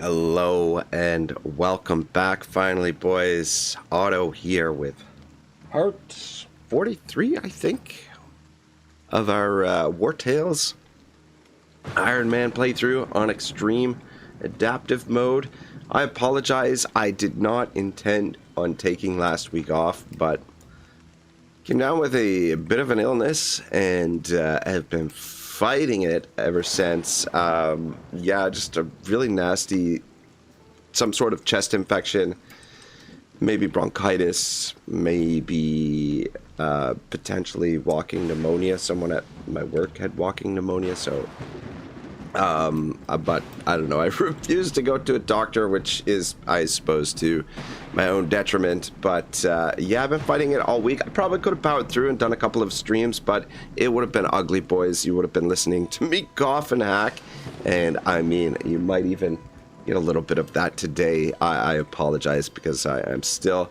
Hello and welcome back finally, boys. Otto here with part 43, I think, of our Wartales Ironman playthrough on extreme adaptive mode. I apologize, I did not intend on taking last week off, but came down with a bit of an illness and have been fighting it ever since. Yeah, just a really nasty, some sort of chest infection, maybe bronchitis, maybe potentially walking pneumonia. Someone at my work had walking pneumonia, so but I don't know. I refuse to go to a doctor, which is, I suppose, to my own detriment. But yeah, I've been fighting it all week. I probably could have powered through and done a couple of streams, but it would have been ugly, boys. You would have been listening to me cough and hack, and I mean, you might even get a little bit of that today. I apologize because I'm still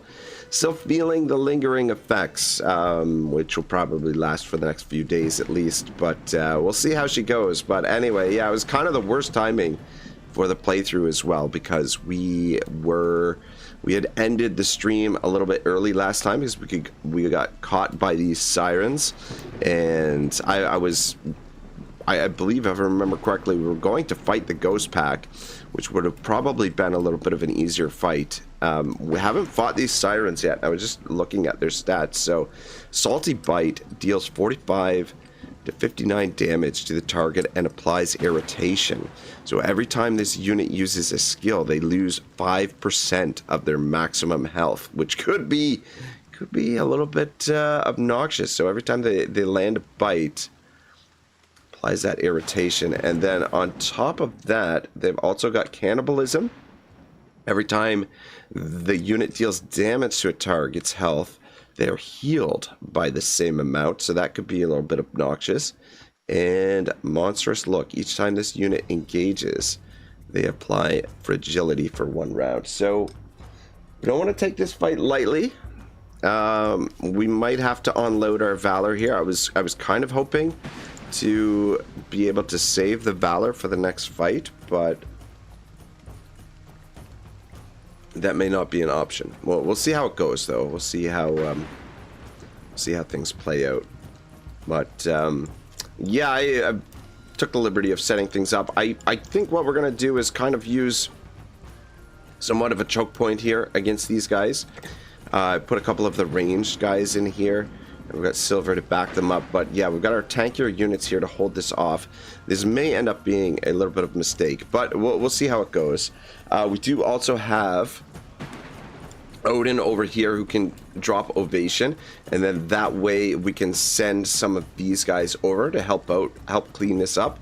feeling the lingering effects, which will probably last for the next few days at least, but we'll see how she goes. But anyway, yeah, it was kind of the worst timing for the playthrough as well, because we had ended the stream a little bit early last time because we got caught by these sirens, and I believe, if I remember correctly, we were going to fight the ghost pack, which would have probably been a little bit of an easier fight. We haven't fought these sirens yet. I was just looking at their stats. So Salty Bite deals 45 to 59 damage to the target and applies irritation. So every time this unit uses a skill, they lose 5% of their maximum health, which could be a little bit obnoxious. So every time they land a bite, applies that irritation. And then on top of that, they've also got cannibalism. Every time the unit deals damage to a target's health, they're healed by the same amount, so that could be a little bit obnoxious. And monstrous look. Each time this unit engages, they apply fragility for 1 round. So we don't want to take this fight lightly. We might have to unload our valor here. I was kind of hoping to be able to save the valor for the next fight, but that may not be an option. Well, we'll see how it goes, though. We'll see how things play out. But yeah, I took the liberty of setting things up. I think what we're gonna do is kind of use somewhat of a choke point here against these guys. Put a couple of the ranged guys in here. We've got silver to back them up, but yeah, we've got our tankier units here to hold this off. This may end up being a little bit of a mistake, but we'll see how it goes. We do also have Odin over here who can drop Ovation, and then that way we can send some of these guys over to help clean this up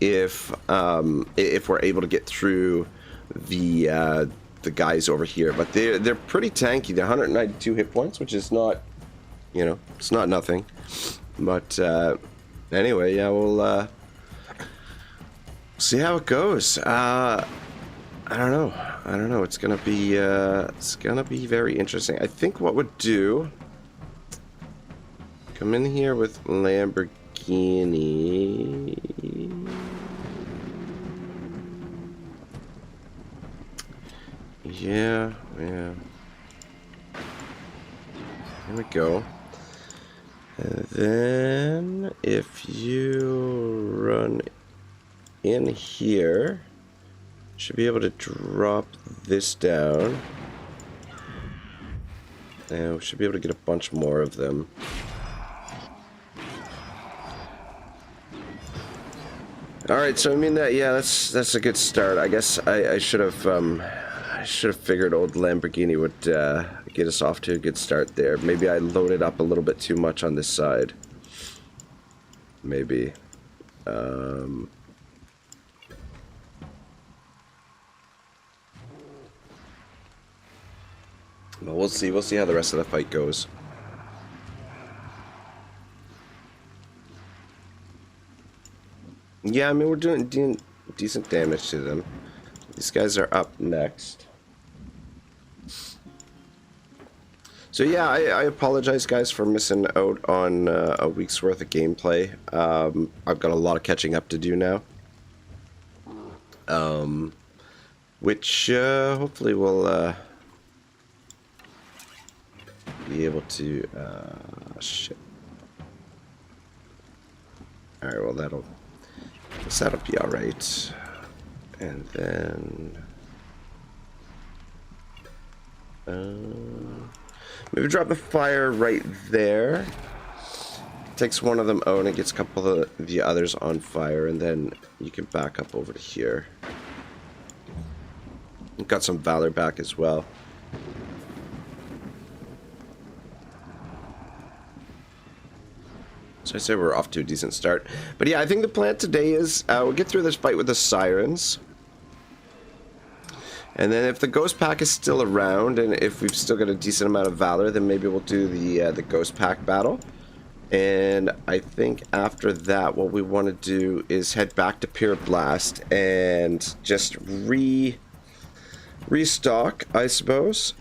if we're able to get through the guys over here. But they're pretty tanky. They're 192 hit points, which is not, you know, it's not nothing. But anyway, yeah, we'll see how it goes. I don't know. It's gonna be very interesting. I think what would do, come in here with Lamborghini. Yeah. Here we go. And then if you run in here, should be able to drop this down. And we should be able to get a bunch more of them. Alright, so I mean that, yeah, that's a good start. I guess I should have figured old Lamborghini would get us off to a good start there. Maybe I loaded up a little bit too much on this side. Maybe. But we'll see. We'll see how the rest of the fight goes. Yeah, I mean, we're doing decent damage to them. These guys are up next. So yeah, I apologize, guys, for missing out on a week's worth of gameplay. I've got a lot of catching up to do now. which hopefully will be able to shit. Alright, well that'll be alright. And then maybe drop the fire right there. Takes one of them out and gets a couple of the others on fire, and then you can back up over to here. We've got some valor back as well. So I say we're off to a decent start. But yeah, I think the plan today is we'll get through this fight with the sirens. And then if the ghost pack is still around, and if we've still got a decent amount of valor, then maybe we'll do the ghost pack battle. And I think after that, what we want to do is head back to Pyroblast and just restock, I suppose.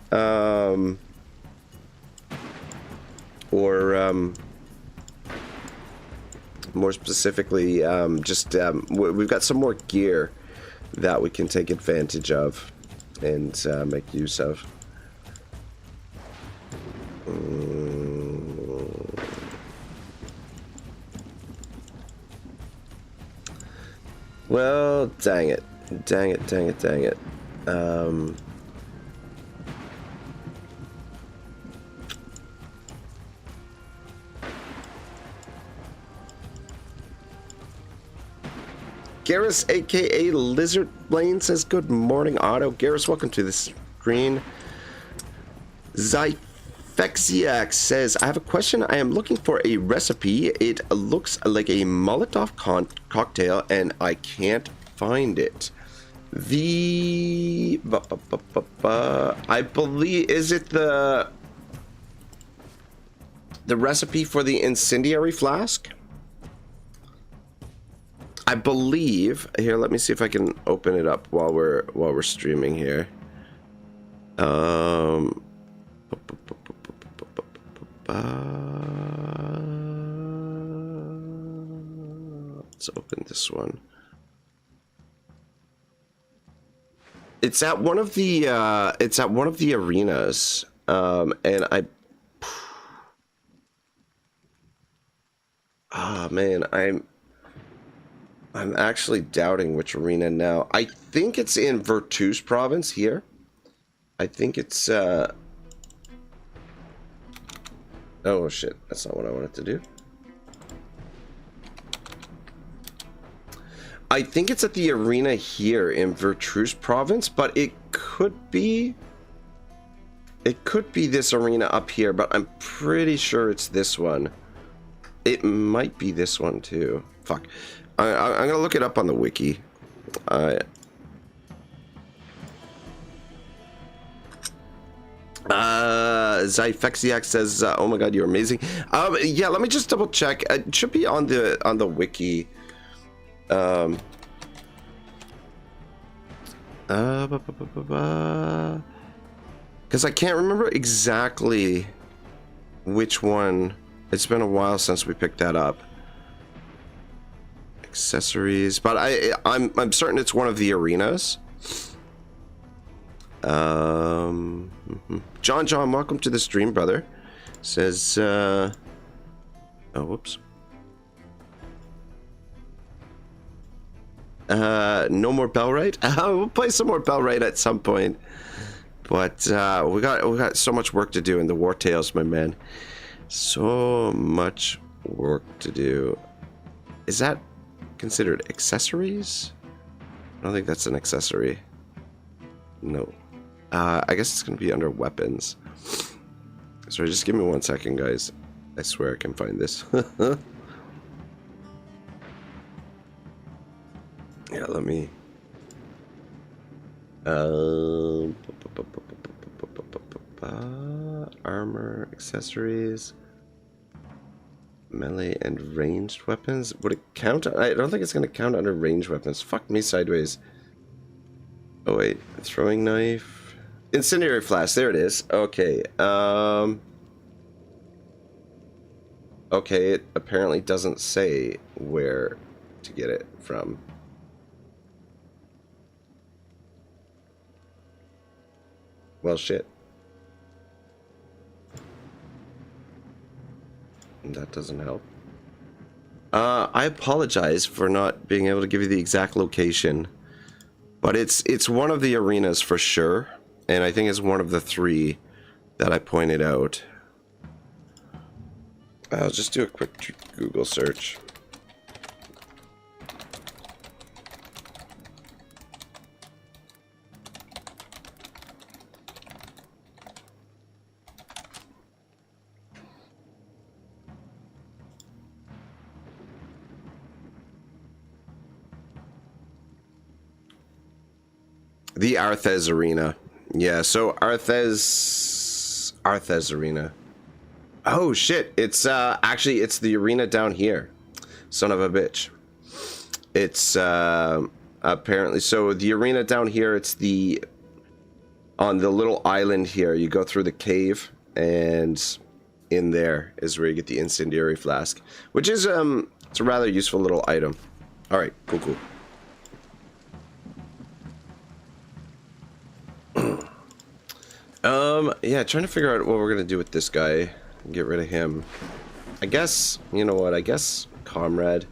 More specifically, we've got some more gear that we can take advantage of and make use of. Well, dang it. Dang it. Garrus, aka Lizard Blaine, says good morning, Otto. Garrus, welcome to the screen. Zyfexiac says, I have a question. I am looking for a recipe. It looks like a Molotov cocktail, and I can't find it. I believe, is it the recipe for the incendiary flask? I believe, here, let me see if I can open it up while we're streaming here. Let's open this one. It's at one of the arenas, and man, I'm actually doubting which arena now. I think it's in Virtus province here. I think it's oh shit, that's not what I wanted to do. I think it's at the arena here in Virtus province, but it could be this arena up here, but I'm pretty sure it's this one. It might be this one too. Fuck. I'm gonna look it up on the wiki. Zyfexiac says, "Oh my god, you're amazing." Yeah, let me just double check. It should be on the wiki. Because I can't remember exactly which one. It's been a while since we picked that up. Accessories, but I'm certain it's one of the arenas. John, welcome to the stream, brother. Says, oh, whoops. No more Bellrite. We'll play some more Bellrite at some point, but we got so much work to do in the Wartales, my man. So much work to do. Is that considered accessories? I don't think that's an accessory. No. I guess it's gonna be under weapons. Sorry, just give me 1 second, guys. I swear I can find this. Yeah, let me. Armor, accessories, melee, and ranged weapons. Would it count? I don't think it's going to count under ranged weapons. Fuck me sideways. Oh wait, throwing knife, incendiary flask. There it is. Okay. Okay, it apparently doesn't say where to get it from. Well, shit. That doesn't help. I apologize for not being able to give you the exact location, but it's one of the arenas for sure, and I think it's one of the 3 that I pointed out. I'll just do a quick Google search. The Arthez Arena. Yeah, so Arthez Arena. Oh shit, it's actually it's the arena down here. Son of a bitch. It's apparently, so the arena down here, it's on the little island here. You go through the cave, and in there is where you get the incendiary flask, which is it's a rather useful little item. All right, cool. Yeah, trying to figure out what we're gonna do with this guy. Get rid of him. I guess, you know what, I guess Comrade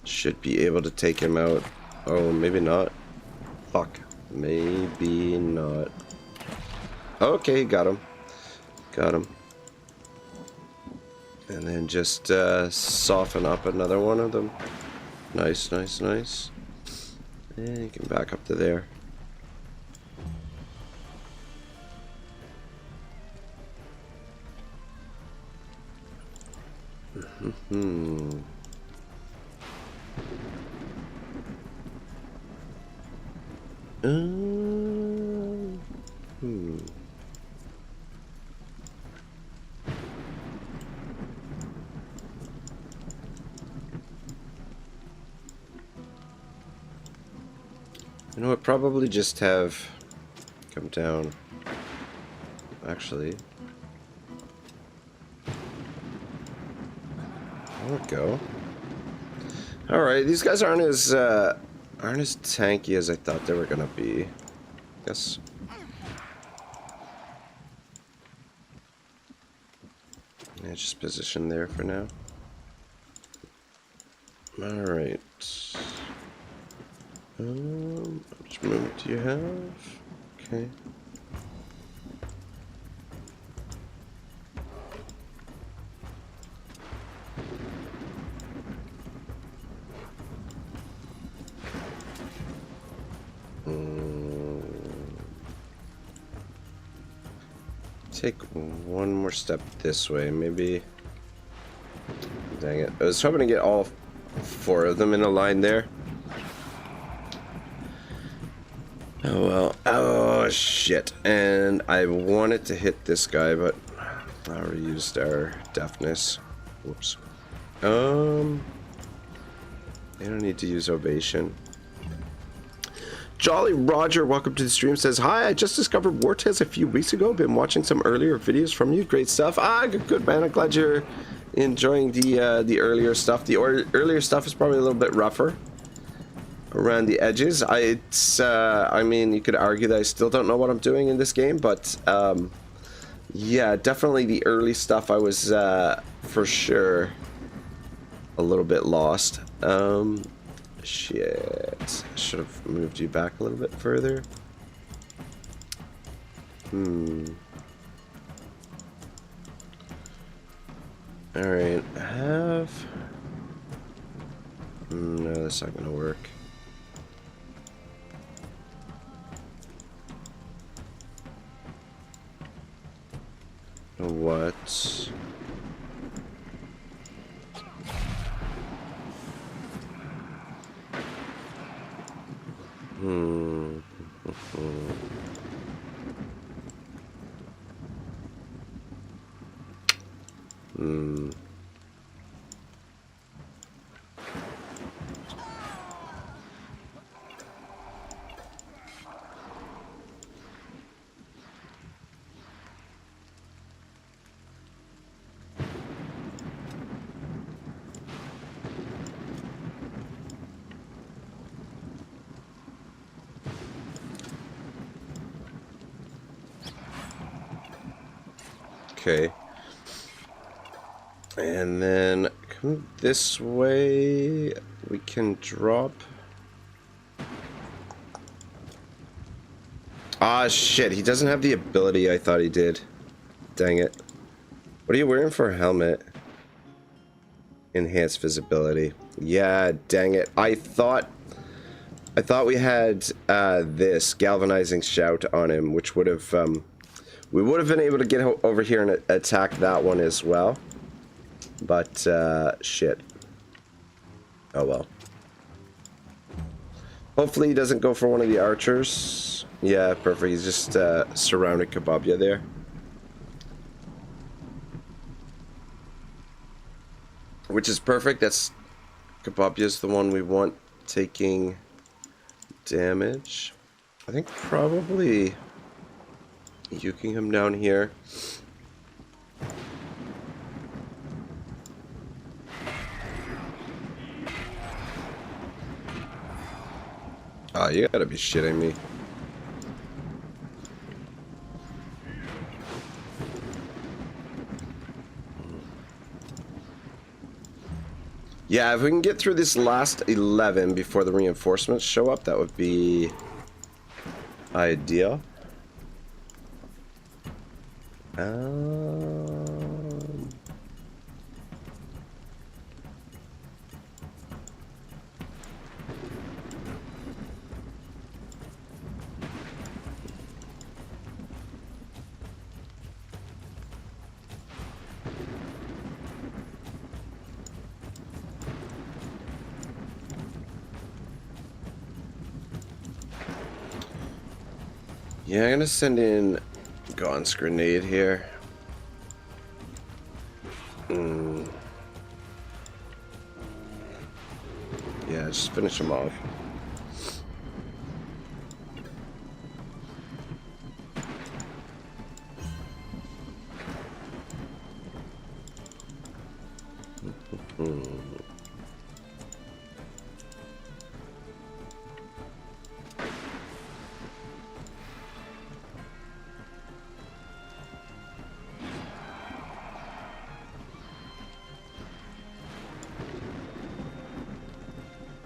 should be able to take him out. Oh, maybe not. Fuck. Maybe not. Okay, got him. And then just soften up another one of them. Nice. And you can back up to there. You know what, probably just have come down. Actually, there we go. Alright, these guys aren't as tanky as I thought they were gonna be. Guess. Yeah, just position there for now. Alright. How much movement do you have? Okay. Take one more step this way, maybe. Dang it. I was hoping to get all 4 of them in a line there. Oh well. Oh shit. And I wanted to hit this guy, but I already used our deafness. Whoops. I don't need to use ovation. Jolly Roger, welcome to the stream, says, hi, I just discovered Wartales a few weeks ago. Been watching some earlier videos from you. Great stuff. Good man. I'm glad you're enjoying the earlier stuff. The earlier stuff is probably a little bit rougher around the edges. I mean, you could argue that I still don't know what I'm doing in this game, but yeah, definitely the early stuff I was for sure a little bit lost. Shit. I should have moved you back a little bit further. Alright, no, that's not gonna work. What? Okay. And then come this way. We can drop. Ah, shit. He doesn't have the ability I thought he did. Dang it. What are you wearing for a helmet? Enhanced visibility. Yeah, dang it. I thought we had this galvanizing shout on him, which would have we would have been able to get over here and attack that one as well. But shit. Oh well. Hopefully he doesn't go for one of the archers. Yeah, perfect. He's just surrounded Kebabia there. Which is perfect. That's Kebabia's the one we want taking damage. I think probably yuking him down here. Oh, you gotta be shitting me. Yeah, if we can get through this last 11 before the reinforcements show up, that would be ideal. Yeah, I'm gonna send in Gaunt's grenade here. Yeah, just finish him off.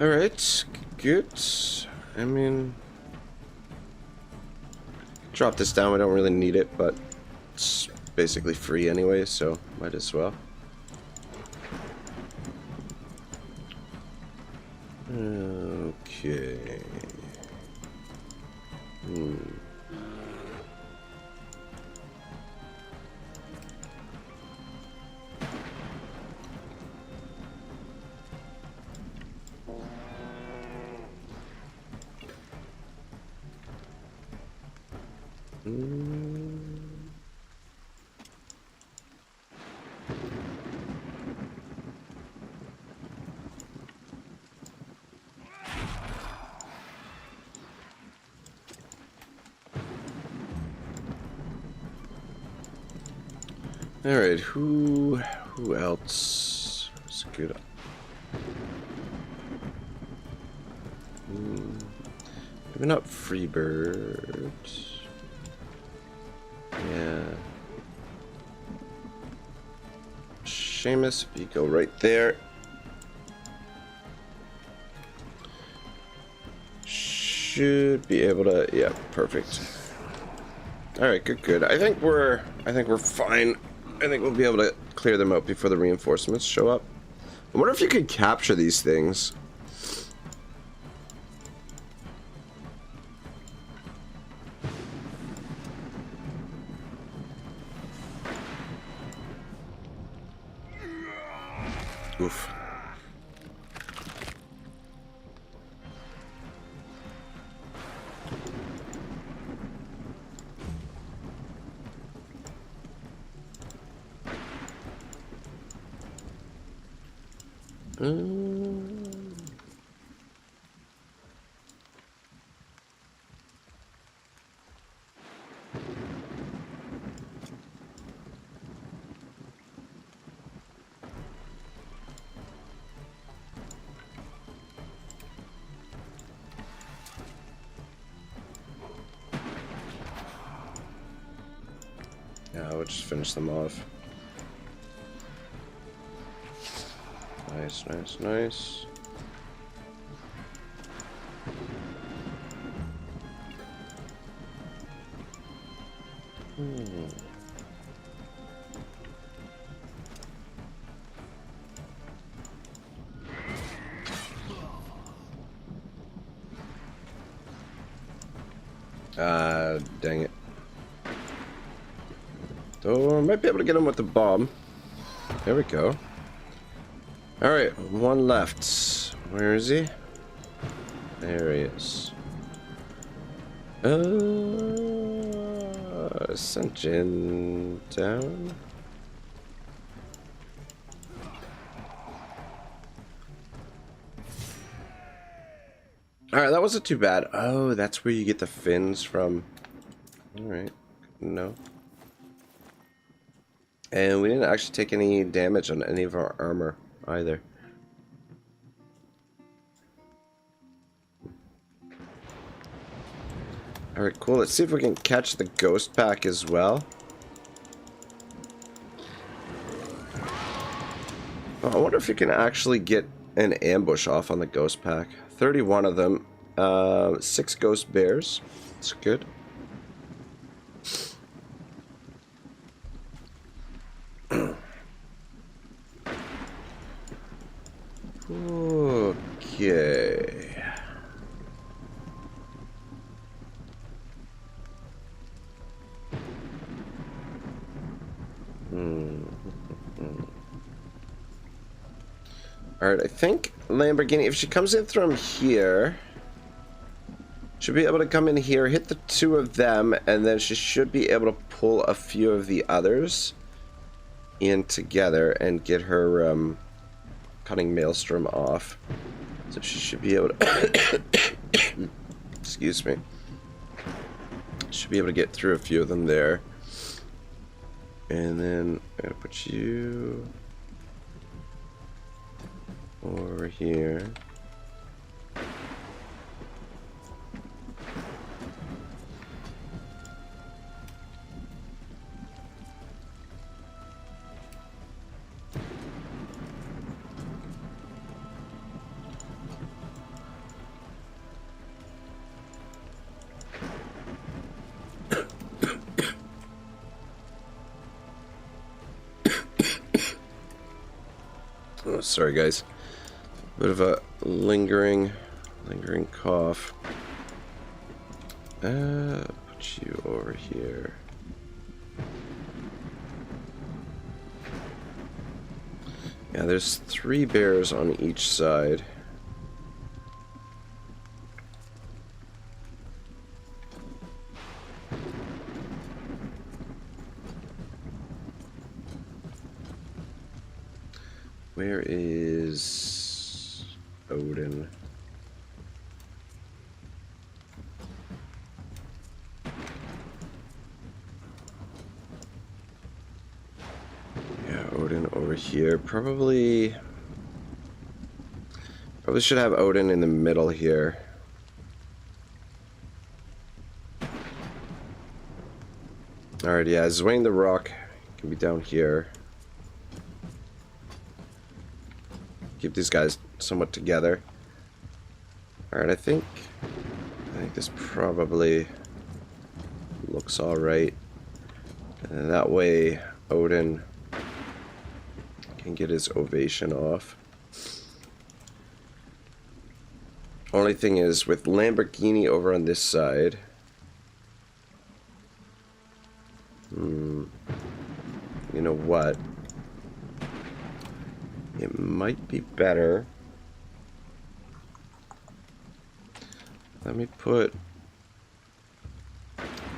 Alright, good. I mean, drop this down. I don't really need it, but it's basically free anyway, so might as well. Okay. All right, who else is good? Maybe not Freebird. Yeah. Seamus, if you go right there. Should be able to, yeah, perfect. All right, good. I think we're fine. I think we'll be able to clear them out before the reinforcements show up. I wonder if you could capture these things. Oof. Yeah, we'll just finish them off. Nice, nice, nice. Dang it. Though I might be able to get him with the bomb. There we go. Alright, one left. Where is he? There he is. Ascension down. Alright, that wasn't too bad. Oh, that's where you get the fins from. Alright, no. And we didn't actually take any damage on any of our armor either. Alright, cool. Let's see if we can catch the ghost pack as well. Oh, I wonder if you can actually get an ambush off on the ghost pack. 31 of them. 6 ghost bears. That's good. Okay. Alright, I think Lamborghini, if she comes in from here, she'll be able to come in here, hit the 2 of them, and then she should be able to pull a few of the others in together and get her cutting maelstrom off. So she should be able to excuse me. Should be able to get through a few of them there. And then I'm gonna put you over here. Oh, sorry guys. Bit of a lingering cough. Put you over here. Yeah, there's 3 bears on each side. Where is Odin? Yeah, Odin over here. Probably should have Odin in the middle here. Alright, yeah, Zwayne the Rock can be down here. Keep these guys somewhat together. Alright, I think this probably looks alright. And that way Odin can get his ovation off. Only thing is, with Lamborghini over on this side, you know what? It might be better. Let me put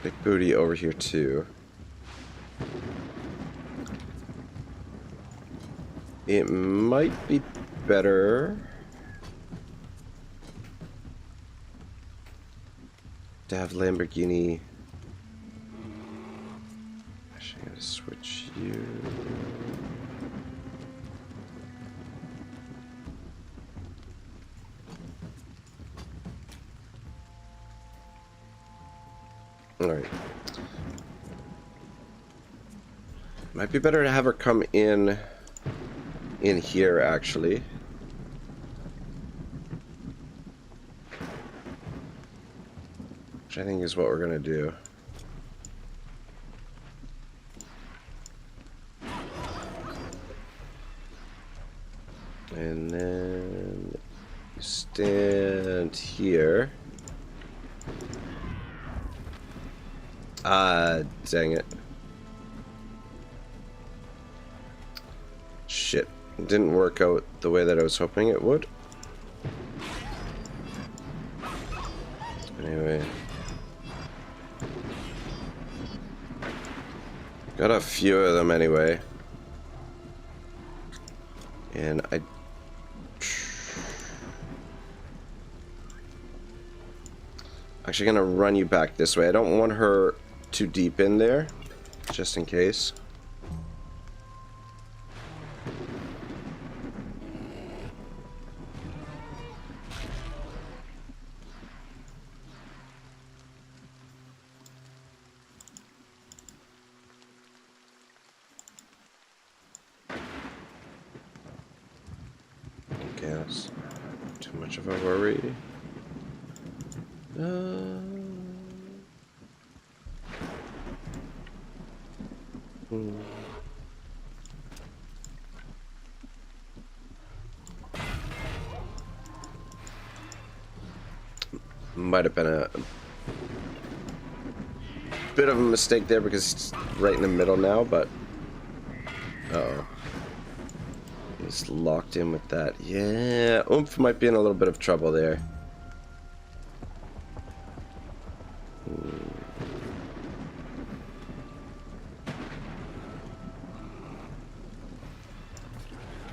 Big Booty over here too. It might be better to have Lamborghini. Actually, I'm gonna switch you. Alright. Might be better to have her come in here, actually. Which I think is what we're gonna do. And then you stand here. Dang it. Shit. It didn't work out the way that I was hoping it would. Anyway. Got a few of them anyway. And I... Actually gonna run you back this way. I don't want her too deep in there, just in case. Okay, that's too much of a worry. Might have been a bit of a mistake there because it's right in the middle now, but uh-oh. He's locked in with that. Yeah, Oomph might be in a little bit of trouble there.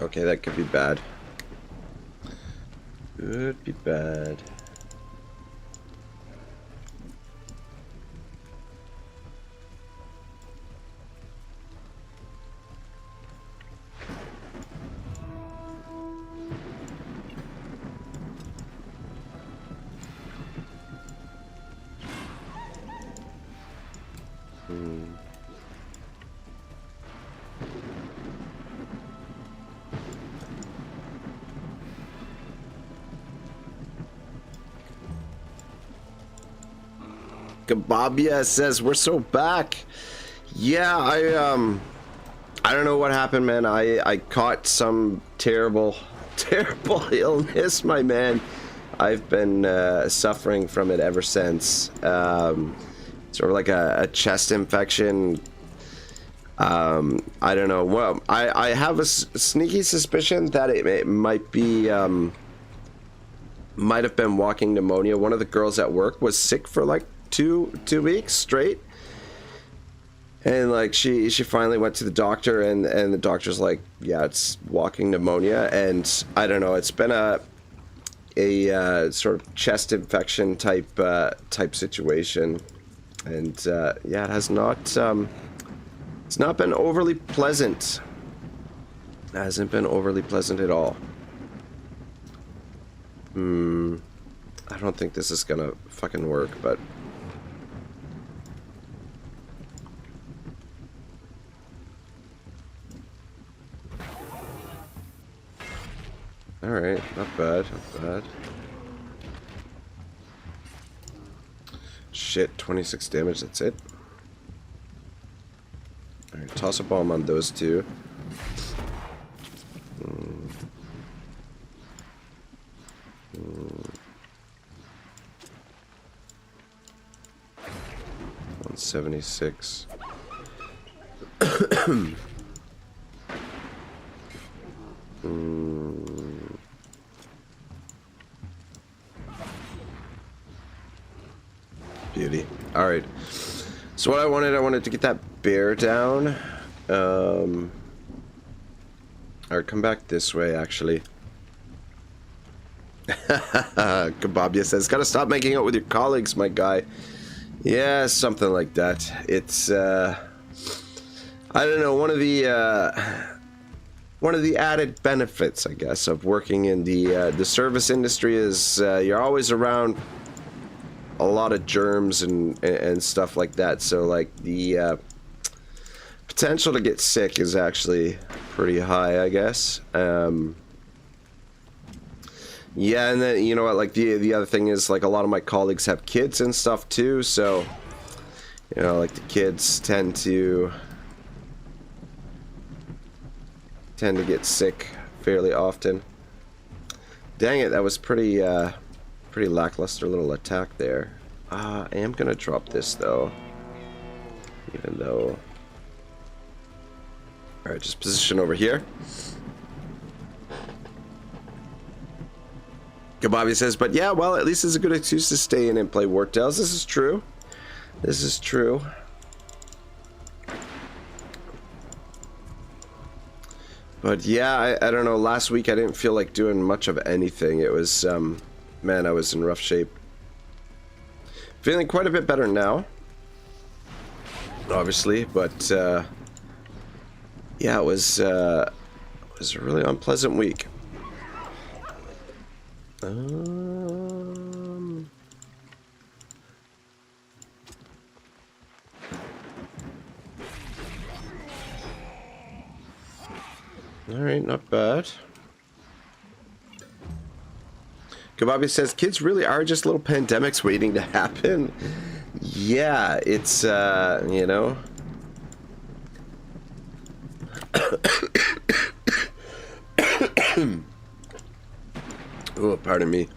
Okay, that could be bad. Could be bad. Kebabia says we're so back. Yeah, I don't know what happened, man. I caught some terrible illness, my man. I've been suffering from it ever since. Sort of like a chest infection. I don't know. Well, I have a sneaky suspicion that it might be might have been walking pneumonia. One of the girls at work was sick for like two weeks straight, and like she finally went to the doctor, and the doctor's like, yeah, it's walking pneumonia. And I don't know, it's been a sort of chest infection type situation, and yeah, it has not it's not been overly pleasant. It hasn't been overly pleasant at all. I don't think this is gonna fucking work, but alright, not bad, not bad. Shit, 26 damage, that's it. Alright, toss a bomb on those two. 176. Beauty. All right. So what I wanted to get that bear down. Or come back this way, actually. Kebabia says, gotta stop making out with your colleagues, my guy. Yeah, something like that. It's I don't know, one of the added benefits, I guess, of working in the service industry is you're always around a lot of germs and stuff like that. So like the potential to get sick is actually pretty high, I guess. Yeah, and then, you know what, like, the other thing is, like, a lot of my colleagues have kids and stuff, too, so, you know, like, the kids tend to get sick fairly often. Dang it, that was pretty lackluster little attack there. I am gonna drop this, though. Even though... Alright, just position over here. Kababi says, but yeah, well, at least it's a good excuse to stay in and play Wartales. This is true. This is true. But yeah, I don't know. Last week I didn't feel like doing much of anything. It was, man, I was in rough shape. Feeling quite a bit better now. Obviously, but, yeah, it was a really unpleasant week. Alright, not bad. Kababi says, kids really are just little pandemics waiting to happen. Yeah, it's, you know. Oh, pardon me.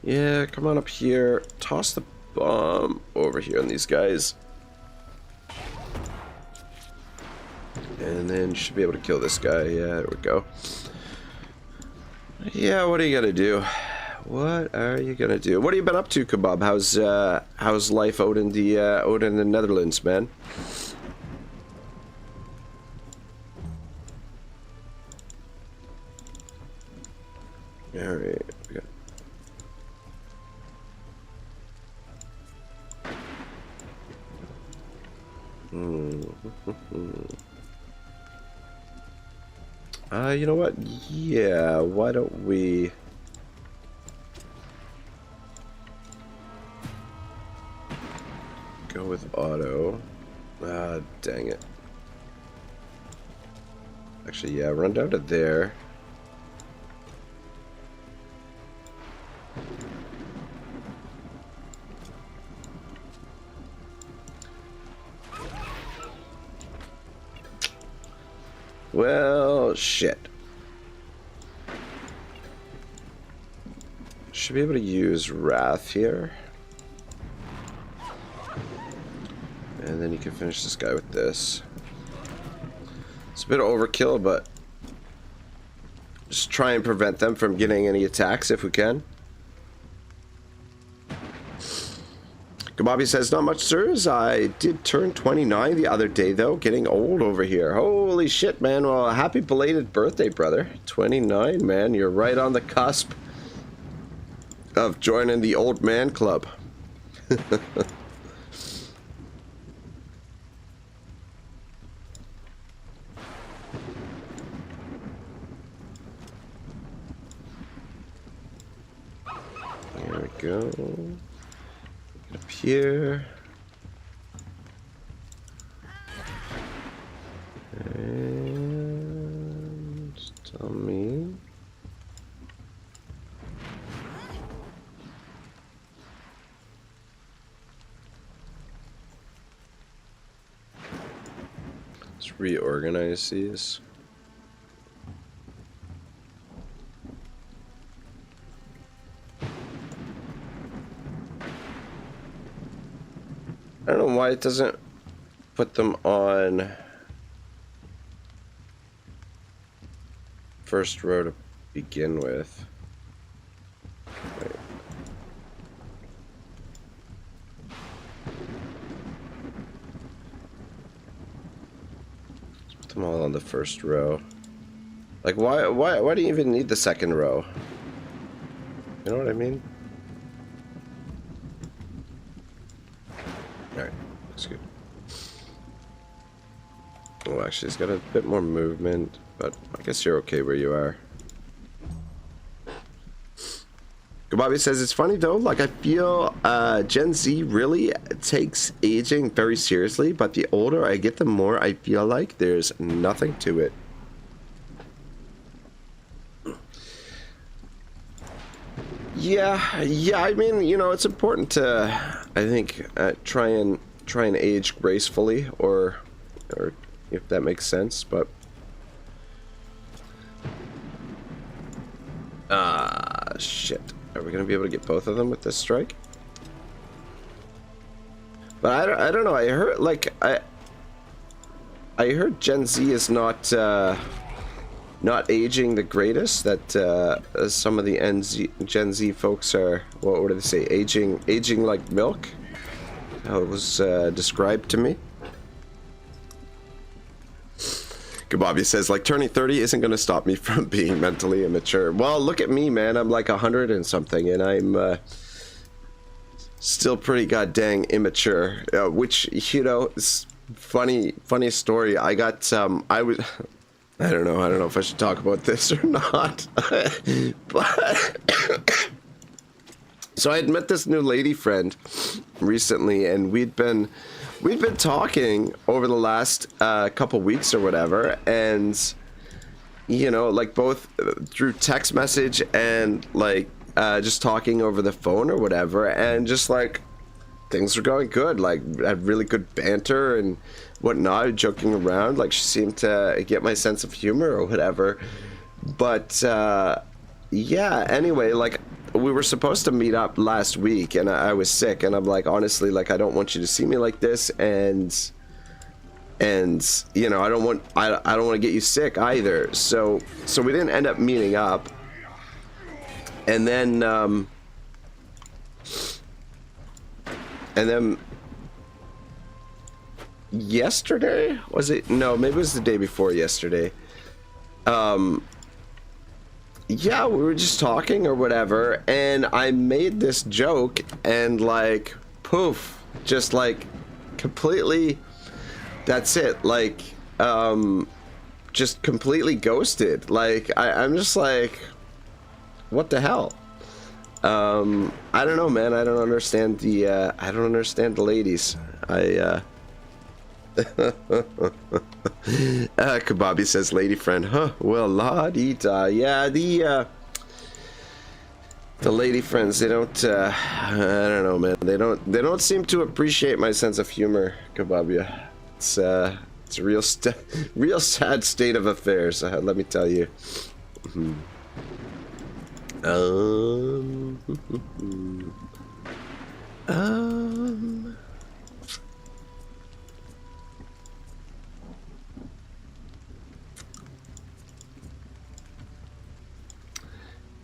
Yeah, come on up here. Toss the bomb over here on these guys. And then you should be able to kill this guy. Yeah, there we go. Yeah, what are you gonna do? What are you gonna do? What have you been up to, Kebab? How's life out in the Netherlands, man? Alright, we got... You know what? Yeah, why don't we... go with Otto. Ah, dang it. Actually, yeah, run down to there. Well, shit. Should be able to use Wrath here. And then you can finish this guy with this. It's a bit of overkill, but just try and prevent them from getting any attacks if we can. Kababi says, not much, sirs. I did turn 29 the other day, though. Getting old over here. Holy shit, man. Well, happy belated birthday, brother. 29, man. You're right on the cusp of joining the old man club. There we go. Get up here. And tell me. Let's reorganize these. I don't know why it doesn't put them on first row to begin with. Wait. Let's put them all on the first row. Like, why do you even need the second row? You know what I mean? Alright, looks good. Oh, actually, it's got a bit more movement, but I guess you're okay where you are. Kababi says, it's funny though, like I feel Gen Z really takes aging very seriously, but the older I get, the more I feel like there's nothing to it. Yeah, I mean, you know, it's important to, I think, try and age gracefully, or if that makes sense, but shit. Are we gonna be able to get both of them with this strike? But I don't know. I heard, like, I heard Gen Z is not aging the greatest. That some of the Gen Z folks are, what do they say? Aging like milk. How it was described to me. Kababi says, like, turning 30 isn't going to stop me from being mentally immature. Well, look at me, man. I'm like 100 and something, and I'm still pretty goddamn immature. Which, you know, is funny story. I got I don't know if I should talk about this or not. But so I had met this new lady friend recently, and we'd been talking over the last couple weeks or whatever, and you know, like both through text message and like just talking over the phone or whatever, and just like things were going good, like had really good banter and whatnot, joking around. Like she seemed to get my sense of humor or whatever. But yeah, anyway, like we were supposed to meet up last week, and I was sick, and I'm like, honestly, like I don't want you to see me like this, and you know, I don't want to get you sick either. So we didn't end up meeting up, and then yesterday, was it? No, maybe it was the day before yesterday. Yeah, we were just talking or whatever, and I made this joke, and like, poof, just like completely, that's it, like, just completely ghosted. Like, I'm just like, what the hell? I don't know, man. I don't understand the ladies. Kababi says, lady friend, huh? Well, la-dee-da. Yeah, the lady friends, they don't, I don't know, man. They don't seem to appreciate my sense of humor, Kababi. It's a real sad state of affairs, let me tell you.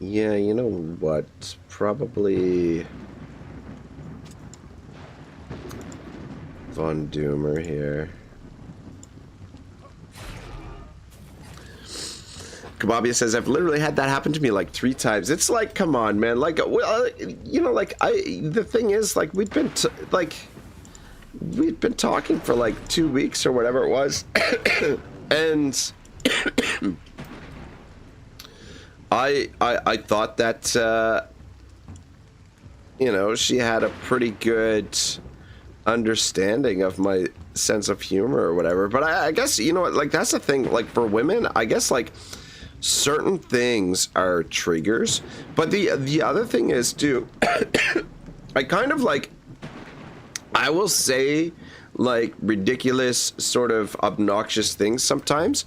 Yeah, you know what? Probably Von Doomer here. Kababi says, I've literally had that happen to me like 3 times. It's like, come on, man. Like, well, you know, like, the thing is, like, we'd been talking for like 2 weeks or whatever it was. And I thought that, you know, she had a pretty good understanding of my sense of humor or whatever. But I guess, you know what, like, that's the thing, like, for women, I guess, like, certain things are triggers. But the other thing is, too, I kind of, like, I will say, like, ridiculous, sort of obnoxious things sometimes,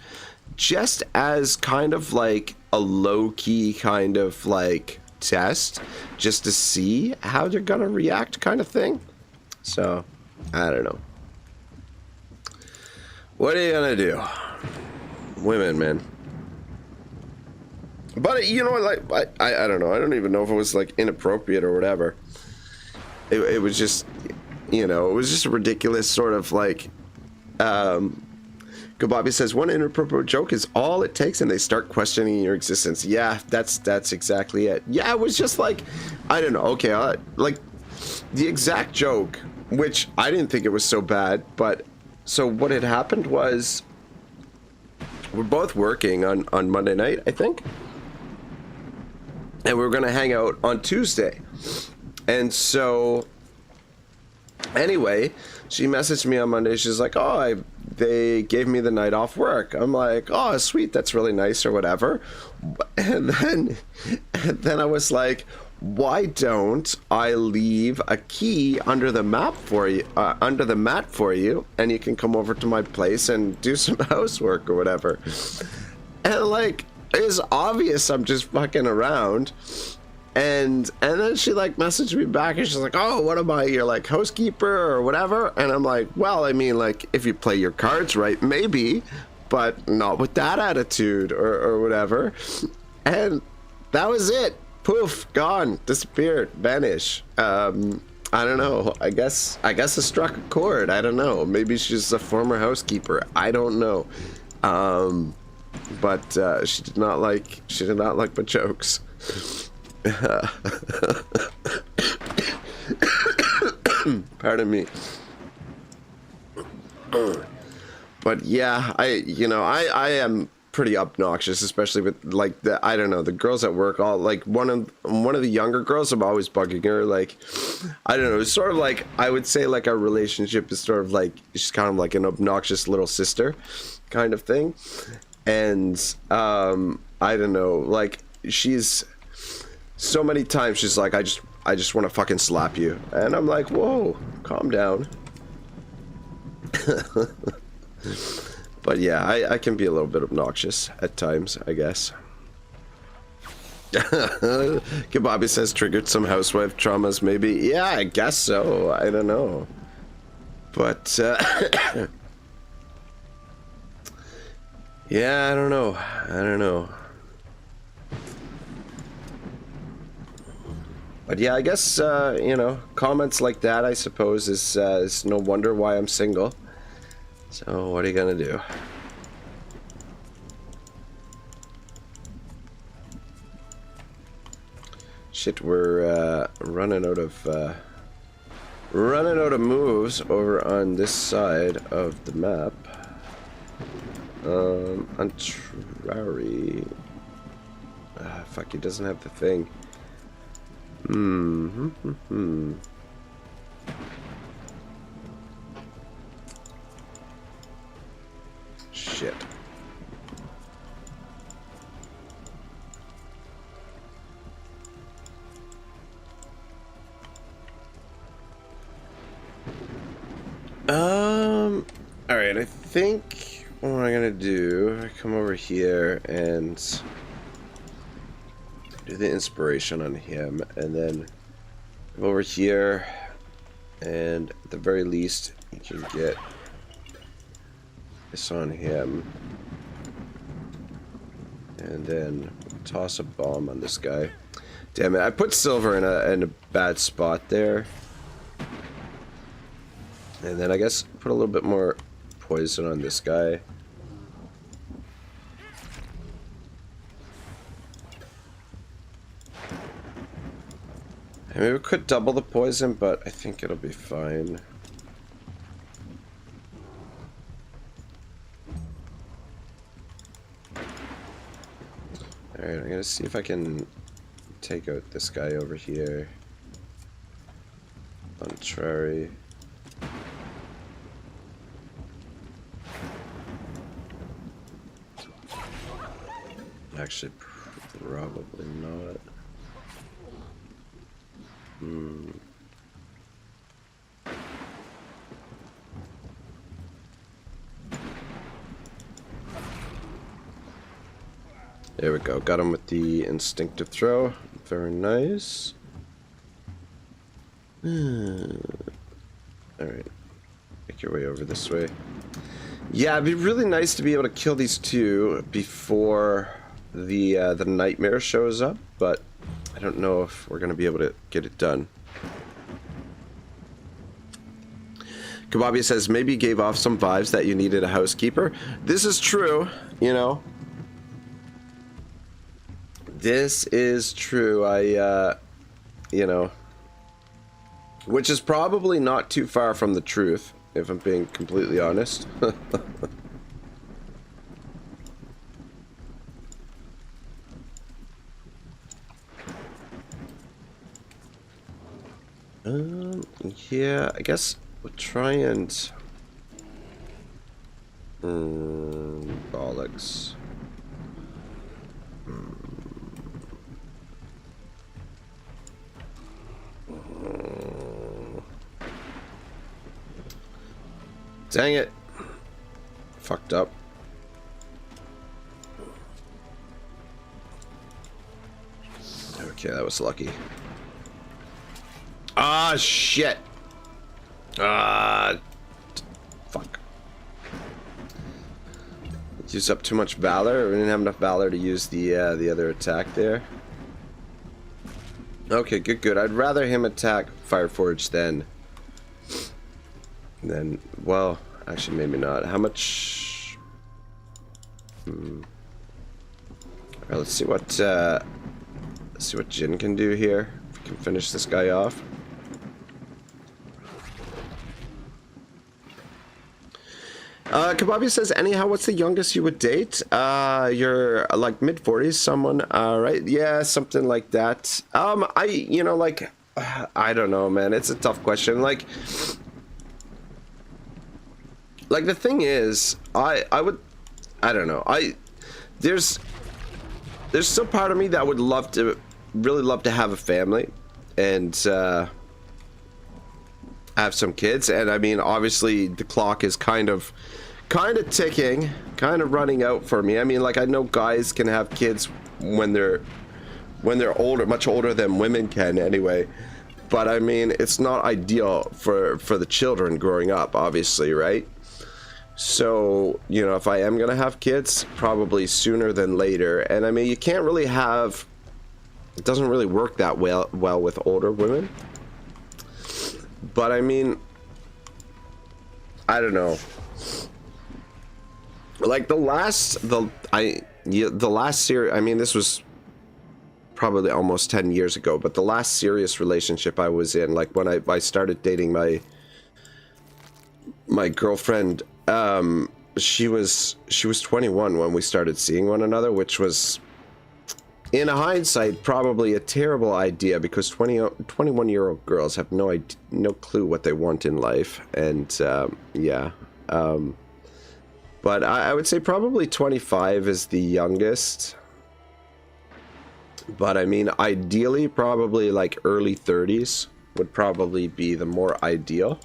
just as kind of, like, a low-key kind of, like, test, just to see how they're gonna react kind of thing. So, I don't know. What are you gonna do? Women, man. But, you know, like, I don't know. I don't even know if it was, like, inappropriate or whatever. It was just, you know, it was just a ridiculous sort of, like, Kababi says, one inappropriate joke is all it takes, and they start questioning your existence. Yeah, that's exactly it. Yeah, it was just like, I don't know. Okay, like, the exact joke, which I didn't think it was so bad, but so what had happened was we're both working on Monday night, I think. and we were gonna hang out on Tuesday. And so anyway, she messaged me on Monday. She's like, oh, they gave me the night off work. I'm like, oh, sweet, that's really nice or whatever. And then I was like, why don't I leave a key under the map for you, under the mat for you, and you can come over to my place and do some housework or whatever. And like, it's obvious I'm just fucking around. And then she like messaged me back and she's like, oh, what am I, your like housekeeper or whatever? And I'm like, well, I mean, like, if you play your cards right, maybe, but not with that attitude or whatever. And that was it. Poof, gone, disappeared, vanish. I don't know. I guess I struck a chord. I don't know. Maybe she's a former housekeeper. I don't know. But she did not like my jokes. Pardon me. But yeah, I am pretty obnoxious, especially with like the, I don't know, the girls at work. All like one of the younger girls, I'm always bugging her. Like, I don't know, it's sort of like, I would say like our relationship is sort of like, she's kind of like an obnoxious little sister kind of thing. And I don't know, like, she's so many times she's like, I just want to fucking slap you. And I'm like, whoa, calm down. But yeah, I can be a little bit obnoxious at times, I guess. Kebabi says triggered some housewife traumas, maybe. Yeah, I guess so. I don't know. But, yeah, I don't know. But yeah, I guess, comments like that, I suppose, is no wonder why I'm single. So, what are you gonna do? Shit, we're running out of moves over on this side of the map. Contrary. Fuck, he doesn't have the thing. Shit. Alright, I think what I'm gonna do, I come over here and do the inspiration on him, and then come over here, and at the very least, you can get this on him, and then toss a bomb on this guy. Damn it! I put silver in a bad spot there, and then I guess put a little bit more poison on this guy. I mean, we could double the poison, but I think it'll be fine. Alright, I'm gonna see if I can take out this guy over here. Contrary. Actually, probably not. There we go. Got him with the instinctive throw. Very nice. Alright. Make your way over this way. Yeah, it'd be really nice to be able to kill these two before the nightmare shows up, but I don't know if we're going to be able to get it done. Kababi says, maybe you gave off some vibes that you needed a housekeeper. This is true, you know. This is true. Which is probably not too far from the truth, if I'm being completely honest. Yeah, I guess we'll try and... bollocks. Dang it. Fucked up. Okay, that was lucky. Ah, shit. Fuck. Used up too much valor. We didn't have enough valor to use the other attack there. Okay, good. I'd rather him attack Fireforge than, well, actually maybe not. How much? Alright, let's see what Jin can do here. If we can finish this guy off. Kababi says, anyhow, what's the youngest you would date? You're like mid-40s, someone, right? Yeah, something like that. You know, like, I don't know, man. It's a tough question. Like the thing is, I don't know. There's still part of me that would really love to have a family and, have some kids. And I mean, obviously the clock is kind of ticking, kind of running out for me. I mean, like, I know guys can have kids when they're older, much older than women can anyway. But I mean, it's not ideal for the children growing up, obviously, right? So, you know, if I am gonna have kids, probably sooner than later. And I mean, you can't really have, it doesn't really work that well with older women. But I mean, I don't know. Like the last series, I mean, this was probably almost 10 years ago, but the last serious relationship I was in, like when I started dating my girlfriend, she was 21 when we started seeing one another, which was, in hindsight, probably a terrible idea, because 21-year-old girls have no clue what they want in life. And yeah, but I would say probably 25 is the youngest. But I mean, ideally, probably like early 30s would probably be the more ideal.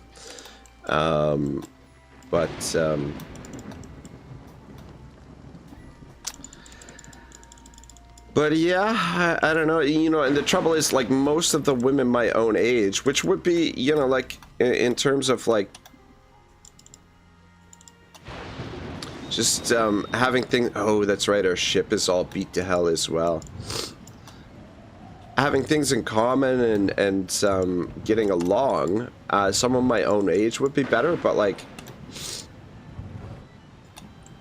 But yeah, I don't know, you know, and the trouble is, like, most of the women my own age, which would be, you know, like, in terms of, like, just, having things, oh, that's right, our ship is all beat to hell as well. Having things in common and getting along, some of my own age would be better, but, like,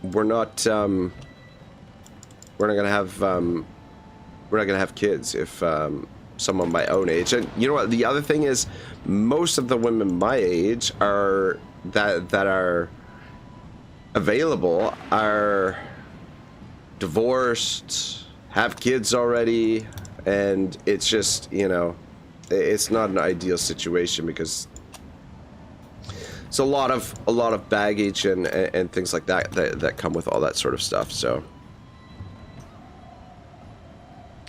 we're not gonna have kids if someone my own age. And you know what, the other thing is, most of the women my age are that are available are divorced, have kids already, and it's just, you know, it's not an ideal situation, because it's a lot of baggage and things like that come with all that sort of stuff. So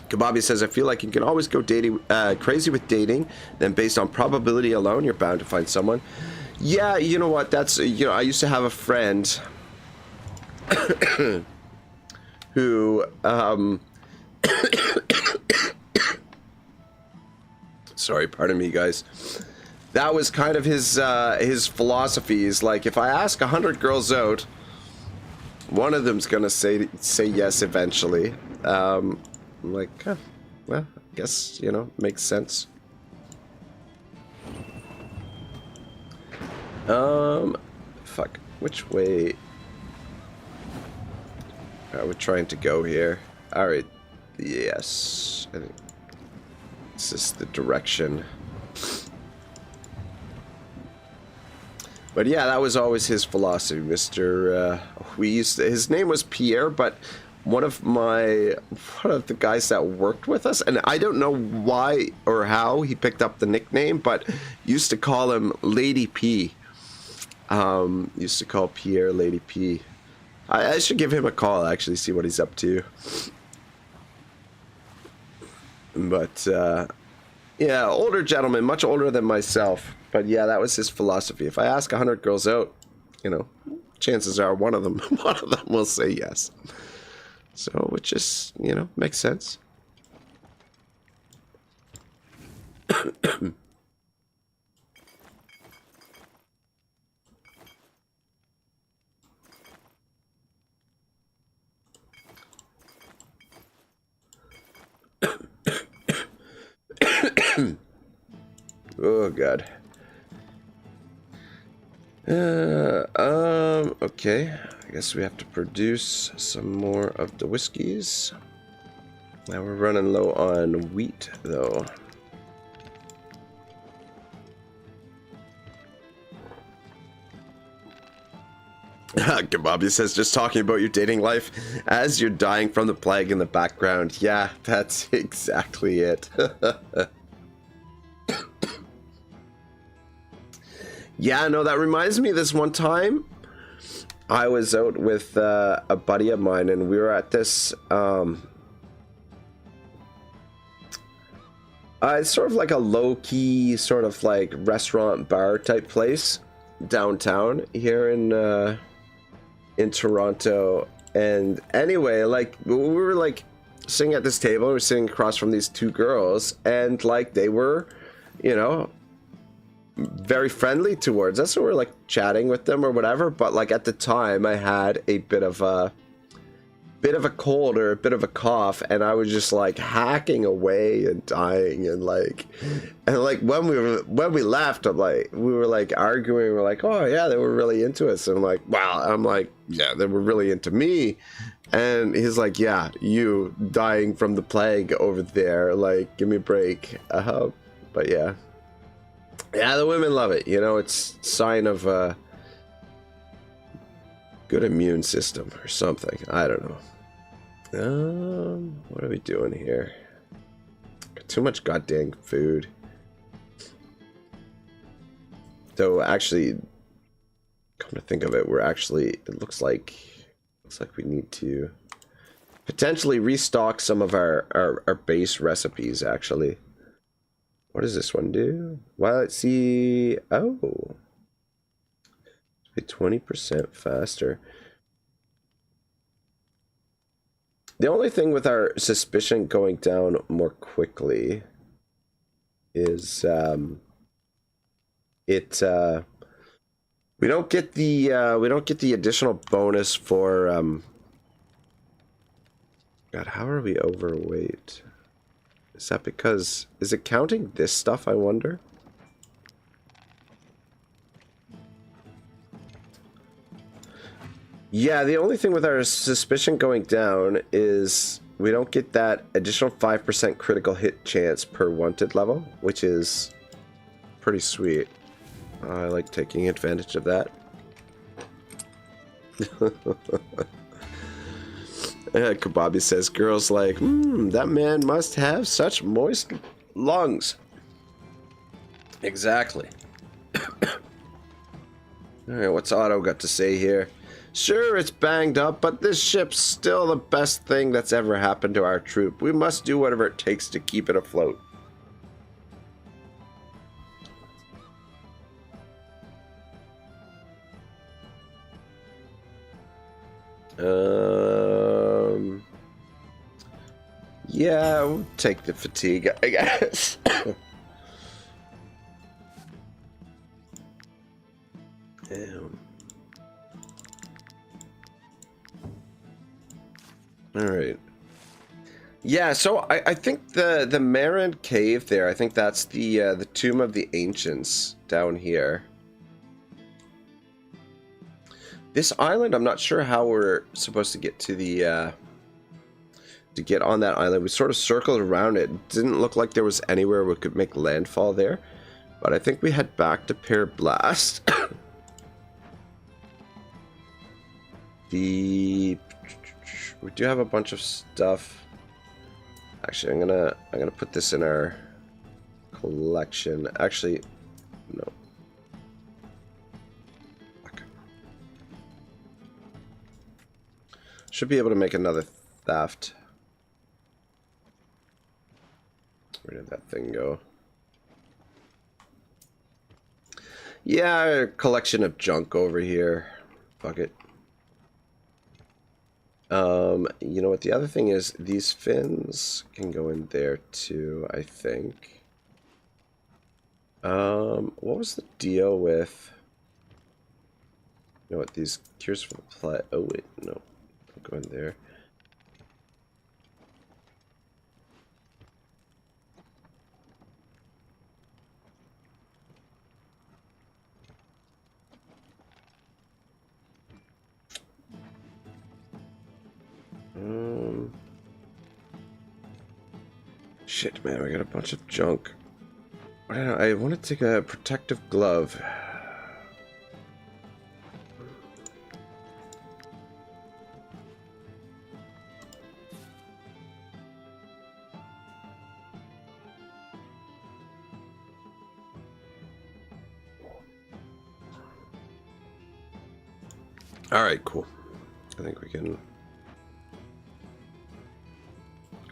Kababi says, I feel like you can always go crazy with dating, then based on probability alone, you're bound to find someone. Yeah, you know what, that's, you know, I used to have a friend who, sorry, pardon me, guys. That was kind of his philosophy, is like, if I ask 100 girls out, one of them's gonna say yes eventually. I'm like, huh, well, I guess, you know, makes sense. Fuck, which way are we trying to go here? Alright, yes, I think this is the direction. But yeah, that was always his philosophy, Mr. His name was Pierre, but one of the guys that worked with us, and I don't know why or how he picked up the nickname, but used to call him Lady P. Used to call Pierre Lady P. I should give him a call, actually, see what he's up to. But, yeah, older gentleman, much older than myself. But yeah, that was his philosophy. If I ask 100 girls out, you know, chances are one of them will say yes. So, which is, you know, makes sense. Oh god. Okay. I guess we have to produce some more of the whiskeys. Now we're running low on wheat, though. Kebabby says, just talking about your dating life as you're dying from the plague in the background. Yeah, that's exactly it. Yeah, no, that reminds me of this one time. I was out with a buddy of mine, and we were at this, it's sort of like a low-key, sort of like restaurant bar type place downtown here in Toronto. And anyway, like, we were like sitting at this table, we were sitting across from these two girls, and like they were, you know, very friendly towards us, so we're like chatting with them or whatever. But like at the time I had a bit of a cold or a bit of a cough, and I was just like hacking away and dying, and like when we left, we were like arguing, we're like, oh yeah, they were really into us, and I'm like, wow, I'm like, yeah, they were really into me. And he's like, yeah, you dying from the plague over there, like, give me a break. But yeah, the women love it, you know. It's a sign of a good immune system or something. I don't know. What are we doing here? Got too much goddamn food. So actually, come to think of it, it looks like we need to potentially restock some of our base recipes, actually. What does this one do? Well, let's see. Oh. It's 20% faster. The only thing with our suspicion going down more quickly is we don't get the additional bonus for God, how are we overweight? Is that because, is it counting this stuff, I wonder? Yeah, the only thing with our suspicion going down is we don't get that additional 5% critical hit chance per wanted level, which is pretty sweet. I like taking advantage of that. Kebabby says, girls like, that man must have such moist lungs. Exactly. Alright, what's Otto got to say here? Sure, it's banged up, but this ship's still the best thing that's ever happened to our troop. We must do whatever it takes to keep it afloat. Yeah, we'll take the fatigue, I guess. Alright. Yeah, so I think the Marin Cave there, I think that's the Tomb of the Ancients down here. This island, I'm not sure how we're supposed to get to the to get on that island. We sort of circled around it. Didn't look like there was anywhere we could make landfall there. But I think we head back to Pear Blast. We do have a bunch of stuff. Actually, I'm gonna put this in our collection. Actually, no. Okay. Should be able to make another theft. Where did that thing go? Yeah, a collection of junk over here. Fuck it. You know what? The other thing is these fins can go in there too, I think. What was the deal with... You know what? These cures for the play... Oh, wait. No. Don't go in there. Shit, man, we got a bunch of junk. I want to take a protective glove. All right, cool. I think we can...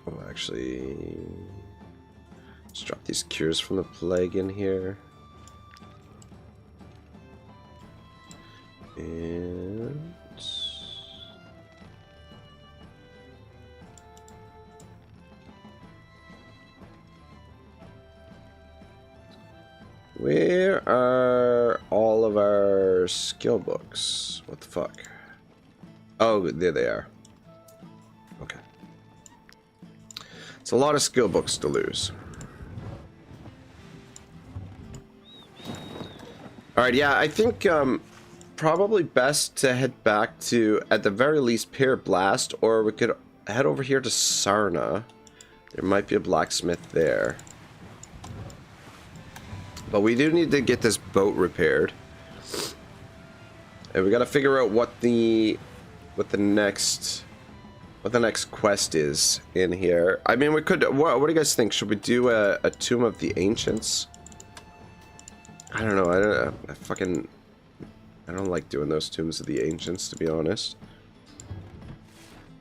Oh, actually... Let's drop these cures from the plague in here. And... Where are all of our skill books? What the fuck? Oh, there they are. Okay. It's a lot of skill books to lose. Alright, yeah, I think probably best to head back to, at the very least, Pier Blast, or we could head over here to Sarna. There might be a blacksmith there. But we do need to get this boat repaired. And we gotta figure out what the next quest is in here. I mean, we could, what do you guys think? Should we do a Tomb of the Ancients? I don't know. I don't like doing those Tombs of the Ancients, to be honest.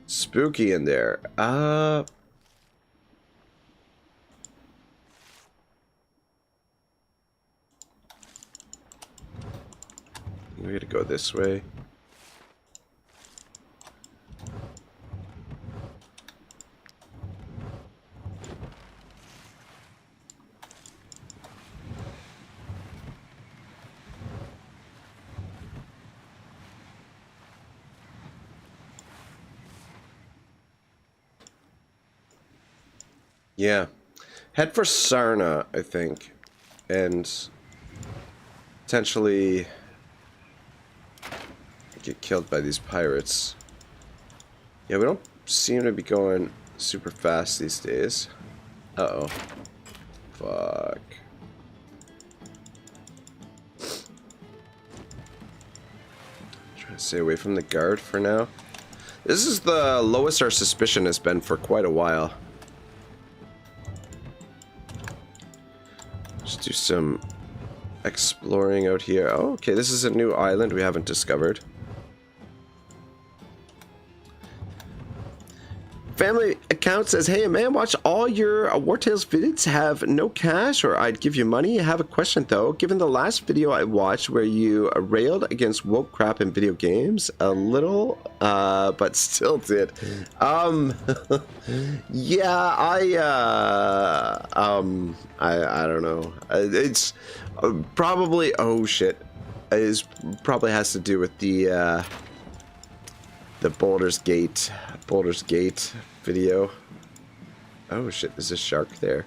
Spooky in there. We gotta go this way. Yeah. Head for Sarna, I think. And potentially get killed by these pirates. Yeah, we don't seem to be going super fast these days. Uh-oh. Fuck. Trying to stay away from the guard for now. This is the lowest our suspicion has been for quite a while. Just do some exploring out here. Oh, okay, this is a new island we haven't discovered. Family account says, hey man, watch all your Wartales vids, have no cash or I'd give you money. I have a question though. Given the last video I watched where you railed against woke crap in video games, a little, but still did. Yeah, I don't know. It's probably, oh shit. It probably has to do with the Baldur's Gate video. Oh shit, there's a shark there.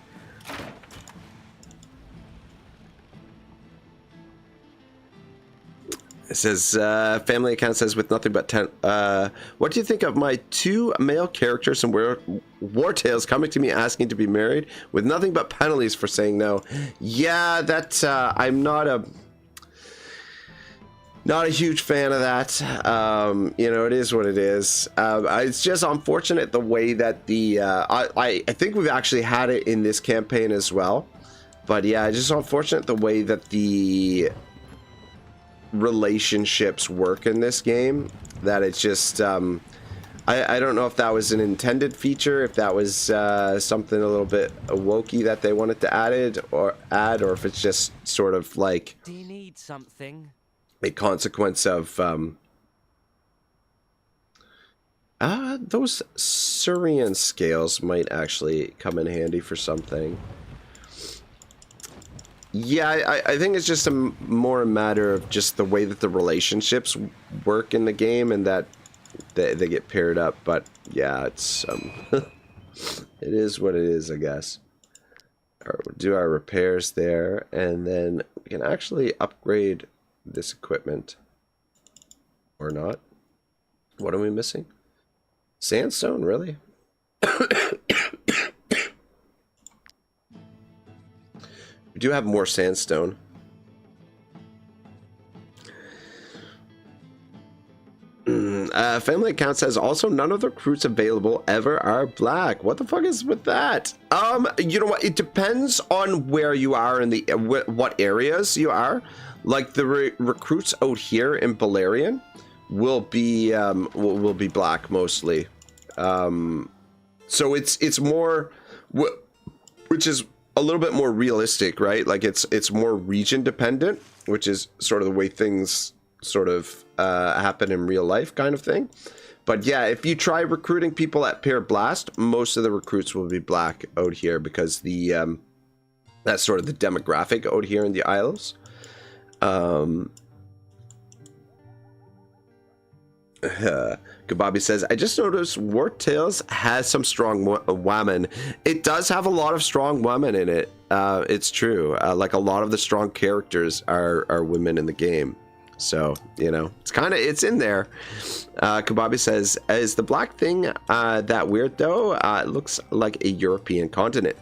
It says, family account says, with nothing but 10, what do you think of my 2 male characters in Wartales coming to me asking to be married with nothing but penalties for saying no? Yeah, that, I'm not a... Not a huge fan of that. You know, it is what it is. It's just unfortunate the way that the I think we've actually had it in this campaign as well, but yeah, it's just unfortunate the way that the relationships work in this game. That it's just I don't know if that was an intended feature, if that was something a little bit wokey that they wanted to add, or if it's just sort of like. Do you need something? A consequence of those Siren scales might actually come in handy for something. Yeah, I think it's just more a matter of just the way that the relationships work in the game and that they get paired up. But yeah, it's it is what it is, I guess. All right, we'll do our repairs there, and then we can actually upgrade this equipment or not. What are we missing? Sandstone, really? We do have more sandstone. Family account says also none of the recruits available ever are black. What the fuck is with that? You know what? It depends on where you are in the what areas you are. Like the recruits out here in Balerion will be black mostly. So it's more, which is a little bit more realistic, right? Like it's more region dependent, which is sort of the way things sort of happen in real life kind of thing. But yeah, if you try recruiting people at Pear Blast, most of the recruits will be black out here because the that's sort of the demographic out here in the Isles. Kababi says, I just noticed Wartales has some strong women. It does have a lot of strong women in it. It's true. Like a lot of the strong characters are women in the game. So, you know, it's in there. Kababi says, is the black thing that weird though? It looks like a European continent.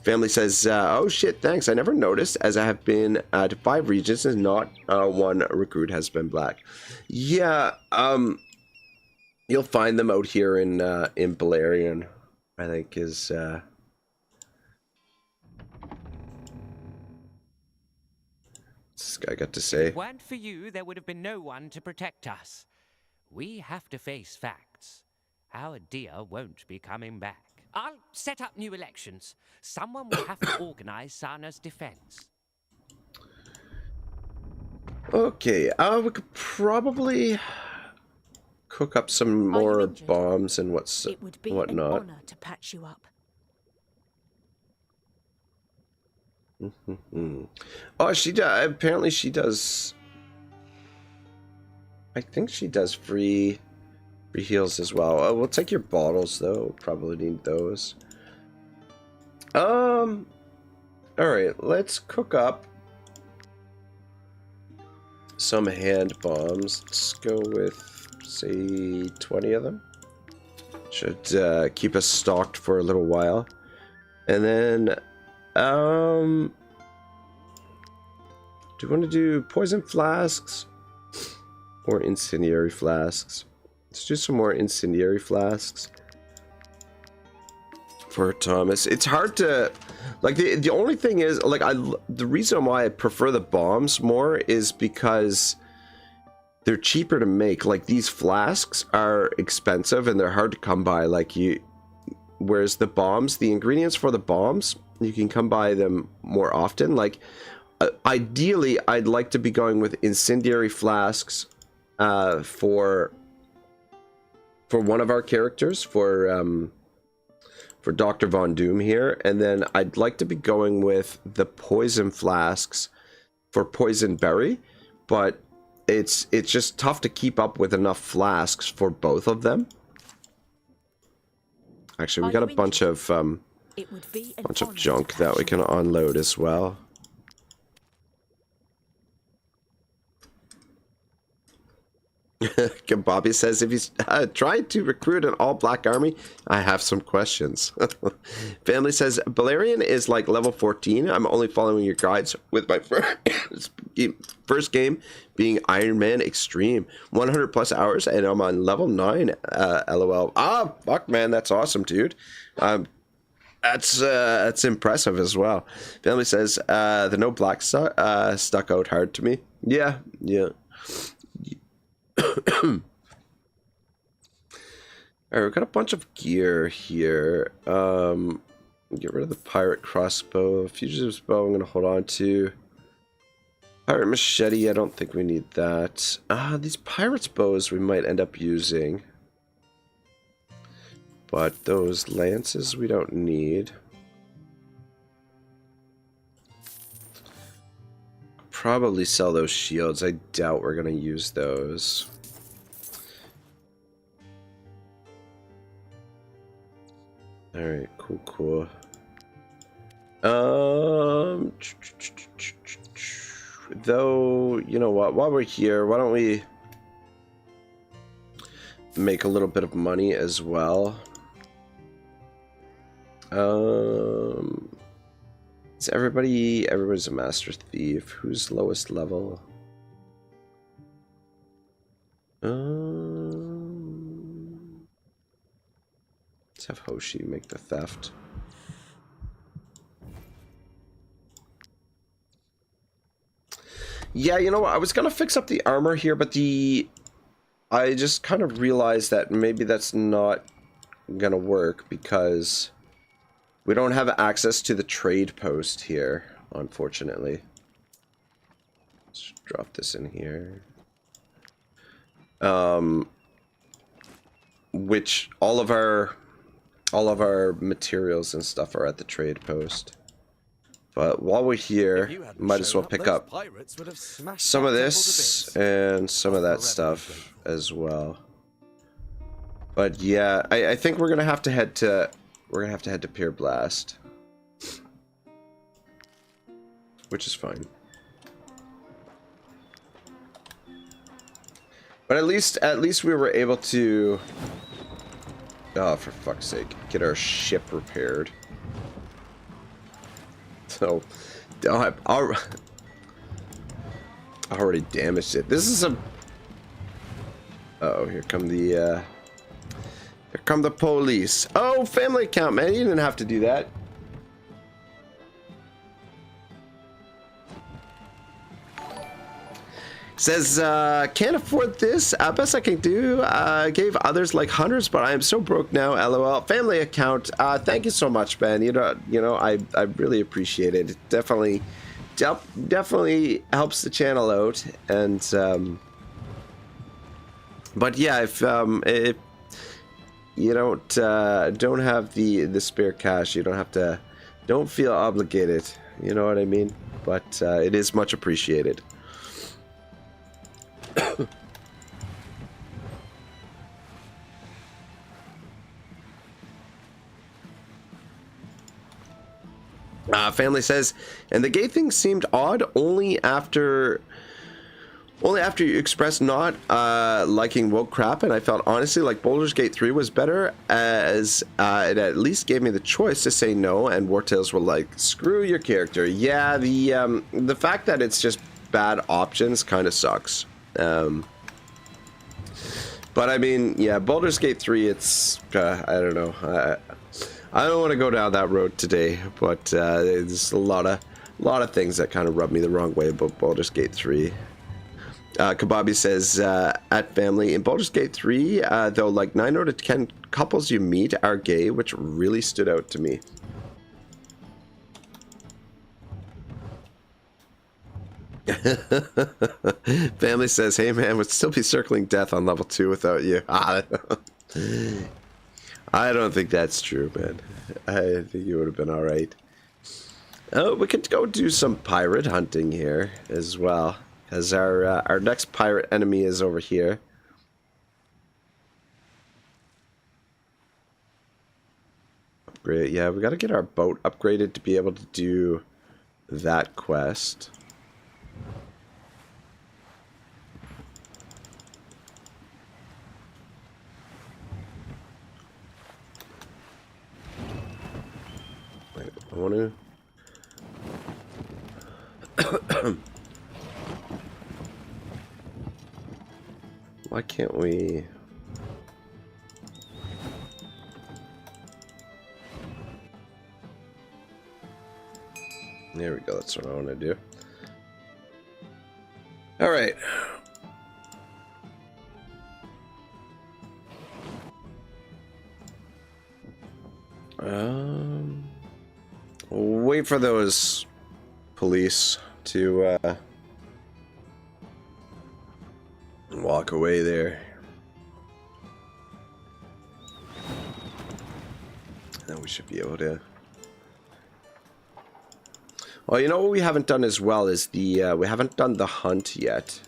Family says, oh shit, thanks. I never noticed as I have been to 5 regions and not one recruit has been black. Yeah, you'll find them out here in Balerion, I think is... this guy got to say. If it weren't for you, there would have been no one to protect us. We have to face facts. Our dear won't be coming back. I'll set up new elections. Someone will have to organize Sana's defense. Okay, we could probably cook up some more bombs and whatnot. It would be an honor to patch you up. Oh, she does. Apparently, she does. I think she does free heals as well. We'll take your bottles though. Probably need those. All right. Let's cook up some hand bombs. Let's go with say 20 of them. Should keep us stocked for a little while, and then. Do you want to do poison flasks or incendiary flasks? Let's do some more incendiary flasks for Thomas. It's hard to like the only thing is like the reason why I prefer the bombs more is because they're cheaper to make. Like these flasks are expensive and they're hard to come by. Whereas the bombs, the ingredients for the bombs, you can come by them more often. Like ideally I'd like to be going with incendiary flasks for one of our characters, for Dr. Von Doom here, and then I'd like to be going with the poison flasks for Poison Berry, but it's just tough to keep up with enough flasks for both of them. Actually, we got a bunch of junk that we can unload as well. Bobby says, if he's trying to recruit an all-black army, I have some questions. Family says, Balerion is like level 14. I'm only following your guides with my first game being Ironman Extreme. 100 plus hours, and I'm on level 9. LOL. Ah, fuck, man. That's awesome, dude. That's impressive as well. Family says, the no black stuck out hard to me. Yeah. Alright, we've got a bunch of gear here. Get rid of the pirate crossbow. Fugitive's bow I'm going to hold on to. Pirate machete, I don't think we need that. These pirates' bows we might end up using. But those lances we don't need. Probably sell those shields. I doubt we're going to use those. Alright, cool. Though, you know what? While we're here, why don't we make a little bit of money as well? Is everybody's a master thief. Who's lowest level? Let's have Hoshi make the theft. Yeah, you know what? I was gonna fix up the armor here, but I just kind of realized that maybe that's not gonna work because we don't have access to the trade post here, unfortunately. Let's drop this in here. Which all of our materials and stuff are at the trade post. But while we're here, might as well pick up some of this and some of that stuff as well. But yeah, I think we're gonna have to head to Pier Blast, which is fine. But at least we were able to, oh, for fuck's sake, get our ship repaired. So, I already damaged it. This is a. Uh-oh, here come the police. Oh, family account, man. You didn't have to do that. Says, can't afford this. Best I can do. Gave others like hundreds, but I am so broke now. LOL. Family account. Thank you so much, Ben. You know, I really appreciate it. It definitely helps the channel out. And but yeah, if you don't have the spare cash, you don't feel obligated. You know what I mean? But it is much appreciated. Family says, and the gay thing seemed odd only after you expressed not liking woke crap, and I felt honestly like Baldur's Gate 3 was better, as it at least gave me the choice to say no, and Wartales were like, screw your character. Yeah, the fact that it's just bad options kind of sucks. But I mean, yeah, Baldur's Gate 3, it's I don't know. I don't want to go down that road today, but there's a lot of things that kind of rub me the wrong way about Baldur's Gate 3. Kababi says, at family, in Baldur's Gate 3, though, like 9 out of 10 couples you meet are gay, which really stood out to me. Family says, hey man, would still be circling death on level 2 without you. I don't think that's true, man. I think you would have been alright. Oh, we could go do some pirate hunting here as well, as our next pirate enemy is over here. Upgrade, yeah, we got to get our boat upgraded to be able to do that quest. I want to... Why can't we... There we go, that's what I want to do. Alright. Wait for those police to walk away there. Then we should be able to... Well, you know what we haven't done as well is the we haven't done the hunt yet,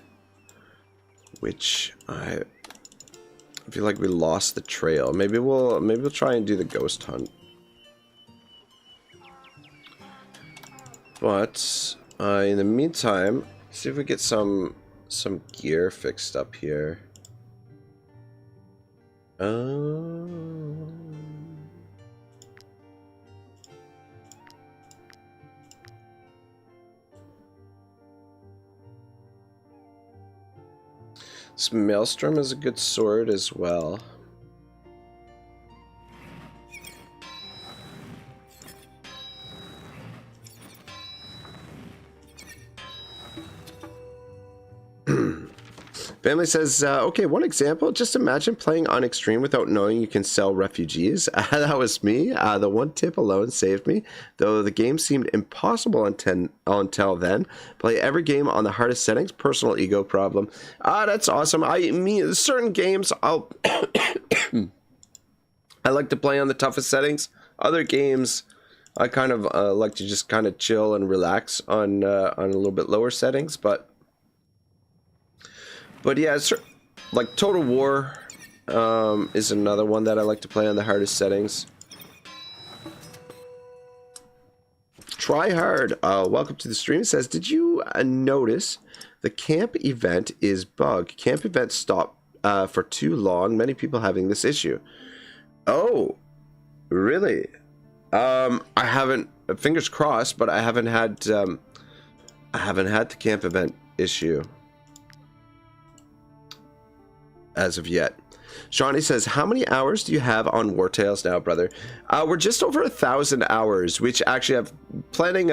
which I feel like we lost the trail. Maybe we'll try and do the ghost hunt. But in the meantime, see if we get some gear fixed up here. This Maelstrom is a good sword as well. Family says, okay, one example. Just imagine playing on Extreme without knowing you can sell refugees. That was me. The one tip alone saved me, though the game seemed impossible until then. Play every game on the hardest settings. Personal ego problem. That's awesome. I mean, certain games, I like to play on the toughest settings. Other games, I kind of like to just kind of chill and relax on a little bit lower settings, But yeah, it's like Total War is another one that I like to play on the hardest settings. Try hard. Welcome to the stream. It says, did you notice the camp event is bugged? Camp events stop for too long. Many people having this issue. Oh, really? I haven't. Fingers crossed, but I haven't had the camp event issue as of yet. Shawnee says, how many hours do you have on Wartales now, brother? We're just over 1,000 hours, which actually I'm planning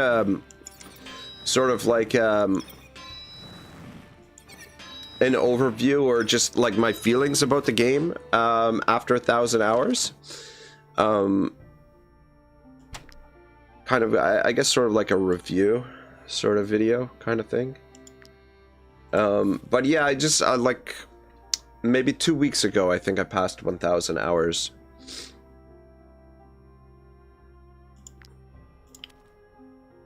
sort of like an overview or just like my feelings about the game after 1,000 hours. Kind of, I guess sort of like a review sort of video kind of thing. But yeah, I just like maybe 2 weeks ago, I think I passed 1,000 hours.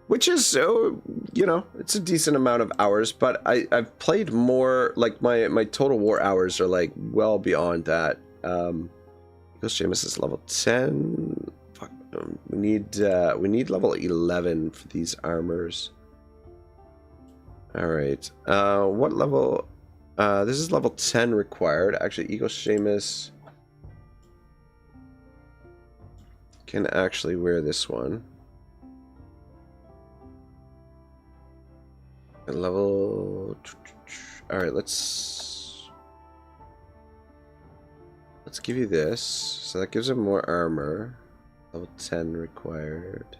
Which is, you know, it's a decent amount of hours, but I've played more, like my Total War hours are like well beyond that. Seamus is level 10. Fuck, we need level 11 for these armors. Alright, what level? This is level 10 required. Actually, Eagle Seamus can actually wear this one. At level... Alright, let's give you this. So that gives him more armor. Level 10 required.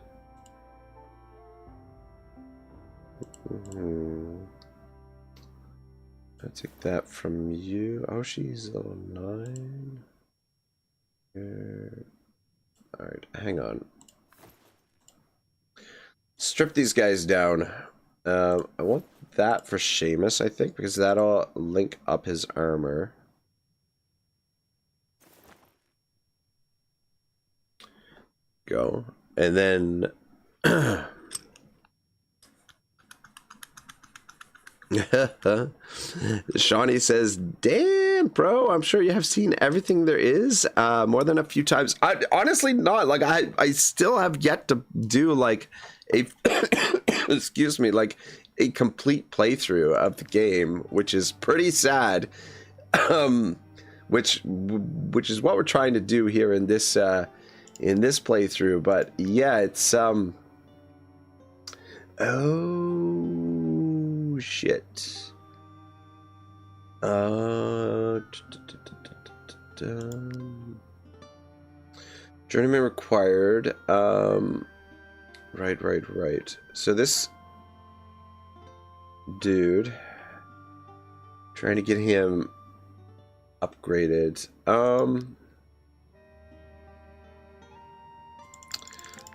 I'll take that from you. Oh, she's level 9. Alright, hang on. Strip these guys down. I want that for Seamus, I think, because that'll link up his armor. Go. And then... Shawnee says, damn, bro, I'm sure you have seen everything there is more than a few times. I honestly not. Like, I still have yet to do, like, a... excuse me, like, a complete playthrough of the game, which is pretty sad. Which is what we're trying to do here in this playthrough. But, yeah, it's... Oh shit. Journeyman required. Right. So this dude, trying to get him upgraded.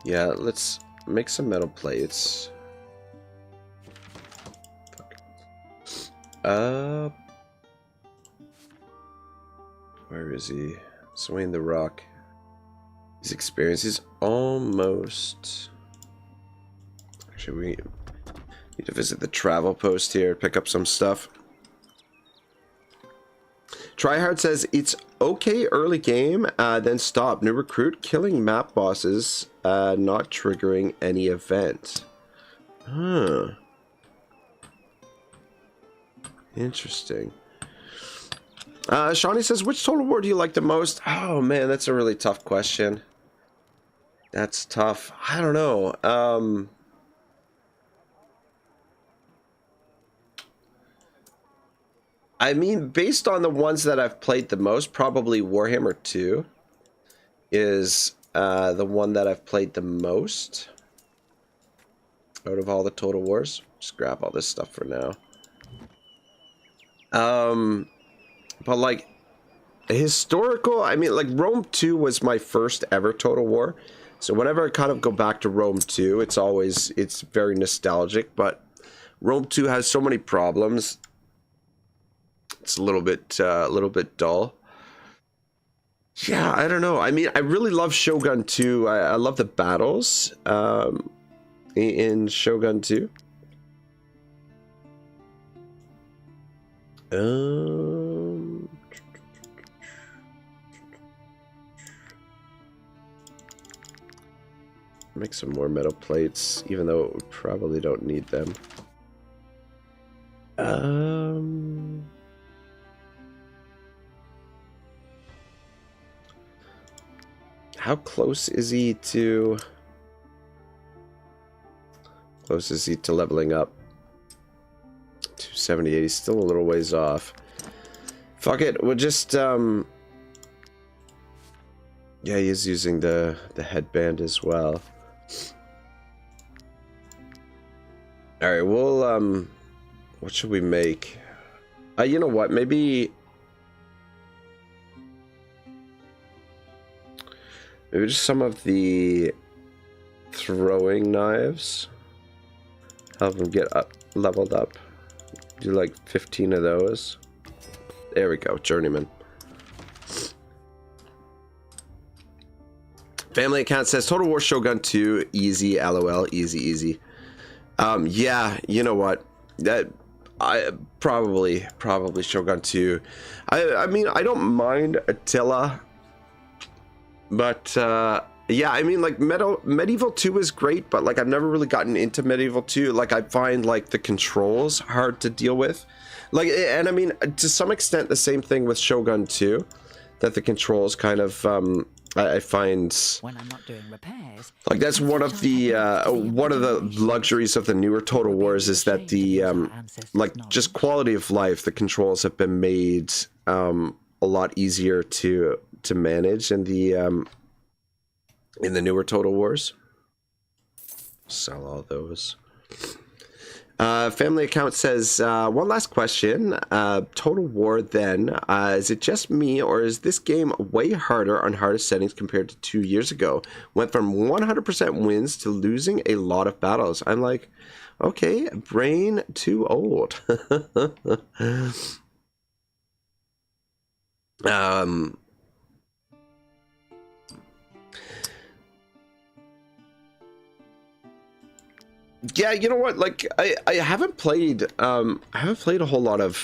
Yeah, let's make some metal plates. Where is he? Swaying the rock. His experience is almost... Actually, we need to visit the travel post here, pick up some stuff. Tryhard says, it's okay early game, then stop. New recruit, killing map bosses, not triggering any event. Huh. Interesting. Shawnee says, which Total War do you like the most? Oh man, that's a really tough question. That's tough. I don't know. I mean, based on the ones that I've played the most, probably Warhammer 2 is the one that I've played the most out of all the Total Wars. Just grab all this stuff for now. But like historical, I mean, like Rome 2 was my first ever Total War. So whenever I kind of go back to Rome 2, it's very nostalgic, but Rome 2 has so many problems. It's a little bit dull. Yeah, I don't know. I mean, I really love Shogun 2. I love the battles in Shogun 2. Make some more metal plates, even though we probably don't need them. How close is he to... Close is he to leveling up? 278, he's still a little ways off. Fuck it, we'll just, yeah, he is using the headband as well. Alright, we'll, what should we make? You know what, maybe just some of the throwing knives. Help him get up, leveled up. Do like 15 of those. There we go, Journeyman. Family account says Total War Shogun 2 easy, LOL, easy. Yeah, you know what? That I probably Shogun 2. I mean, I don't mind Attila, but yeah, I mean, like Medieval 2 is great, but like I've never really gotten into Medieval 2. Like I find like the controls hard to deal with. Like, and I mean, to some extent the same thing with Shogun 2, that the controls kind of I find when I'm not doing repairs, like that's one of the luxuries of the newer Total Wars is that the like just quality of life, the controls have been made a lot easier to manage in the newer Total Wars. Sell all those. Family account says, one last question. Total War then, is it just me or is this game way harder on hardest settings compared to 2 years ago? Went from 100% wins to losing a lot of battles. I'm like, okay, brain too old. Yeah, you know what? Like, I haven't played a whole lot of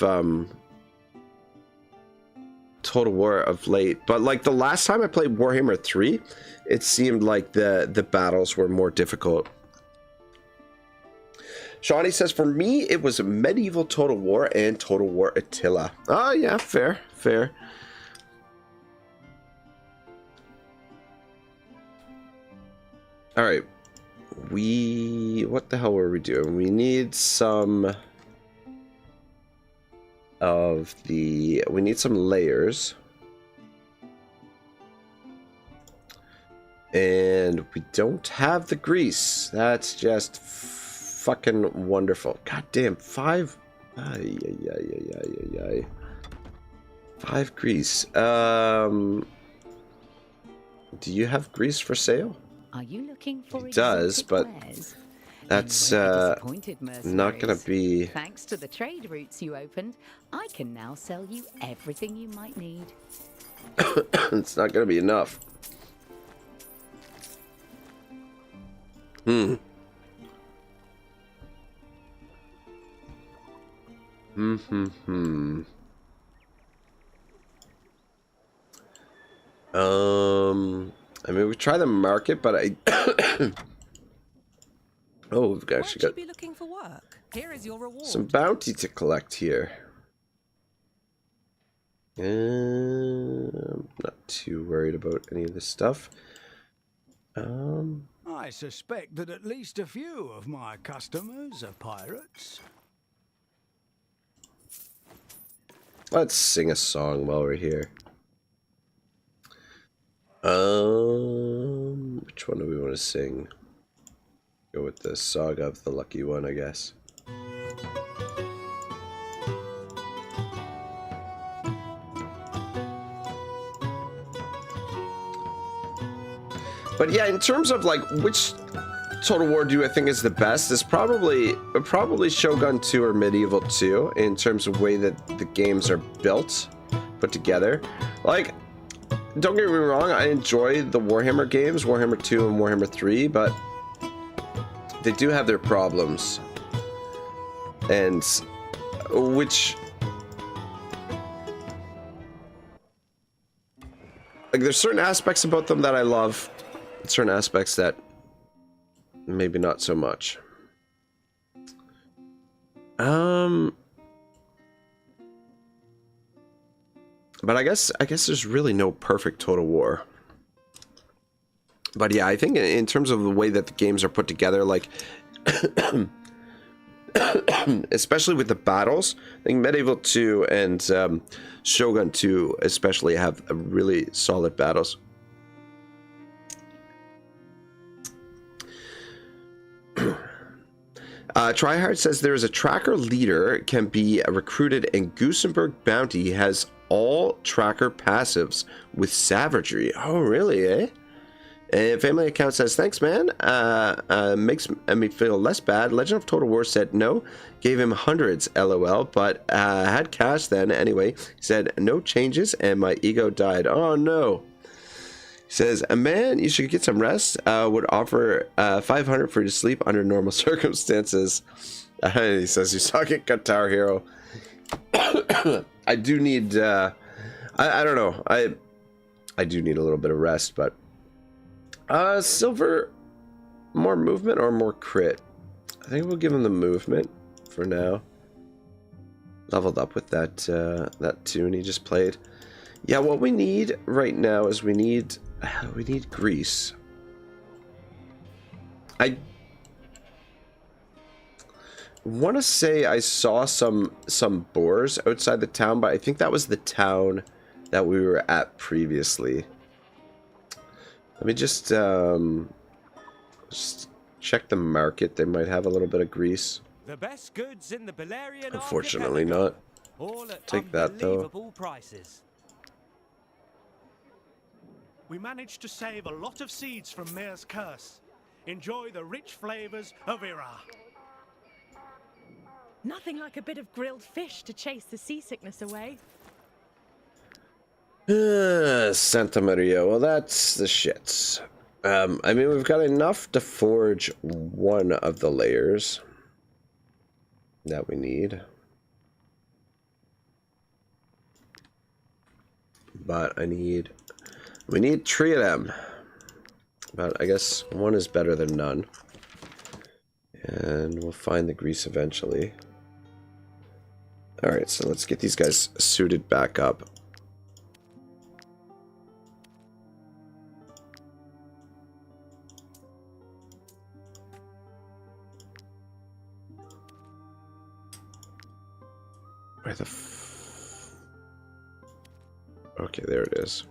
Total War of late, but like the last time I played Warhammer 3, it seemed like the battles were more difficult. Shawnee says, for me, it was Medieval Total War and Total War Attila. Oh yeah, fair. All right. what the hell were we doing? We need some of the, we need some layers. And we don't have the grease. That's just fucking wonderful. God damn, 5. Ay, ay, ay, ay, ay, ay. 5 grease. Do you have grease for sale? Are you looking for It does, exotic but wares? that's You won't be disappointed, not gonna mercenaries. be. Thanks to the trade routes you opened, I can now sell you everything you might need. It's not gonna be enough. Hmm. I mean, we try the market, but I. Oh, we've actually got be looking for work. Here is your reward. some bounty to collect here. I'm not too worried about any of this stuff. I suspect that at least a few of my customers are pirates. Let's sing a song while we're here. Which one do we want to sing? Go with the Saga of the Lucky One, I guess. But yeah, in terms of like which Total War do I think is the best, is probably Shogun 2 or Medieval 2 in terms of way that the games are built, put together. Like, don't get me wrong, I enjoy the Warhammer games, Warhammer 2 and Warhammer 3, but they do have their problems. And which, like, there's certain aspects about them that I love, certain aspects that maybe not so much. But I guess there's really no perfect Total War. But yeah, I think in terms of the way that the games are put together, like especially with the battles, I think Medieval 2 and Shogun 2 especially have really solid battles. Tryhard says there is a tracker leader can be recruited, and Gusenberg Bounty has all tracker passives with savagery. Oh, really, eh? And Family Account says, thanks, man. Makes me feel less bad. Legend of Total War said no. Gave him hundreds, lol, but had cash then. Anyway, he said, no changes, and my ego died. Oh, no. He says, man, you should get some rest. Would offer 500 for you to sleep under normal circumstances. He says, he's talking Guitar Hero. I do need, I don't know. I do need a little bit of rest, but silver, more movement or more crit? I think we'll give him the movement for now. Leveled up with that that tune he just played. Yeah, what we need right now is we need grease. I want to say I saw some boars outside the town, but I think that was the town that we were at previously. Let me just check the market. They might have a little bit of grease. The best goods in the Balerian Unfortunately Archipelago, not. all at Take that, though. unbelievable prices. We managed to save a lot of seeds from Mare's curse. Enjoy the rich flavors of Ira. Nothing like a bit of grilled fish to chase the seasickness away. Santa Maria. Well, that's the shits. I mean, we've got enough to forge one of the layers that we need. But we need 3 of them. But I guess one is better than none. And we'll find the grease eventually. Alright, so let's get these guys suited back up. Where the okay, there it is.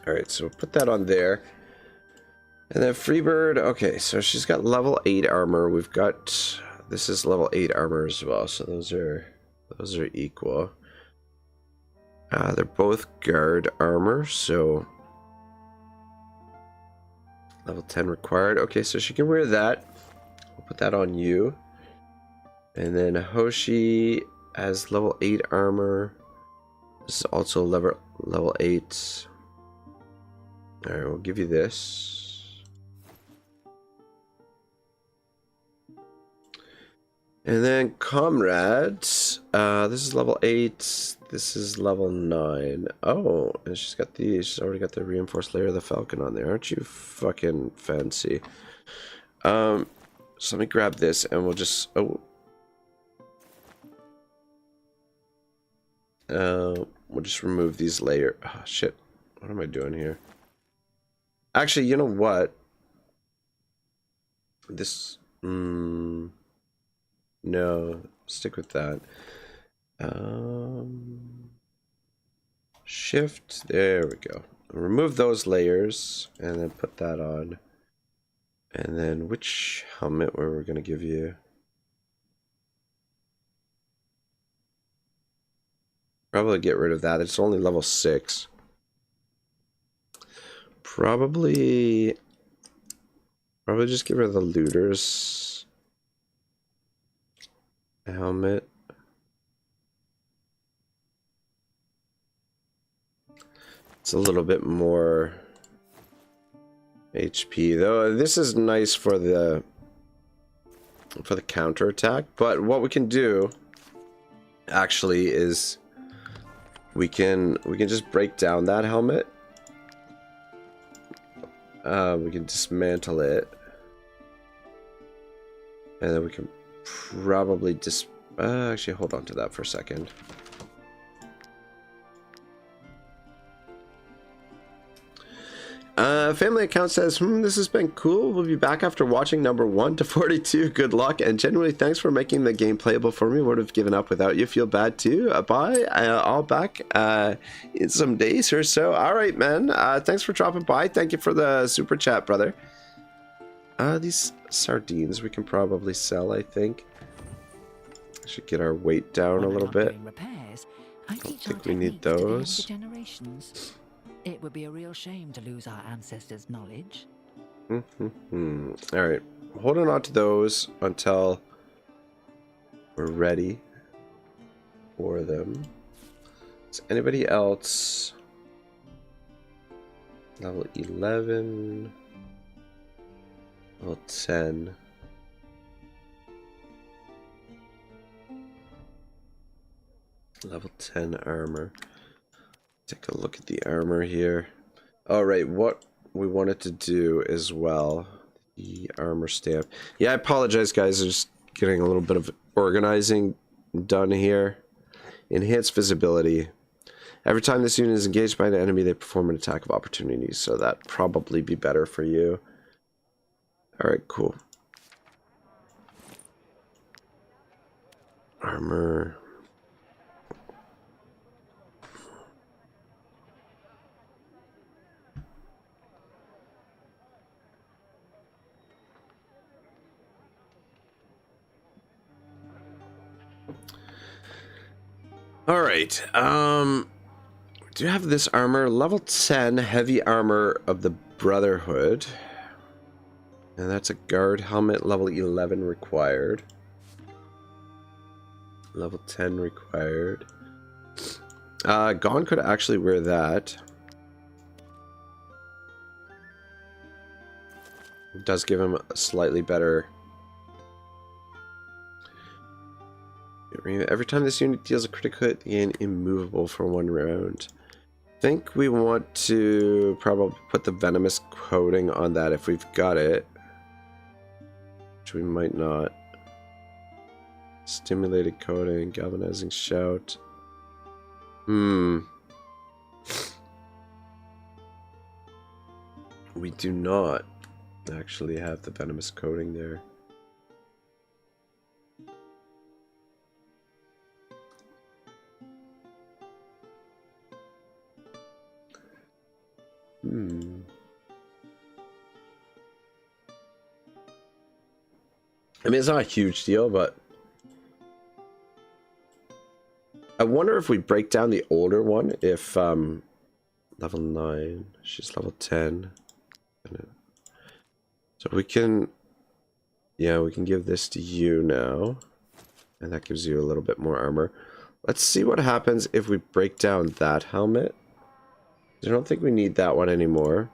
Alright, so put that on there. And then Freebird, okay, so she's got level 8 armor. We've got, this is level 8 armor as well, so those are equal. They're both guard armor, so level 10 required. Okay, so she can wear that. We'll put that on you. And then Hoshi has level 8 armor. This is also level 8. Alright, we'll give you this. And then Comrades. This is level 8. This is level 9. Oh, and she's already got the reinforced layer of the Falcon on there. Aren't you fucking fancy? So let me grab this and we'll just... we'll just remove these layers. Oh, shit. What am I doing here? Actually, you know what? This... no. Stick with that. Shift. There we go. Remove those layers and then put that on. And then which helmet were we going to give you? Probably get rid of that. It's only level 6. Probably just get rid of the looters helmet. It's a little bit more HP though. This is nice for the counterattack, but what we can do actually is we can just break down that helmet. We can dismantle it, and then we can probably actually hold on to that for a second. Family account says, this has been cool. We'll be back after watching number 1 to 42. Good luck, and genuinely thanks for making the game playable for me. Would have given up without you. Feel bad too. Bye. I'll back in some days or so. All right, man. Thanks for dropping by. Thank you for the super chat, brother. These sardines we can probably sell, I think. Should get our weight down a little bit. I don't think we need those. It would be a real shame to lose our ancestors' knowledge. Alright. Holding on to those until we're ready for them. Is anybody else? Level 11. Level 10. Level 10 armor. Take a look at the armor here. Alright, what we wanted to do as well, the armor stamp. Yeah, I apologize guys, I'm just getting a little bit of organizing done here. Enhanced visibility. Every time this unit is engaged by an enemy, they perform an attack of opportunity, so that'd probably be better for you. Alright, cool. Armor. Alright, do you have this armor? Level 10 heavy armor of the Brotherhood. And that's a guard helmet, level 11 required. Level 10 required. Gon could actually wear that. It does give him a slightly better... Every time this unit deals a critical hit, gain immovable for 1 round. I think we want to probably put the venomous coating on that if we've got it. Which we might not. Stimulated coating, galvanizing shout. We do not actually have the venomous coating there. I mean, it's not a huge deal, but I wonder if we break down the older one, if level 9, she's level 10. So we can, yeah, we can give this to you now, and that gives you a little bit more armor. Let's see what happens if we break down that helmet. I don't think we need that one anymore.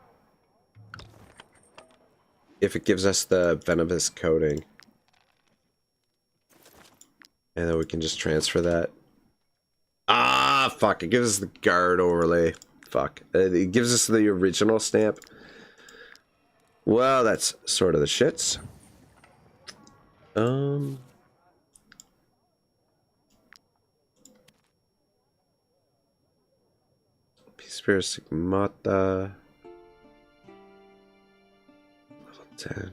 If it gives us the venomous coating. And then we can just transfer that. Ah, fuck. It gives us the guard overlay. Fuck. It gives us the original stamp. Well, that's sort of the shits. Peacebearer Sigmata. Level 10.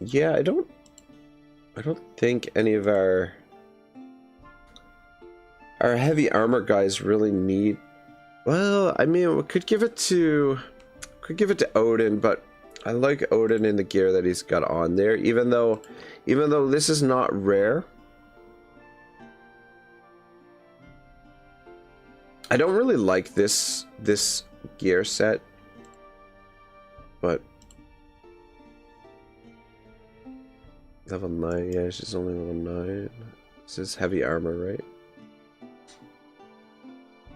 Yeah, I don't think any of our heavy armor guys really need. Well, I mean, we could give it to Odin, but I like Odin in the gear that he's got on there, even though this is not rare. I don't really like this gear set, but level 9, yeah, she's only level 9. This is heavy armor, right?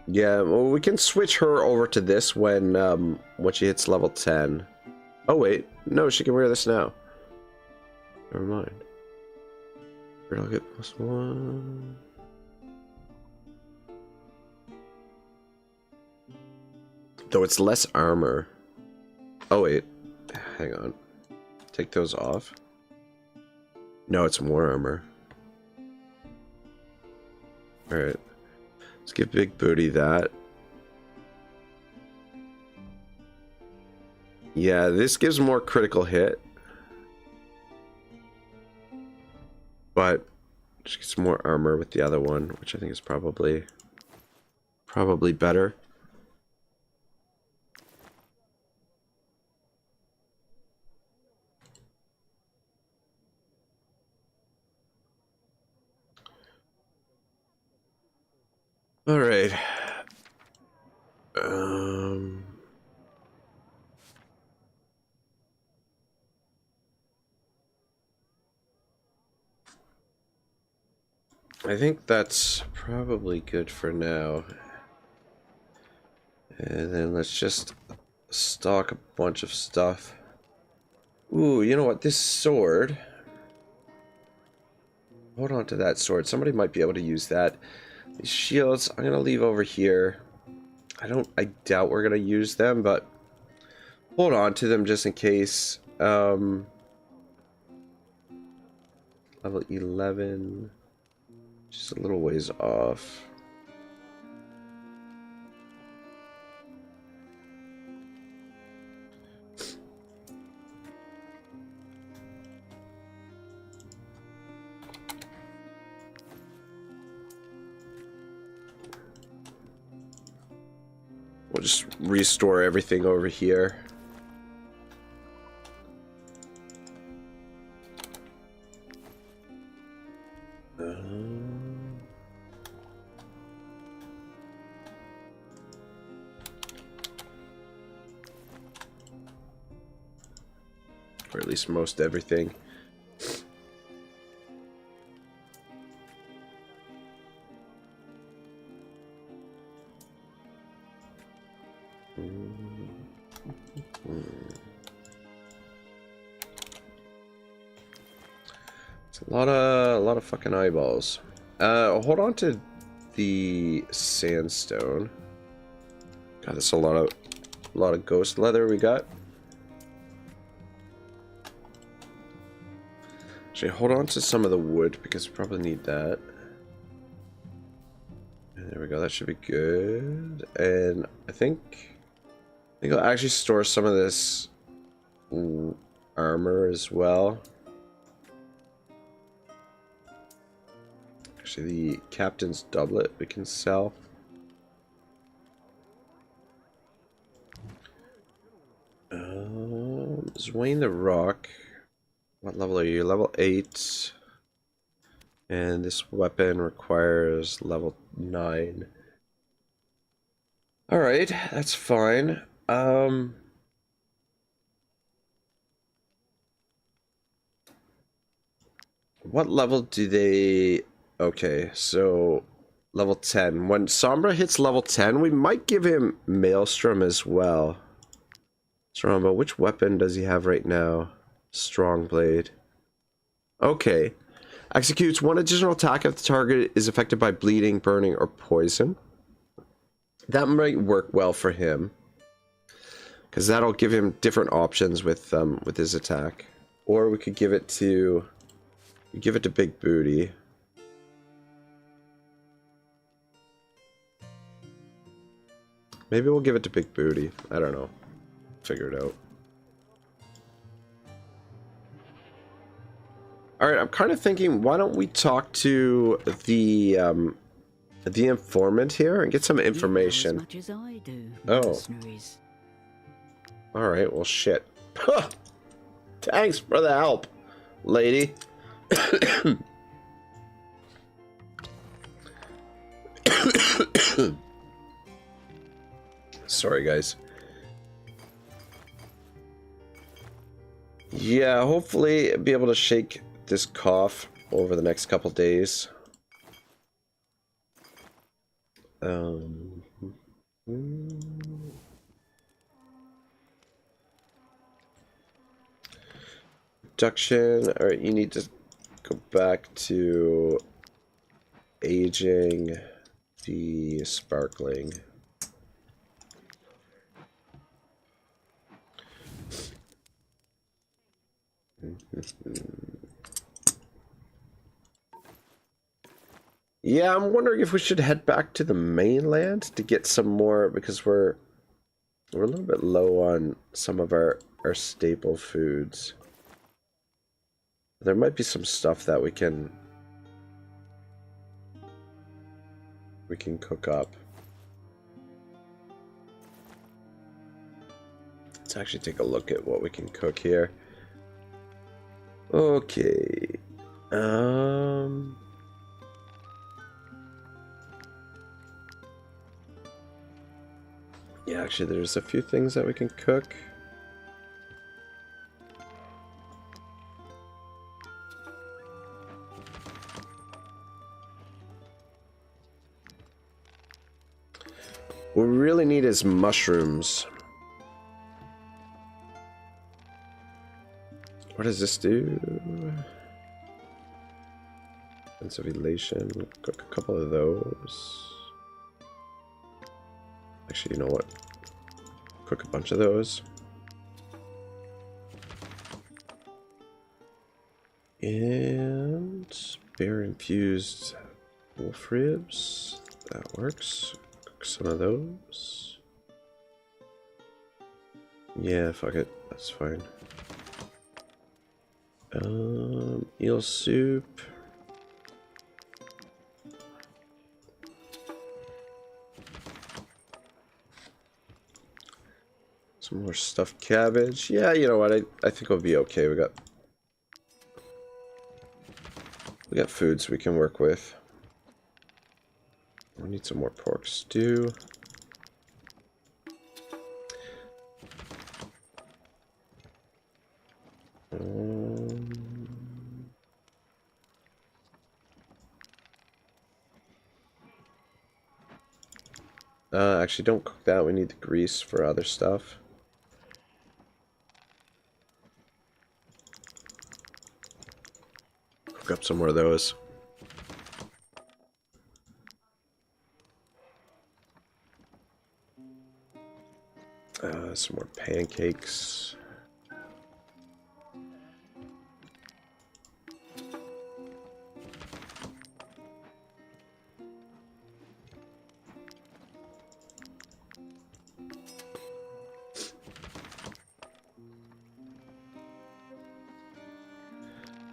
Yeah, well, we can switch her over to this when she hits level 10. Oh wait, no, she can wear this now. Never mind. I'll get +1. Though it's less armor. Oh wait, hang on. Take those off. No, it's more armor. Alright. Let's give Big Booty that. Yeah, this gives more critical hit. But just gets more armor with the other one, which I think is probably better. All right. I think that's probably good for now. And then let's just stock a bunch of stuff. Ooh, you know what? This sword. Hold on to that sword. Somebody might be able to use that. These shields, I'm gonna leave over here. I doubt we're gonna use them, but hold on to them just in case. Level 11, just a little ways off. We'll just restore everything over here. Or at least most everything. It's a lot of fucking eyeballs. Hold on to the sandstone. God, that's a lot of ghost leather we got. Actually, hold on to some of the wood because we probably need that. And there we go. That should be good. And I think I'll actually store some of this armor as well. Actually, the captain's doublet we can sell. Weighing the rock. What level are you? Level 8. And this weapon requires level 9. Alright, that's fine. What level do they... Okay, so level 10. When Sombra hits level 10, we might give him Maelstrom as well. But which weapon does he have right now? Strong Blade. Okay. Executes one additional attack if the target is affected by bleeding, burning, or poison. That might work well for him, because that'll give him different options with his attack. Or we could give it to Big Booty. Maybe we'll give it to Big Booty. I don't know. Figure it out. Alright, I'm kind of thinking, why don't we talk to the informant here and get some information. As much as I do, Oh. mercenaries. Alright, well shit. Thanks for the help, lady. Sorry, guys. Yeah, hopefully be able to shake this cough over the next couple days. Production. Alright, you need to go back to aging the sparkling. Yeah, I'm wondering if we should head back to the mainland to get some more, because we're a little bit low on some of our staple foods. There might be some stuff that we can cook up. Let's actually take a look at what we can cook here. Okay. Yeah, actually there's a few things that we can cook. What we really need is mushrooms. What does this do? Sense of elation. Cook a couple of those. Actually, you know what? Cook a bunch of those. And bear infused wolf ribs. That works. Cook some of those. Yeah, fuck it. That's fine. Eel soup. Some more stuffed cabbage. Yeah, you know what? I think we'll be okay. We got foods we can work with. We need some more pork stew. Actually, don't cook that. We need the grease for other stuff. Cook up some more of those. Some more pancakes.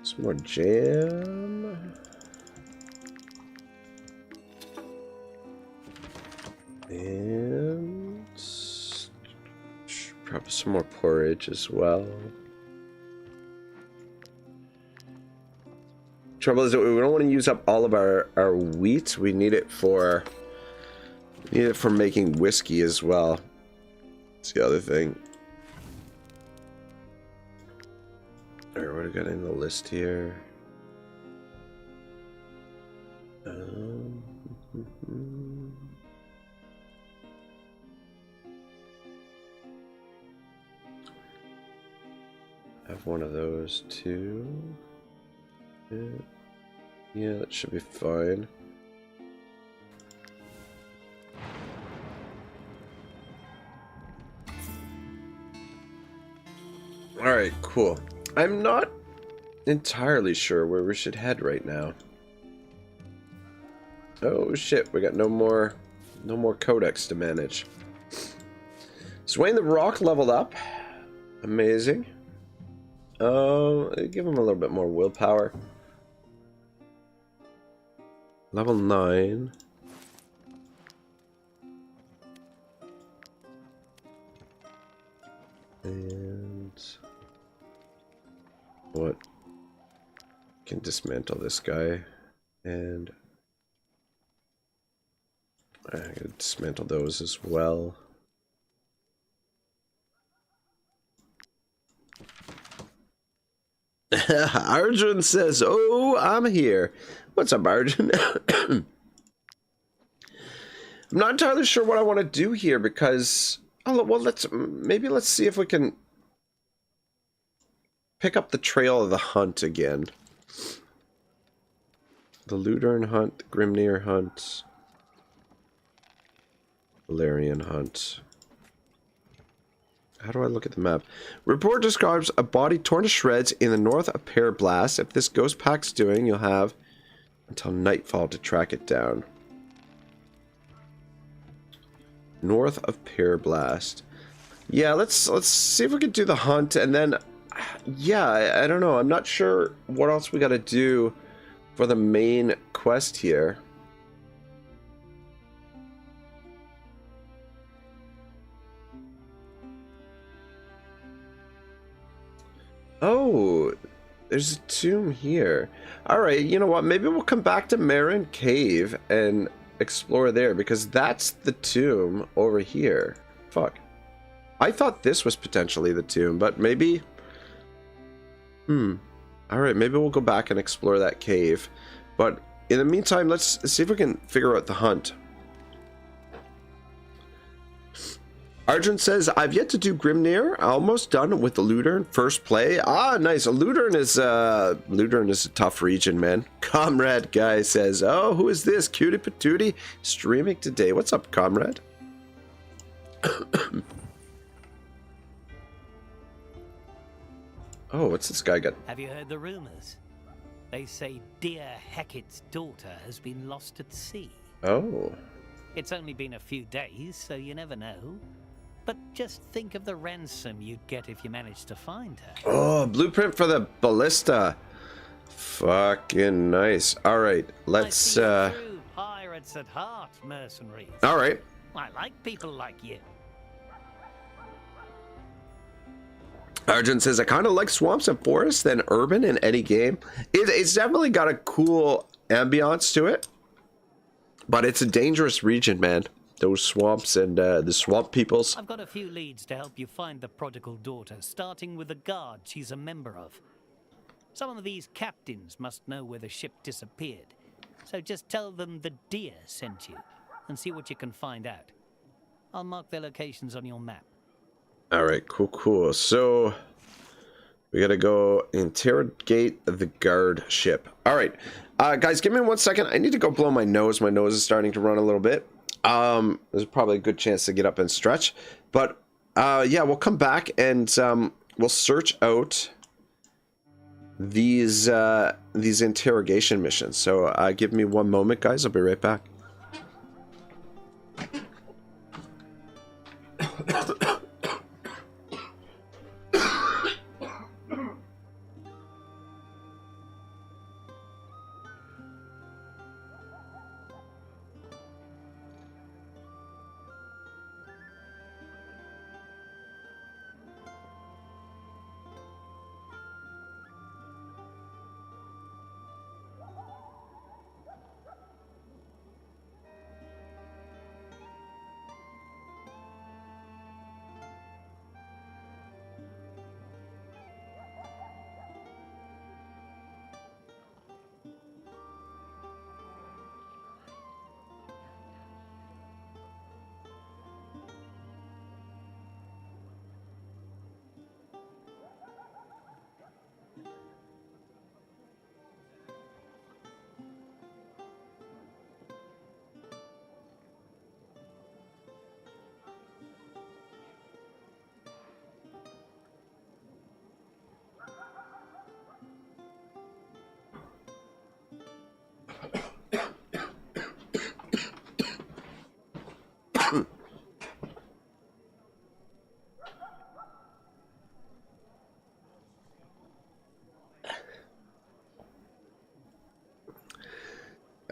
Some more jam. And probably some more porridge as well. Trouble is that we don't want to use up all of our wheat. We need it for making whiskey as well. That's the other thing. Alright, what do we got in the list here? I have one of those too. Yeah, that should be fine. Alright, cool. I'm not entirely sure where we should head right now. Oh shit, we got no more codex to manage. Swain the Rock leveled up. Amazing. Give him a little bit more willpower. Level 9. And what? Can dismantle this guy. And I can dismantle those as well. Arjun says, "Oh, I'm here." What's up, Arjun? I'm not entirely sure what I want to do here because, oh, well, let's see if we can pick up the trail of the hunt again. The Ludern hunt, the Grimnir hunt, Valerian hunt. How do I look at the map? Report describes a body torn to shreds in the north of Parablast. If this ghost pack's doing, you'll have until nightfall to track it down. North of Parablast. Yeah, let's see if we can do the hunt, and then, yeah, I don't know. I'm not sure what else we got to do for the main quest here. Oh, there's a tomb here. Alright, you know what? Maybe we'll come back to Marin Cave and explore there, because that's the tomb over here. Fuck. I thought this was potentially the tomb, but maybe... Alright, maybe we'll go back and explore that cave. But in the meantime, let's see if we can figure out the hunt. Arjun says, I've yet to do Grimnir. Almost done with the Ludern. First play. Ah, nice. Ludern is a tough region, man. Comrade guy says, oh, who is this? Cutie Patootie streaming today. What's up, comrade? Oh, what's this guy got? Have you heard the rumors? They say dear Hecate's daughter has been lost at sea. Oh. It's only been a few days, so you never know. But just think of the ransom you'd get if you managed to find her. Oh, blueprint for the ballista. Fucking nice. All right, let's True pirates at heart, mercenaries. All right. I like people like you. Arjun says, I kind of like swamps and forests than urban in any game. It's definitely got a cool ambiance to it. But it's a dangerous region, man. Those swamps and the swamp peoples. I've got a few leads to help you find the prodigal daughter, starting with the guard she's a member of. Some of these captains must know where the ship disappeared. So just tell them the deer sent you and see what you can find out. I'll mark their locations on your map. All right, cool. So we gotta go interrogate the guard ship. All right, guys, give me 1 second. I need to go blow my nose. My nose is starting to run a little bit. There's probably a good chance to get up and stretch, but yeah, we'll come back and we'll search out these interrogation missions. So give me 1 moment, guys. I'll be right back.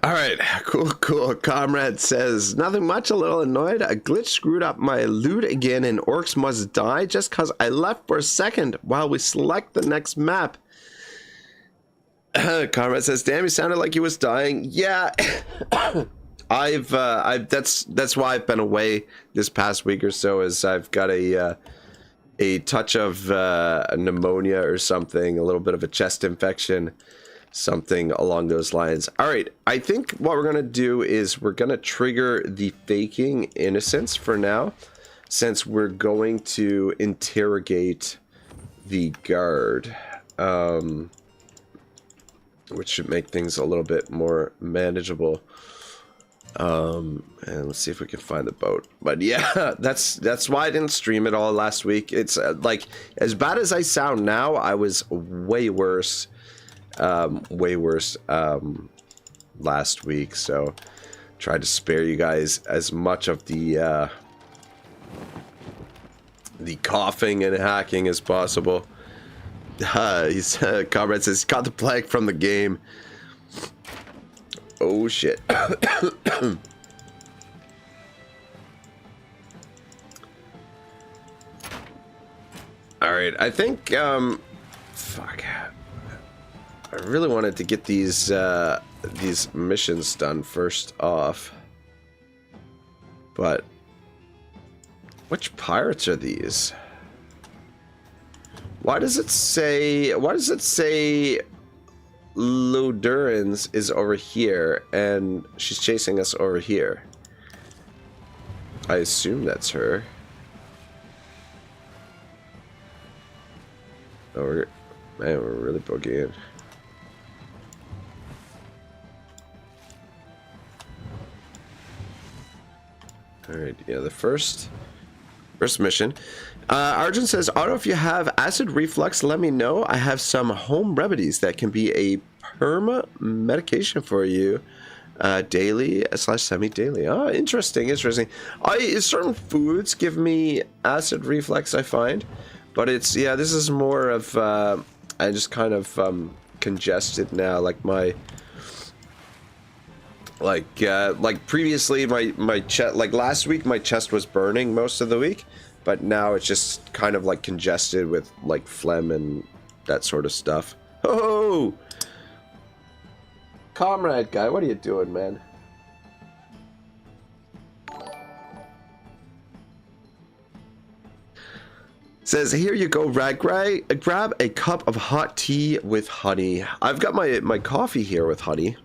All right, cool. Comrade says, nothing much, a little annoyed. A glitch screwed up my loot again and orcs must die just because I left for a second while we select the next map. Comrade says, damn, he sounded like he was dying. Yeah, that's why I've been away this past week or so, is I've got a touch of pneumonia or something, a little bit of a chest infection. Something along those lines. All right, I think what we're gonna do is we're gonna trigger the faking innocence for now, since we're going to interrogate the guard, which should make things a little bit more manageable. And let's see if we can find the boat. But yeah, that's why I didn't stream it all last week. It's like, as bad as I sound now, I was way worse last week, so tried to spare you guys as much of the coughing and hacking as possible. He's Comrade says, caught the plague from the game. Oh shit. All right, I think fuck, I really wanted to get these missions done first off. But which pirates are these? Why does it say Ludurans is over here and she's chasing us over here? I assume that's her. Oh, we're really booking in. Alright, yeah, the first mission. Arjun says, Otto, if you have acid reflux, let me know. I have some home remedies that can be a perma medication for you. Daily / semi-daily. Oh, interesting. Certain foods give me acid reflux, I find. But it's, yeah, this is more of, I just kind of congested now, like my... Like previously my chest, like last week my chest was burning most of the week, but now it's just kind of like congested with like phlegm and that sort of stuff. Oh, Comrade guy, what are you doing, man? Says, here you go, Ragray. Grab a cup of hot tea with honey. I've got my coffee here with honey.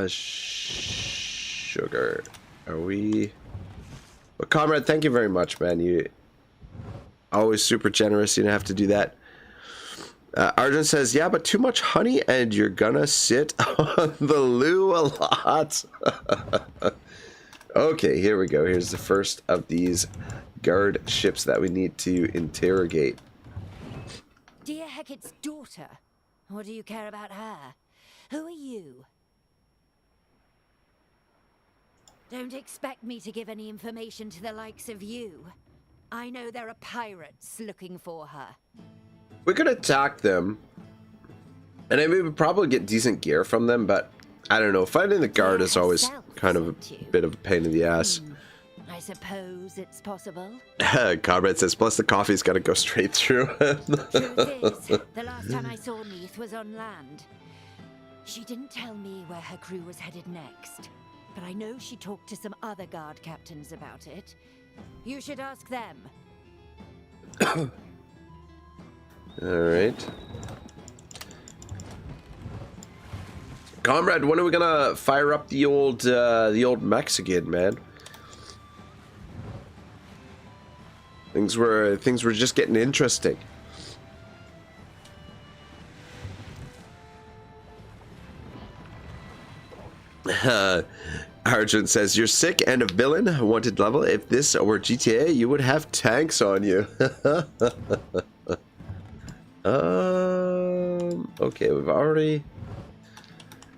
Sugar. Are we... Well, Comrade, thank you very much, man. You always super generous. You don't have to do that. Arjun says, yeah, but too much honey and you're gonna sit on the loo a lot. Okay, here we go. Here's the first of these guard ships that we need to interrogate. Dear Hecate's daughter. What do you care about her? Who are you? Don't expect me to give any information to the likes of you. I know there are pirates looking for her. We could attack them. And I mean, we would probably get decent gear from them, but I don't know. Fighting the guard is always kind of a bit of a pain in the ass. I suppose it's possible. Comrade says, plus the coffee's got to go straight through. Truth is, the last time I saw Neith was on land. She didn't tell me where her crew was headed next. But I know she talked to some other guard captains about it. You should ask them. Alright. Comrade, when are we gonna fire up the old mechs again, man? Things were just getting interesting. Arjun says, you're sick and a villain, wanted level. If this were GTA, you would have tanks on you. Okay, we've already...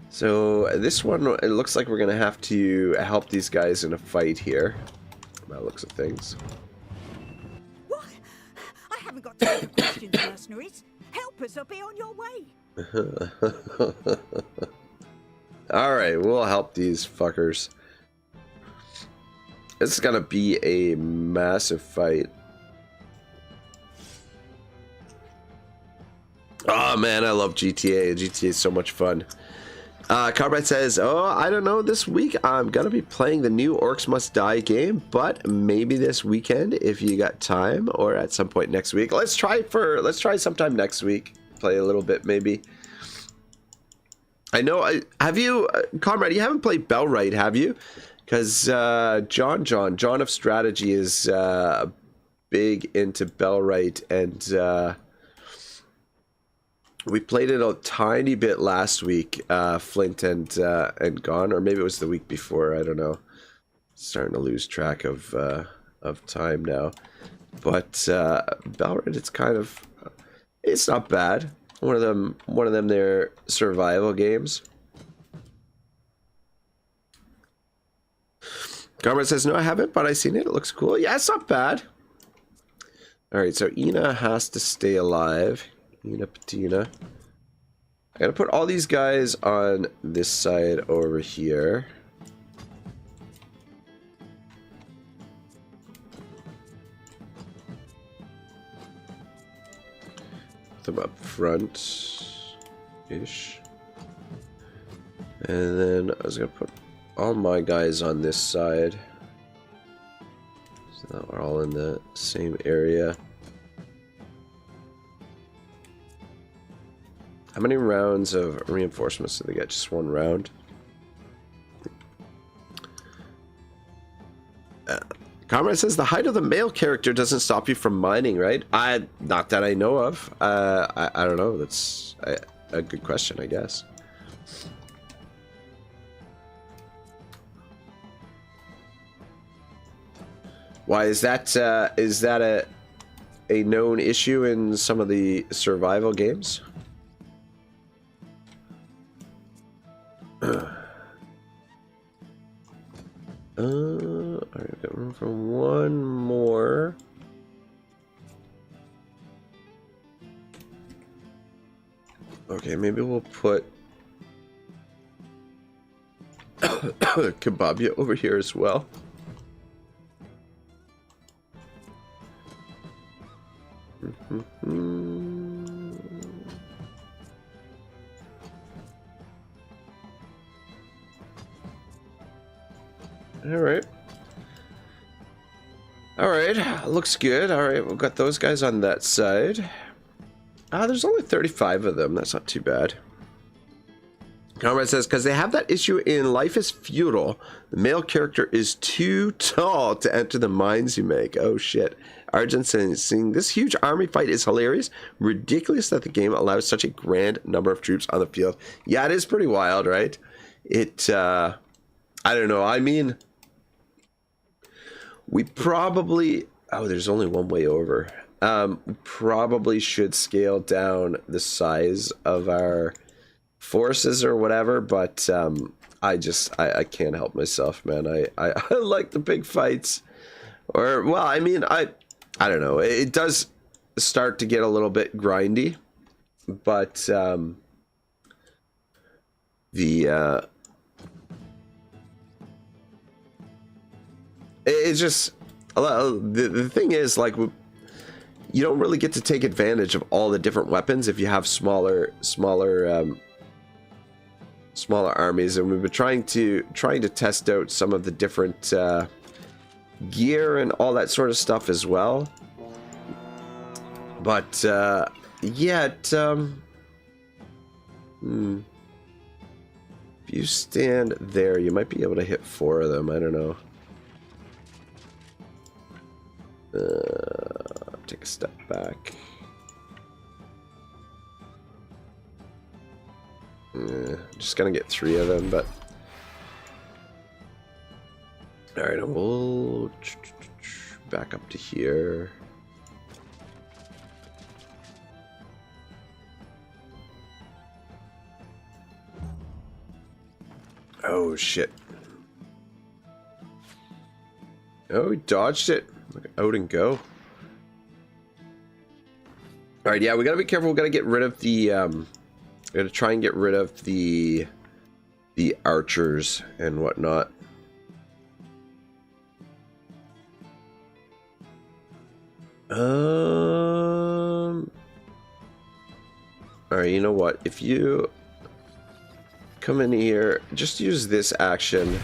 So, this one, it looks like we're gonna have to help these guys in a fight here. By the looks of things. What? I haven't got time for questions, mercenaries. Help us or be on your way. Alright, we'll help these fuckers. This is gonna be a massive fight. Oh man, I love GTA. GTA is so much fun. Carbright says, oh, I don't know, this week I'm gonna be playing the new Orcs Must Die game, but maybe this weekend if you got time, or at some point next week. Let's try sometime next week. Play a little bit maybe. I know, have you, Comrade, you haven't played Bellwright, have you? Because John of Strategy is big into Bellwright, and we played it a tiny bit last week, Flint and Gone, or maybe it was the week before, I don't know. Starting to lose track of time now. But Bellwright, it's not bad. One of them their survival games. Garment says, no, I haven't, but I've seen it. It looks cool. Yeah, it's not bad. Alright, so Ina has to stay alive. Ina Patina. I gotta put all these guys on this side over here. Put them up front-ish. And then I was gonna put all my guys on this side. So that we're all in the same area. How many rounds of reinforcements do they get? Just one round? Comrade says the height of the male character doesn't stop you from mining, right? Not that I know of. I don't know. That's a good question, I guess. Why is that a known issue in some of the survival games? Alright, got room for one more. Okay, maybe we'll put Kebabia over here as well. Alright, looks good. Alright, we've got those guys on that side. There's only 35 of them. That's not too bad. Comrade says, because they have that issue in Life is Feudal. The male character is too tall to enter the mines you make. Oh, shit. Argent saying, this huge army fight is hilarious. Ridiculous that the game allows such a grand number of troops on the field. Yeah, it is pretty wild, right? I don't know. I mean, we probably... Oh, there's only one way over. Probably should scale down the size of our forces or whatever, but I can't help myself, man. I like the big fights. Or, well, I mean, I don't know. It does start to get a little bit grindy, but it's just the thing is, like, you don't really get to take advantage of all the different weapons if you have smaller armies, and we've been trying to test out some of the different gear and all that sort of stuff as well. But yeah, if you stand there, you might be able to hit 4 of them. I don't know. Take a step back. Just gonna get 3 of them, but all right, we'll back up to here. Oh shit! Oh, he dodged it. Look, out and go. All right, yeah, we gotta be careful. We gotta get rid of the. We gotta try and get rid of the the archers and whatnot. Alright, you know what? If you come in here, just use this action.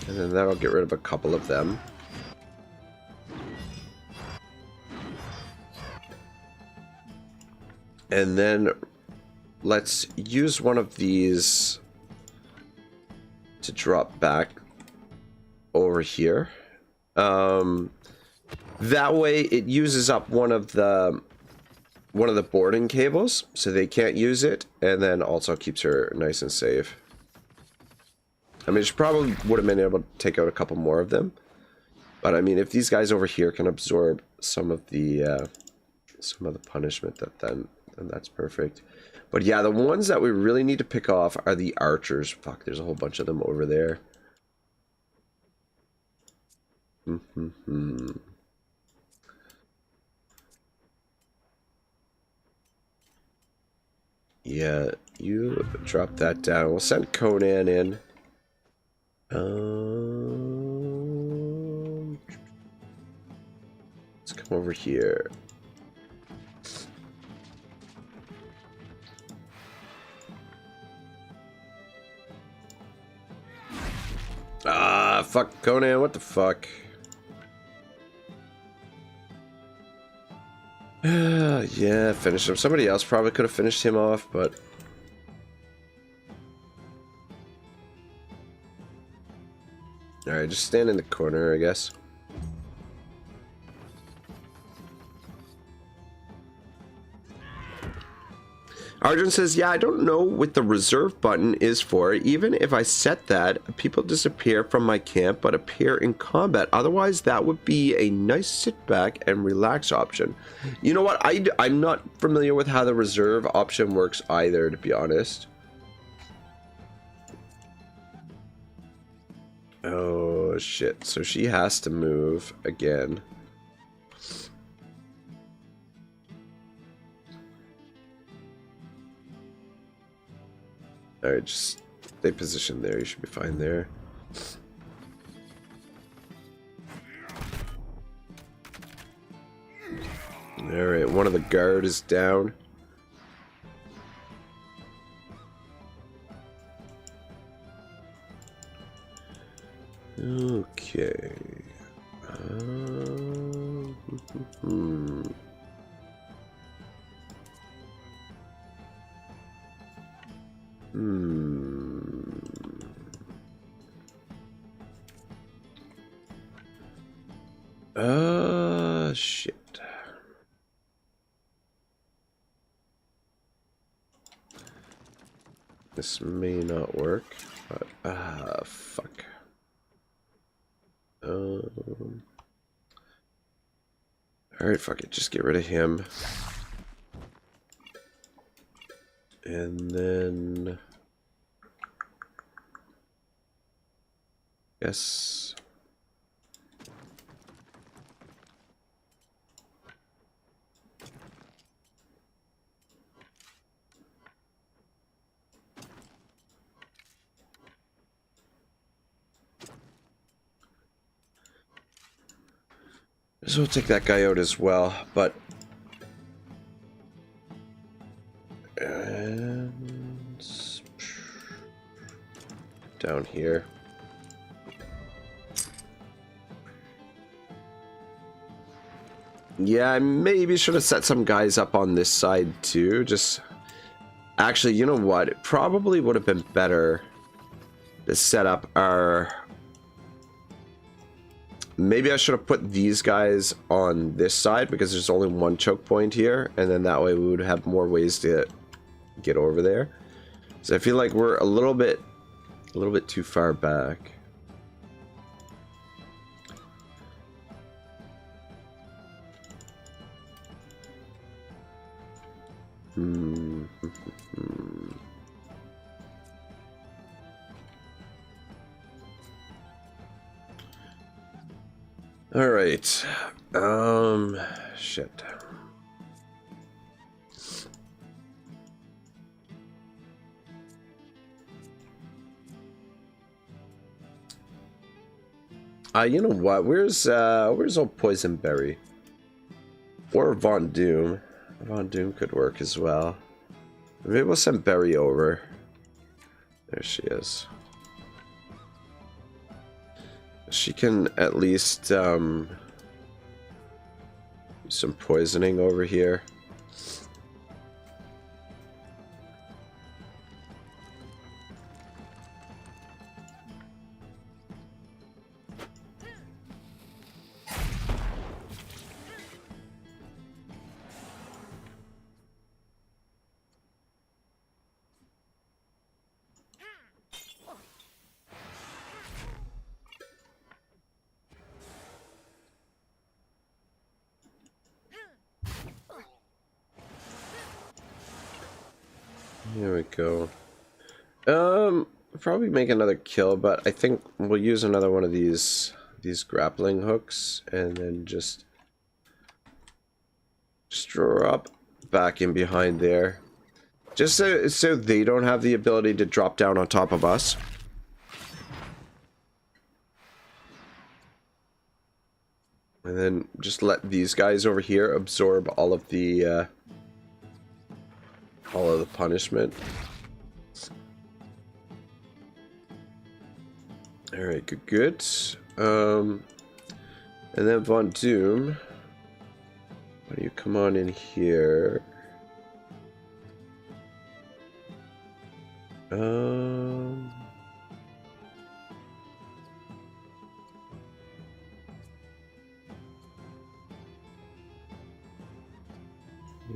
And then that'll get rid of a couple of them. And then let's use one of these to drop back over here. That way it uses up one of the boarding cables, so they can't use it, and then also keeps her nice and safe. I mean, she probably would have been able to take out a couple more of them, but I mean, if these guys over here can absorb some of the punishment, then that's perfect. But yeah, the ones that we really need to pick off are the archers. Fuck, there's a whole bunch of them over there. Yeah, you drop that down. We'll send Conan in. Let's come over here. Ah, fuck Conan, what the fuck? Yeah, finish him. Somebody else probably could have finished him off, but... Alright, just stand in the corner, I guess. Arjun says, yeah, I don't know what the reserve button is for. Even if I set that, people disappear from my camp but appear in combat. Otherwise, that would be a nice sit back and relax option. You know what? I'm not familiar with how the reserve option works either, to be honest. Oh, shit. So she has to move again. Alright, just stay positioned there. You should be fine there. Alright, one of the guard is down. Okay. Shit. This may not work, but fuck. Alright, fuck it, just get rid of him. And then... Yes. So we'll take that guy out as well, but... And... Down here. Yeah, I maybe should have set some guys up on this side too. Just... Actually, you know what? It probably would have been better to set up our... Maybe I should have put these guys on this side because there's only one choke point here, and then that way we would have more ways to get over there. So I feel like we're a little bit too far back. All right. Shit. You know what? Where's old Poisonberry? Or Von Doom. Von Doom could work as well. Maybe we'll send Berry over. There she is. She can at least do some poisoning over here. Here we go. Probably make another kill, but I think we'll use another one of these grappling hooks and then just draw her up back in behind there. Just so they don't have the ability to drop down on top of us. And then just let these guys over here absorb all of the punishment. Alright, good. And then Von Doom, why don't you come on in here?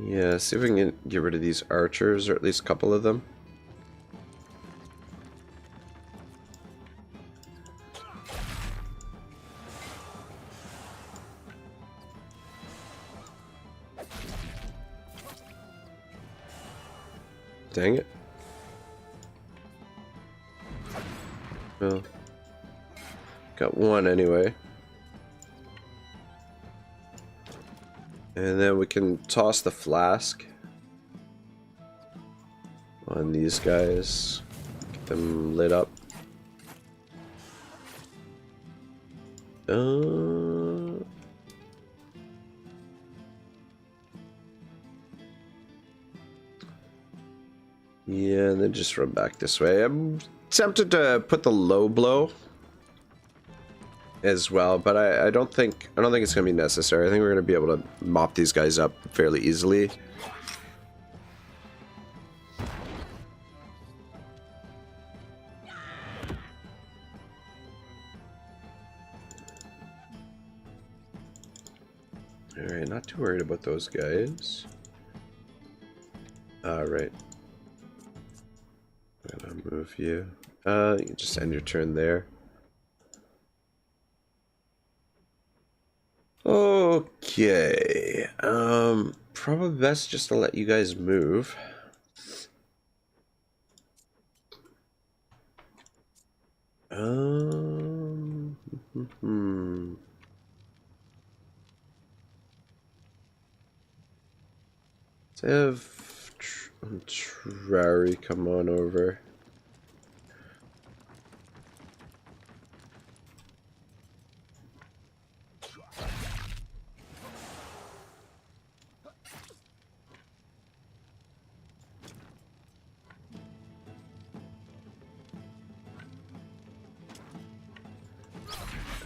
Yeah, see if we can get rid of these archers, or at least a couple of them. Dang it. Well, got one anyway. And then we can toss the flask on these guys. Get them lit up. Yeah, and then just run back this way. I'm tempted to put the low blow as well, but I don't think it's gonna be necessary. I think we're gonna be able to mop these guys up fairly easily. Alright, not too worried about those guys. Alright. I'm gonna move you. You can just end your turn there. Okay. Probably best just to let you guys move. Let's have Trari come on over.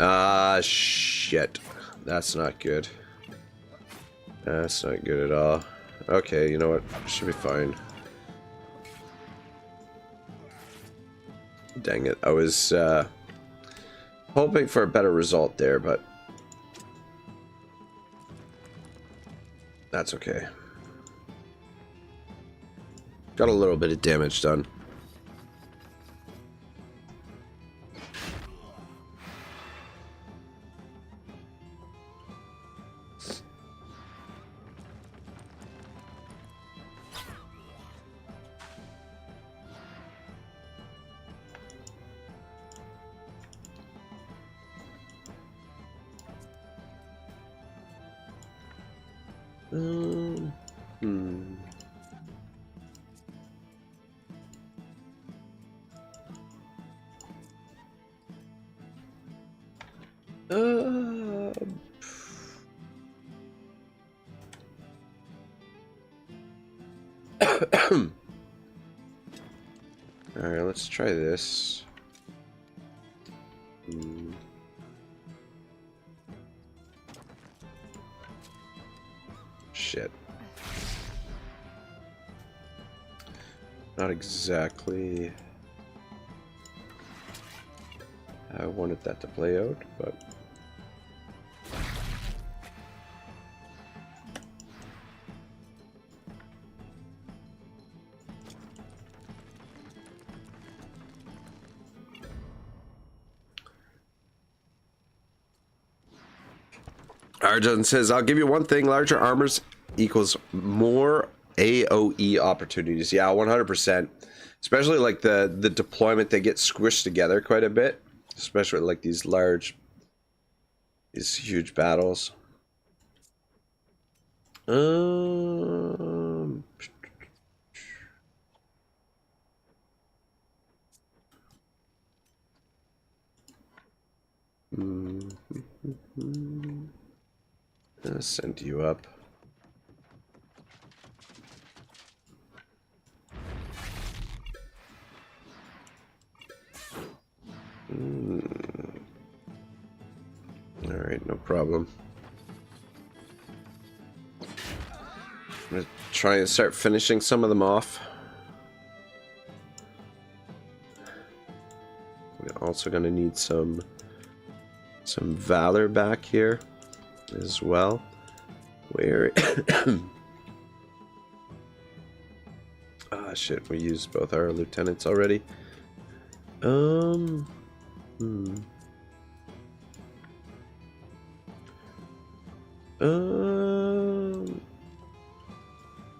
Ah, shit. That's not good. That's not good at all. Okay, you know what? Should be fine. Dang it. I was hoping for a better result there, but that's okay. Got a little bit of damage done. Alright, let's try this. Shit. Not exactly how I wanted that to play out, but... Arjun says, I'll give you one thing, larger armors equals more AoE opportunities. Yeah, 100%. Especially like the deployment, they get squished together quite a bit. Especially like these huge battles. I'll send you up. Alright, no problem. I'm gonna try and start finishing some of them off. We're also gonna need some valor back here as well. Where ah shit, we used both our lieutenants already.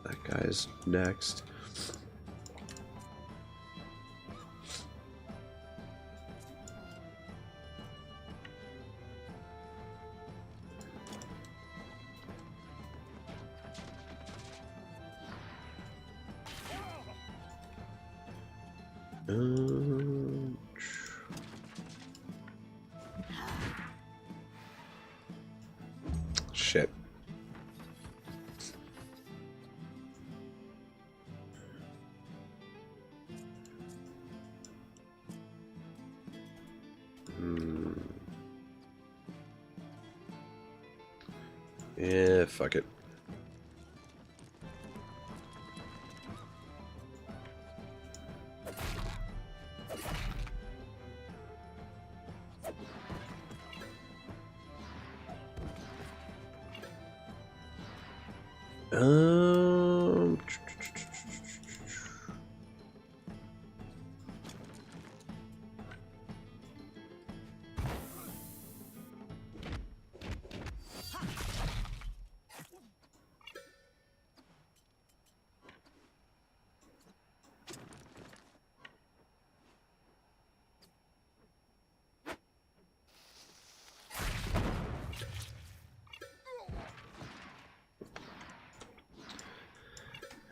That guy's next. Shit. Yeah, fuck it.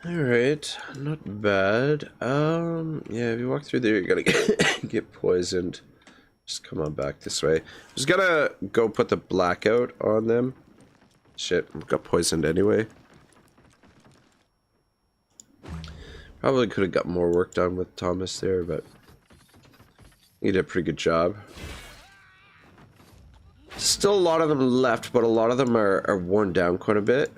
Alright, not bad. Yeah, if you walk through there, you're gonna get poisoned. Just come on back this way. Just gotta go put the blackout on them. Shit, I got poisoned anyway. Probably could have got more work done with Thomas there, but he did a pretty good job. Still a lot of them left, but a lot of them are worn down quite a bit.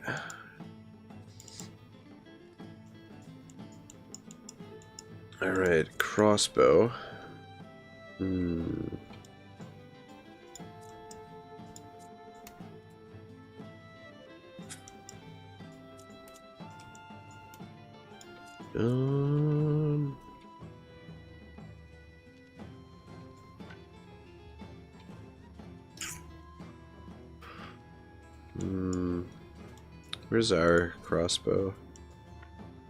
Alright, crossbow. Where's our crossbow?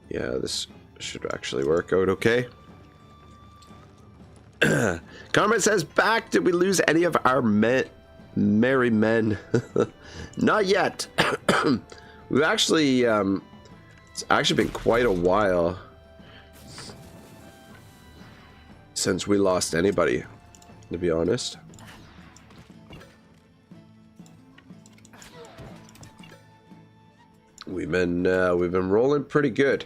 Yeah, this should actually work out okay. Carmen says, back, did we lose any of our merry men? Not yet. We've actually, it's actually been quite a while since we lost anybody, to be honest. We've been rolling pretty good.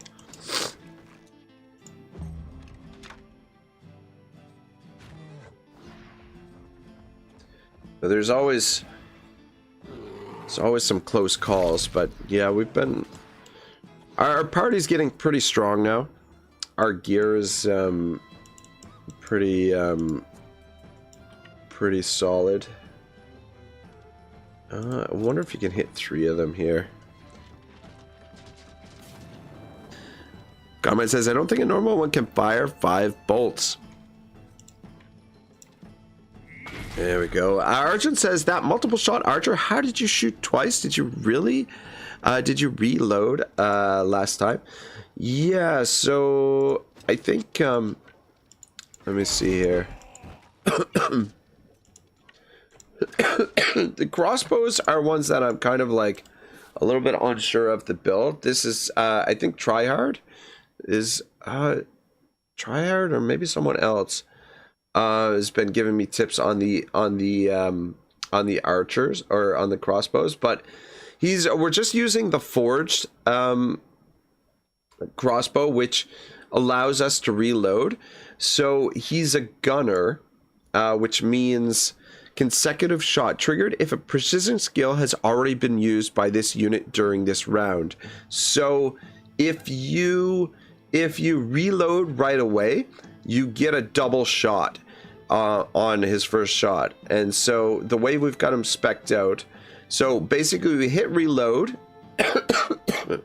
But there's always some close calls, but yeah, we've been our party's getting pretty strong now. Our gear is pretty solid. I wonder if you can hit 3 of them here. Carmine says, I don't think a normal one can fire 5 bolts. There we go. Arjun says, that multiple shot archer, how did you shoot twice? Did you really? Did you reload last time? Yeah, so I think, let me see here. The crossbows are ones that I'm kind of like a little bit unsure of the build. This is, I think Tryhard is, Tryhard or maybe someone else has been giving me tips on the archers or on the crossbows, but we're just using the forged crossbow, which allows us to reload. So he's a gunner, which means consecutive shot triggered if a precision skill has already been used by this unit during this round. So if you reload right away, you get a double shot on his first shot. And so the way we've got him spec'd out, so basically we hit reload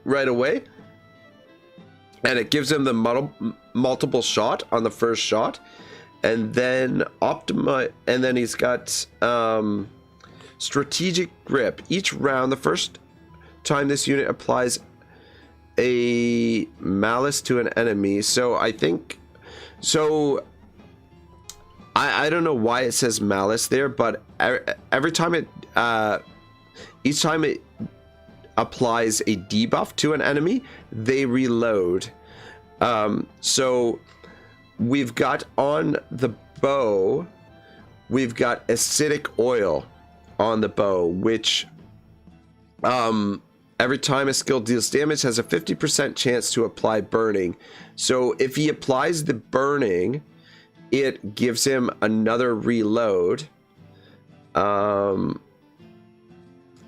right away, and it gives him the multiple shot on the first shot, and then and then he's got strategic grip. Each round, the first time this unit applies a malice to an enemy. So I think, so I don't know why it says malice there, but every time each time it applies a debuff to an enemy, they reload. So we've got on the bow, we've got acidic oil on the bow, which every time a skill deals damage has a 50% chance to apply burning. So if he applies the burning, it gives him another reload.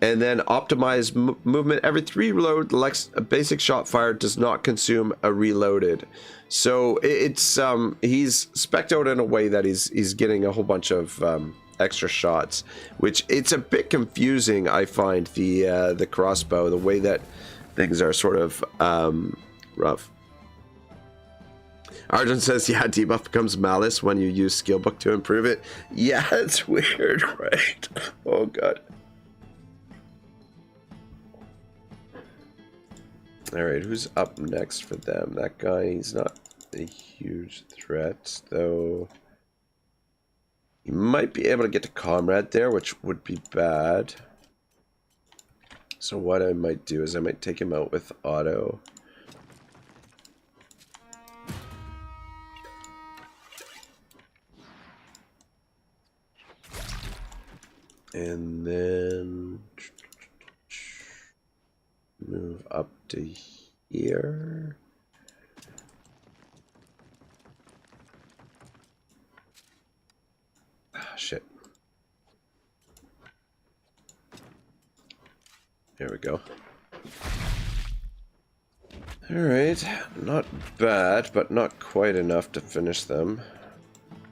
And then optimize movement. Every 3 reload, a basic shot fired does not consume a reloaded. So it's he's spec'd out in a way that he's getting a whole bunch of extra shots, which it's a bit confusing. I find the crossbow, the way that things are sort of rough. Arjun says, yeah, debuff becomes malice when you use skillbook to improve it. Yeah, it's weird, right? Oh god. Alright, who's up next for them? That guy, he's not a huge threat, though. He might be able to get to Comrade there, which would be bad. So what I might do is I might take him out with Otto. And then move up to here. Ah, shit. There we go. Alright, not bad, but not quite enough to finish them.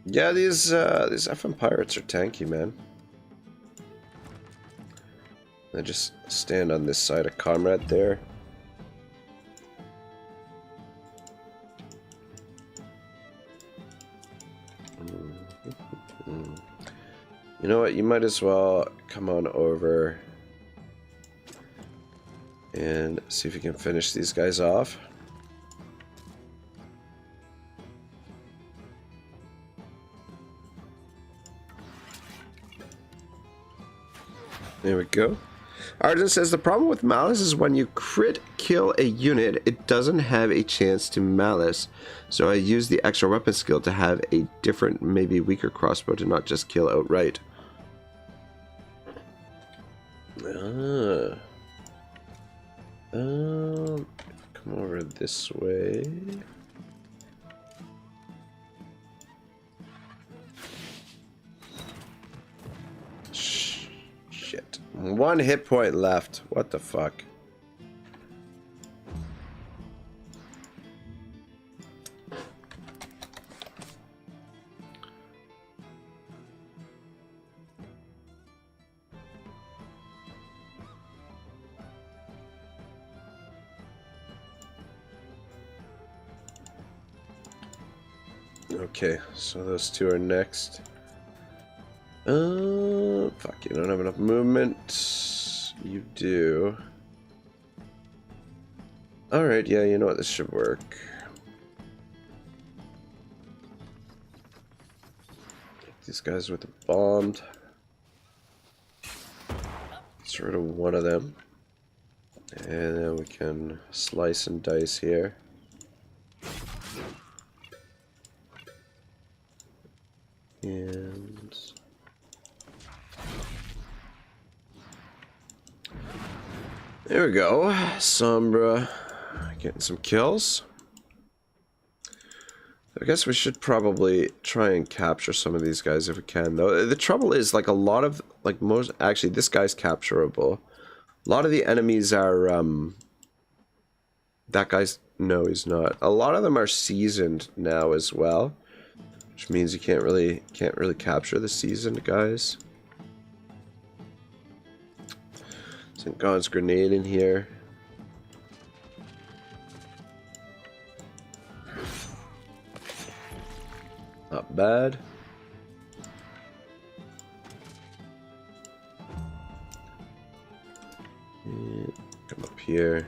Yeah, these FM pirates are tanky, man. I just stand on this side of Comrade there. You know what? You might as well come on over and see if you can finish these guys off. There we go. Arjun says the problem with malice is when you crit kill a unit, it doesn't have a chance to malice. So I use the extra weapon skill to have a different, maybe weaker crossbow to not just kill outright. Come over this way. Shit. 1 hit point left. What the fuck? Okay, so those two are next. Fuck, you don't have enough movement. You do. Alright, yeah, you know what, this should work. These guys with the bombed. Get rid of one of them. And then we can slice and dice here. And there we go. Sombra getting some kills. I guess we should probably try and capture some of these guys if we can, though. The trouble is, like, a lot of, like, most, actually, this guy's capturable. A lot of the enemies are, that guy's, no, he's not. A lot of them are seasoned now as well, which means you can't really capture the seasoned guys. St. God's grenade in here. Not bad. And come up here.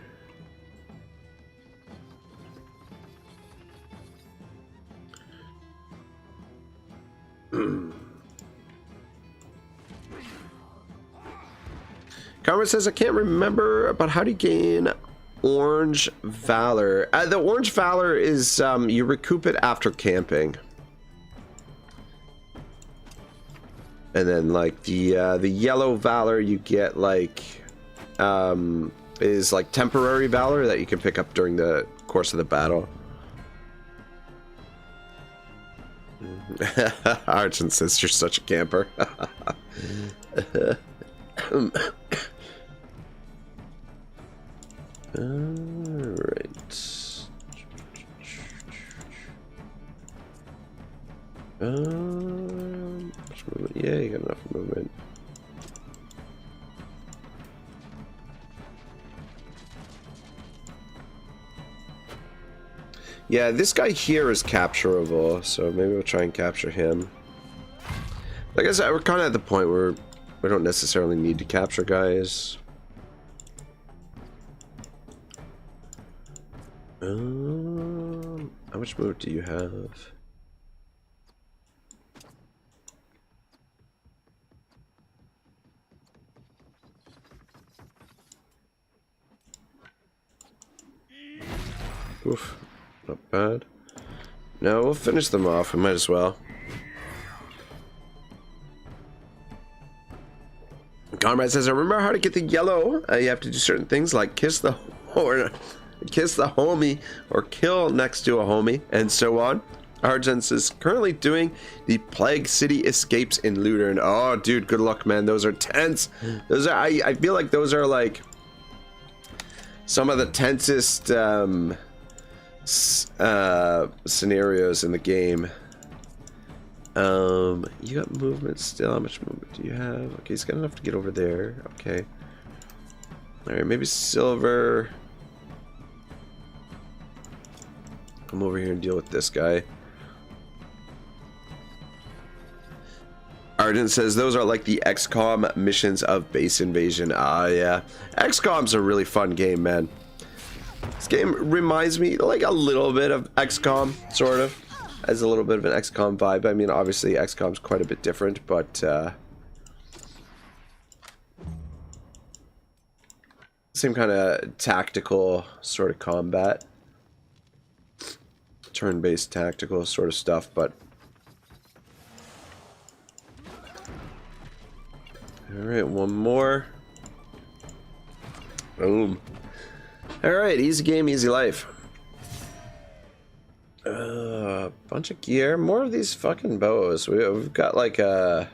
Comrade says, I can't remember about how to gain Orange Valor. The Orange Valor is, you recoup it after camping. And then, like, the Yellow Valor you get, like, is, like, temporary Valor that you can pick up during the course of the battle. Archon says, you're such a camper. Alright. Yeah, you got enough movement. Yeah, this guy here is capturable, so maybe we'll try and capture him. Like I said, we're kind of at the point where we don't necessarily need to capture guys. How much movement do you have? Oof, not bad. No, we'll finish them off. We might as well. Comrade says, I remember how to get the yellow. You have to do certain things like kiss the homie or kill next to a homie and so on. Argents is currently doing the Plague City escapes in Lutheran. Oh, dude, good luck, man. Those are tense. Those are, I feel like those are like some of the tensest scenarios in the game. You got movement still. How much movement do you have? Okay, he's got enough to get over there. Okay. Alright, maybe silver. Come over here and deal with this guy. Argent says those are like the XCOM missions of base invasion. Ah, yeah. XCOM's a really fun game, man. This game reminds me like a little bit of XCOM, sort of. Has a little bit of an XCOM vibe. I mean, obviously XCOM's quite a bit different, but same kind of tactical sort of combat. Turn-based tactical sort of stuff, but alright, one more. Boom. Alright, easy game, easy life. Bunch of gear. More of these fucking bows. We've got like a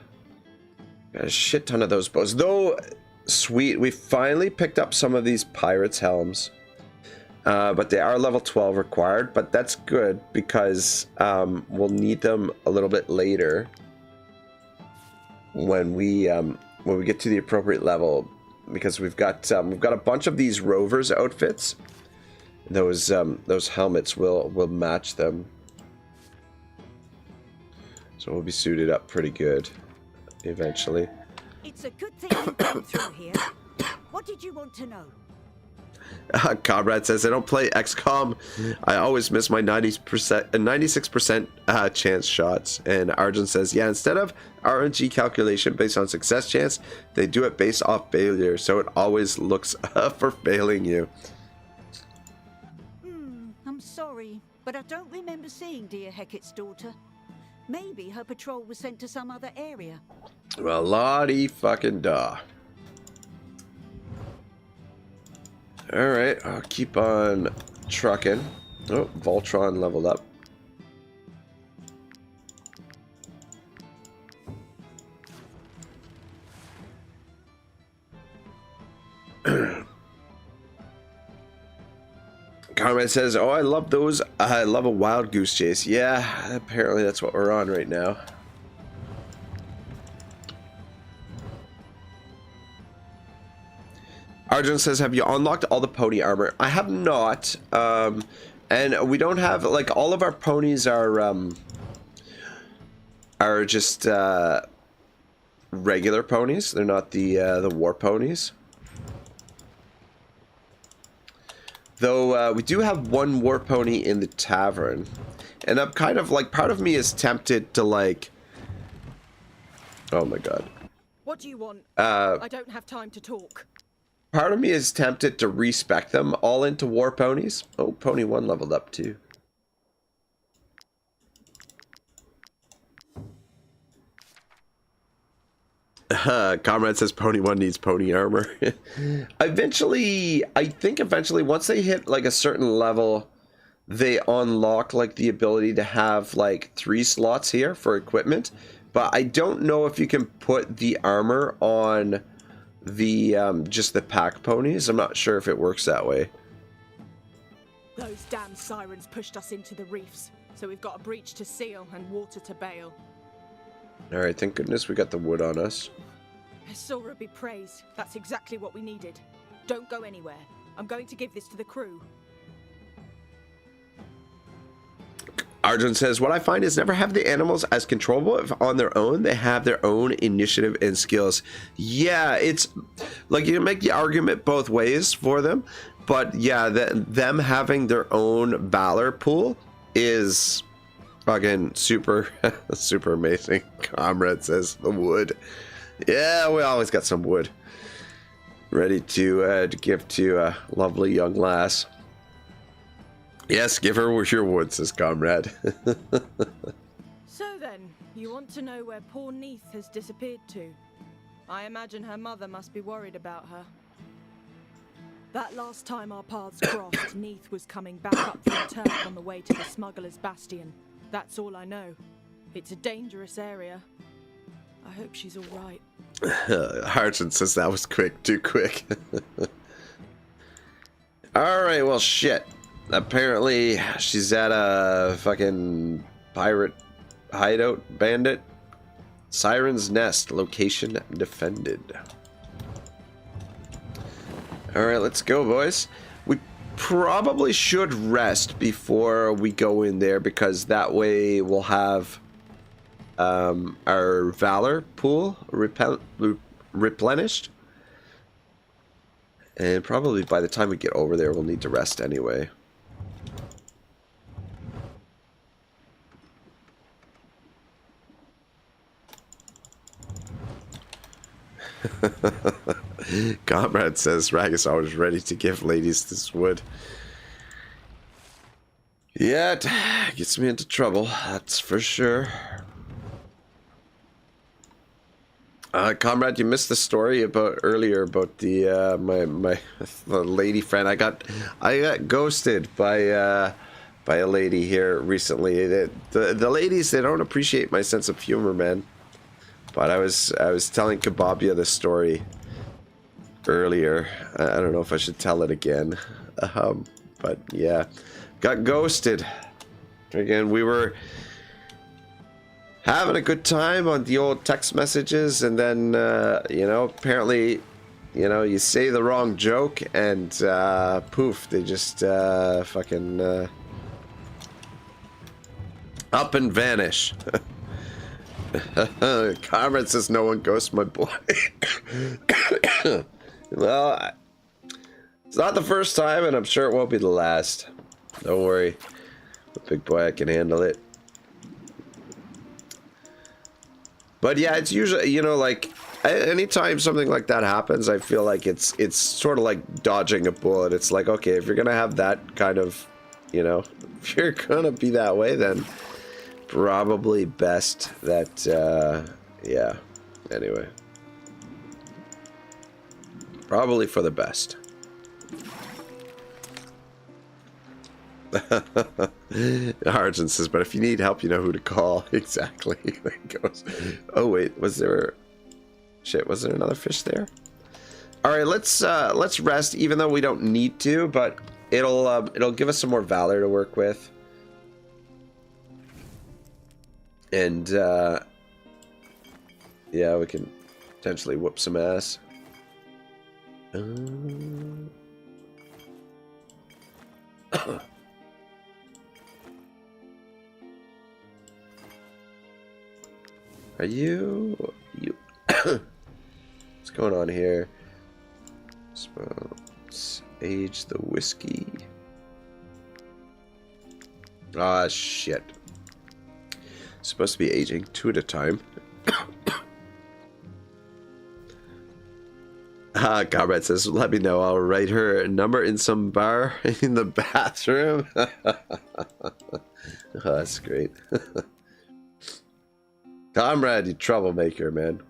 shit ton of those bows. Though, sweet, we finally picked up some of these pirates' helms. But they are level 12 required, but that's good because we'll need them a little bit later when we get to the appropriate level, because we've got a bunch of these rovers outfits. Those helmets will match them, so we'll be suited up pretty good eventually. It's a good thing you came through here. What did you want to know? Comrade says, I don't play XCOM. I always miss my 96% chance shots. And Arjun says, yeah, instead of RNG calculation based on success chance, they do it based off failure. So it always looks for failing you. I'm sorry, but I don't remember seeing dear Hecat's daughter. Maybe her patrol was sent to some other area. Well, lottie fucking da. Alright, I'll keep on trucking. Oh, Voltron leveled up. Carmen says, oh, I love those. I love a wild goose chase. Yeah, apparently that's what we're on right now. Arjun says, have you unlocked all the pony armor? I have not. And we don't have, like, all of our ponies are just regular ponies. They're not the war ponies. Though we do have one war pony in the tavern. And I'm kind of like, part of me is tempted to like, oh my god. What do you want? I don't have time to talk. Part of me is tempted to respec them all into war ponies. Oh, pony 1 leveled up too. Comrade says pony 1 needs pony armor. Eventually, I think eventually once they hit like a certain level, they unlock like the ability to have like 3 slots here for equipment. But I don't know if you can put the armor on the just the pack ponies. I'm not sure if it works that way. Those damn sirens pushed us into the reefs, so we've got a breach to seal and water to bail. Alright, thank goodness we got the wood on us. Sora be praised. That's exactly what we needed. Don't go anywhere. I'm going to give this to the crew. Arjun says, what I find is never have the animals as controllable if on their own. They have their own initiative and skills. Yeah, it's like you can make the argument both ways for them. But yeah, them having their own valor pool is fucking super, super amazing. Comrade says, the wood. Yeah, we always got some wood ready to give to a lovely young lass. Yes, give her your wood, says Comrade. So then, you want to know where poor Neith has disappeared to? I imagine her mother must be worried about her. That last time our paths crossed, Neith was coming back up from Turk on the way to the smuggler's bastion. That's all I know. It's a dangerous area. I hope she's all right. Hartson says that was quick, too quick. Alright, well, shit. Apparently, she's at a fucking pirate hideout bandit. Siren's Nest, location defended. Alright, let's go, boys. We probably should rest before we go in there, because that way we'll have our valor pool replenished. And probably by the time we get over there, we'll need to rest anyway. Comrade says Ragus is ready to give ladies this wood. Yeah, it gets me into trouble, that's for sure. Comrade, you missed the story about earlier about the the lady friend. I got ghosted by a lady here recently. The ladies, they don't appreciate my sense of humor, man. But I was telling Kebabia the story earlier. I don't know if I should tell it again. But yeah, got ghosted. Again, we were having a good time on the old text messages, and then you know, apparently, you know, you say the wrong joke and poof, they just fucking up and vanish. Comrade says no one ghosts my boy. Well, it's not the first time, and I'm sure it won't be the last. Don't worry, big boy, I can handle it. But yeah, it's usually, you know, like, anytime something like that happens, I feel like it's sort of like dodging a bullet. It's like, okay, if you're gonna have that kind of, you know, if you're gonna be that way, then probably best that, yeah, anyway. Probably for the best. Argent says, but if you need help, you know who to call. Exactly. Goes, oh wait, was there... Shit, was there another fish there? Alright, let's rest, even though we don't need to, but it'll give us some more valor to work with. And, yeah, we can potentially whoop some ass. Are you what's going on here? Let's age the whiskey. Ah, shit. Supposed to be aging 2 at a time. Comrade says, let me know. I'll write her a number in some bar in the bathroom. Oh, that's great. Comrade, you troublemaker, man.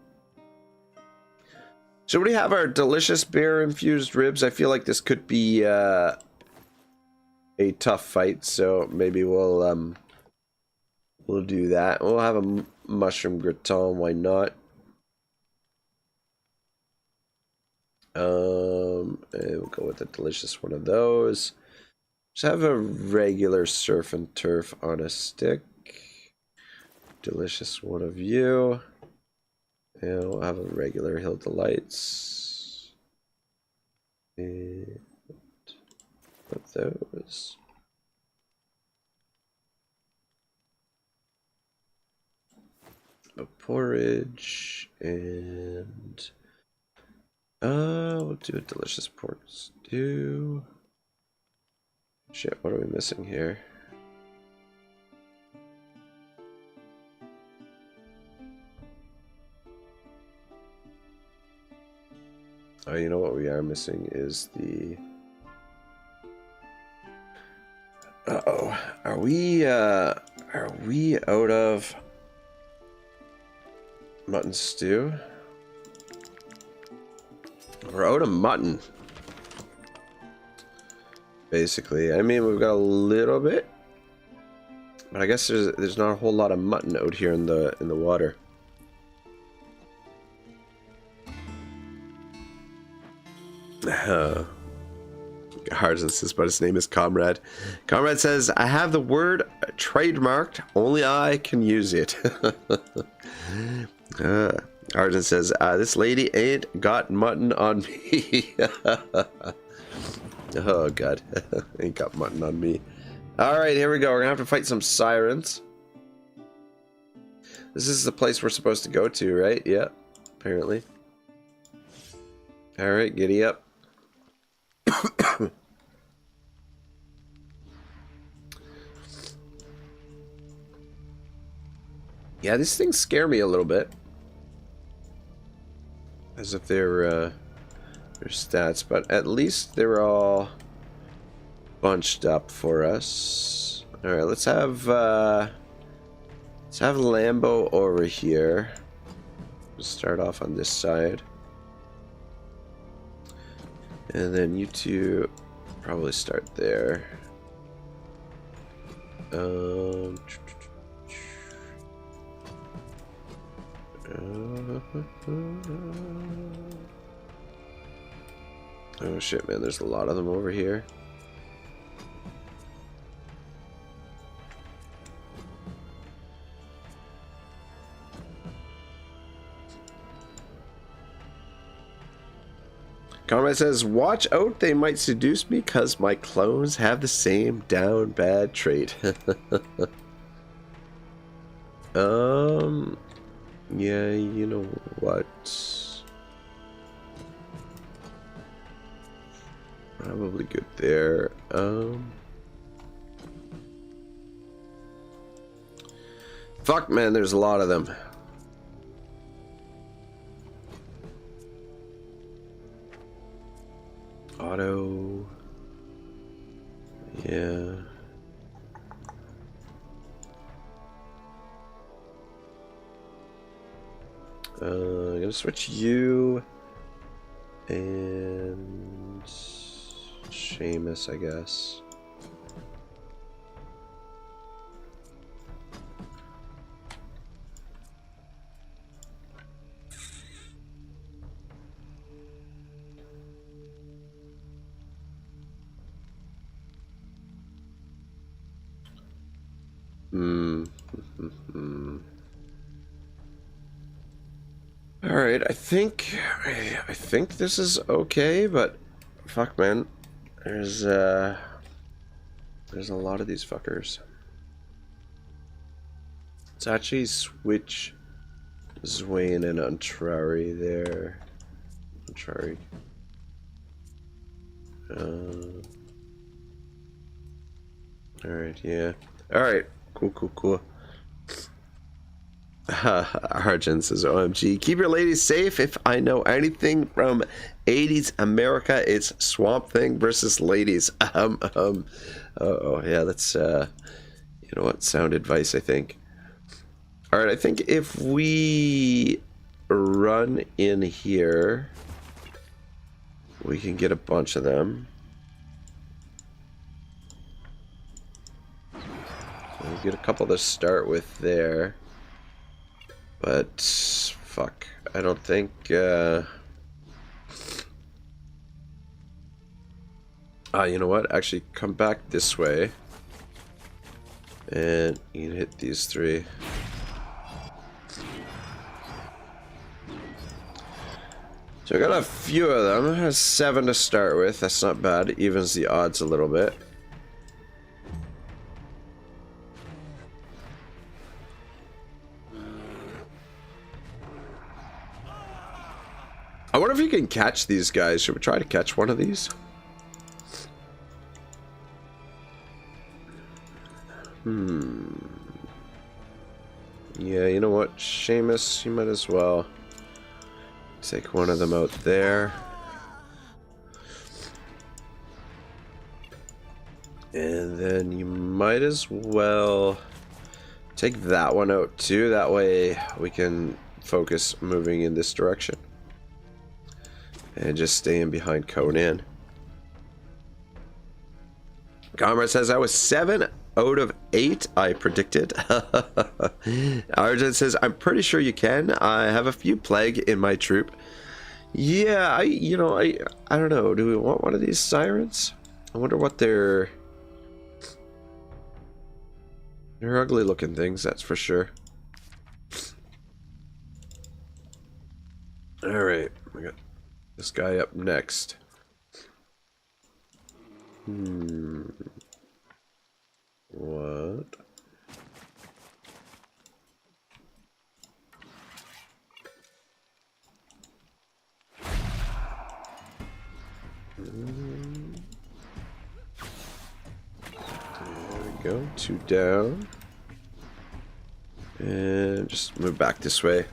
Should we have our delicious beer-infused ribs? I feel like this could be a tough fight, so maybe we'll do that. We'll have a mushroom gratin, why not? And we'll go with a delicious one of those. Just have a regular surf and turf on a stick. Delicious one of you. And we'll have a regular Hill Delights. And put those. A porridge and we'll do a delicious pork stew. Shit, what are we missing here? Oh, you know what we are missing is the... Uh-oh. Are we out of mutton stew? We're out of mutton. Basically. I mean, we've got a little bit. But I guess there's not a whole lot of mutton out here in the water. Harzan says, but his name is Comrade. Comrade says, I have the word trademarked. Only I can use it. Argent says, this lady ain't got mutton on me. Oh, God. Ain't got mutton on me. Alright, here we go. We're gonna have to fight some sirens. This is the place we're supposed to go to, right? Yeah, apparently. Alright, giddy up. Yeah, these things scare me a little bit. As if they're stats, but at least they're all bunched up for us. Alright, let's have Lambo over here. start off on this side. And then you two probably start there. Oh shit, man, there's a lot of them over here. Comrade says, watch out, they might seduce me because my clones have the same down bad trait. Yeah, you know what? Probably good there. Fuck, man, there's a lot of them. Otto. Yeah. I'm gonna switch you and Seamus, I guess. All right, I think this is okay, but fuck, man, there's a lot of these fuckers. Let's actually switch Zwain and Untrari there. Untrari. All right, yeah. All right, cool. Argent says, OMG, keep your ladies safe. If I know anything from 80s America, it's Swamp Thing versus ladies. Oh yeah, that's you know what, sound advice, I think. All right, I think if we run in here, we can get a bunch of them. We get a couple to start with there. But fuck, I don't think you know what? Actually, come back this way, and you can hit these three. So I got a few of them. 7 to start with. That's not bad. It evens the odds a little bit. I wonder if you can catch these guys. Should we try to catch one of these? Yeah, you know what? Seamus, you might as well take one of them out there. And then you might as well take that one out too. That way we can focus moving in this direction. And just staying behind Conan. Comrade says, I was 7 out of 8, I predicted. Arjun says, I'm pretty sure you can. I have a few plague in my troop. Yeah, I don't know. Do we want one of these sirens? I wonder what they're ugly looking things, that's for sure. Alright, we got this guy up next. What? There we go. 2 down. And just move back this way.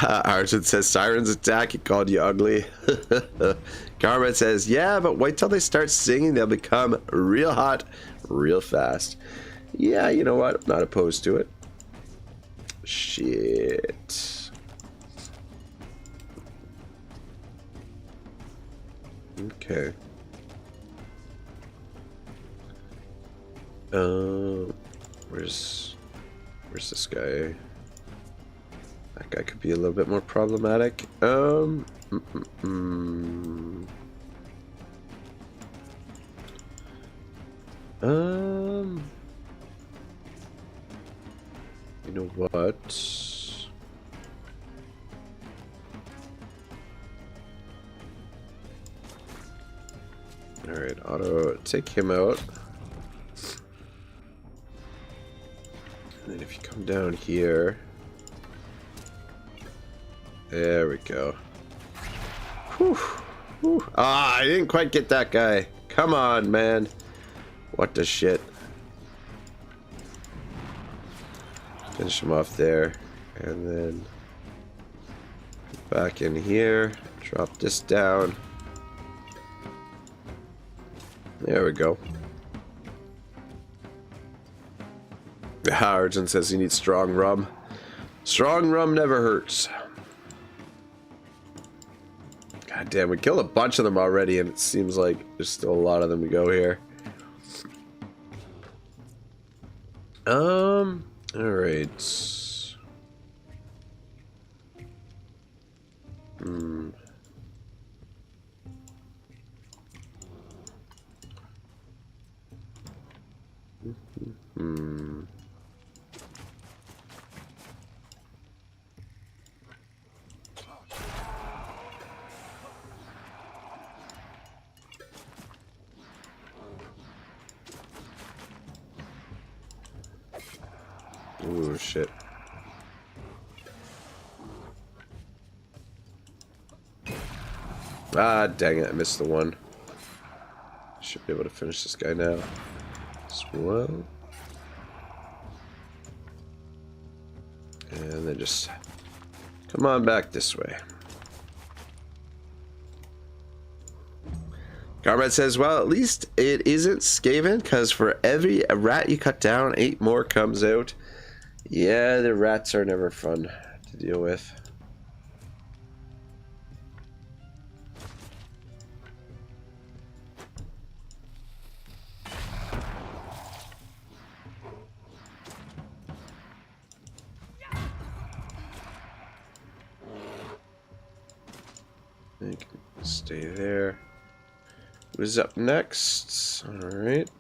Arjun says, Sirens attack, he called you ugly. Carmen says, yeah, but wait till they start singing, they'll become real hot real fast. Yeah, you know what, I'm not opposed to it. Shit. Okay. Where's this guy? That guy could be a little bit more problematic. You know what? Alright, Otto, take him out. And then if you come down here... There we go. Whew. Whew. Ah, I didn't quite get that guy. Come on, man. What the shit. Finish him off there. And then... back in here. Drop this down. There we go. Arjun says he needs strong rum. Strong rum never hurts. God damn, we killed a bunch of them already, and it seems like there's still a lot of them to go here. Alright. Ooh, shit. Ah, dang it, I missed the one. Should be able to finish this guy now as well. And then just come on back this way. Garmat says, well, at least it isn't Skaven, because for every rat you cut down, 8 more comes out. Yeah, the rats are never fun to deal with. You can stay there. Who's up next? Alright.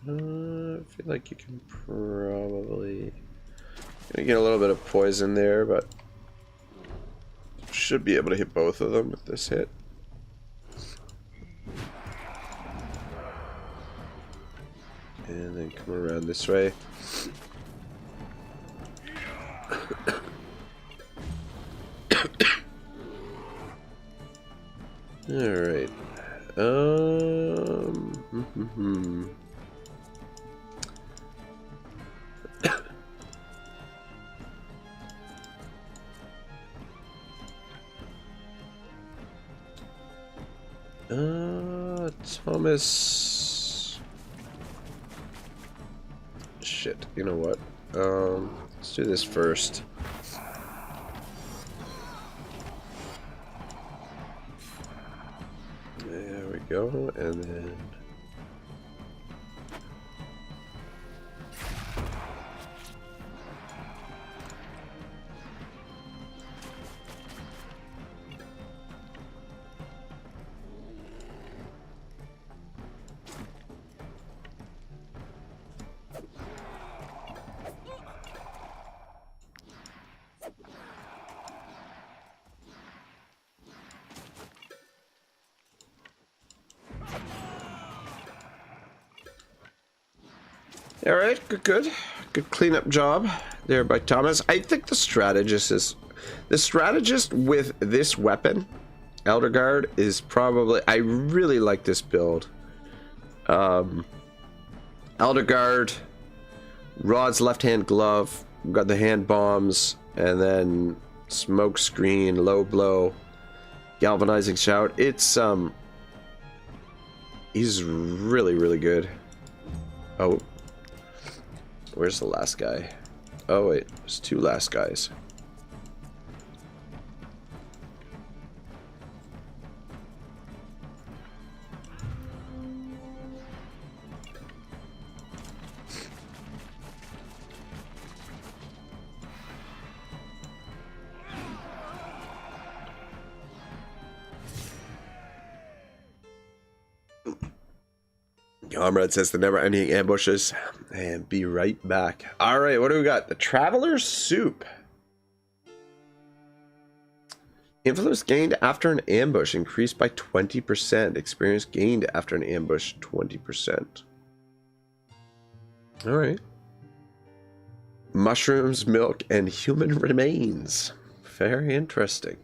I feel like you can probably... Gonna get a little bit of poison there, but... should be able to hit both of them with this hit. And then come around this way. Alright. Thomas. Shit, you know what? Let's do this first. There we go, and then... Alright, good cleanup job there by Thomas. I think the strategist with this weapon, Elder Guard, is probably... I really like this build. Elder Guard, Rod's left-hand glove, we've got the hand bombs, and then smoke screen, low blow, galvanizing shout. It's he's really good. Oh, where's the last guy? Oh wait, there's 2 last guys. Comrade says the never-ending ambushes, and be right back. All right, what do we got? The Traveler's Soup. Influence gained after an ambush increased by 20%. Experience gained after an ambush 20%. All right. Mushrooms, milk, and human remains. Very interesting.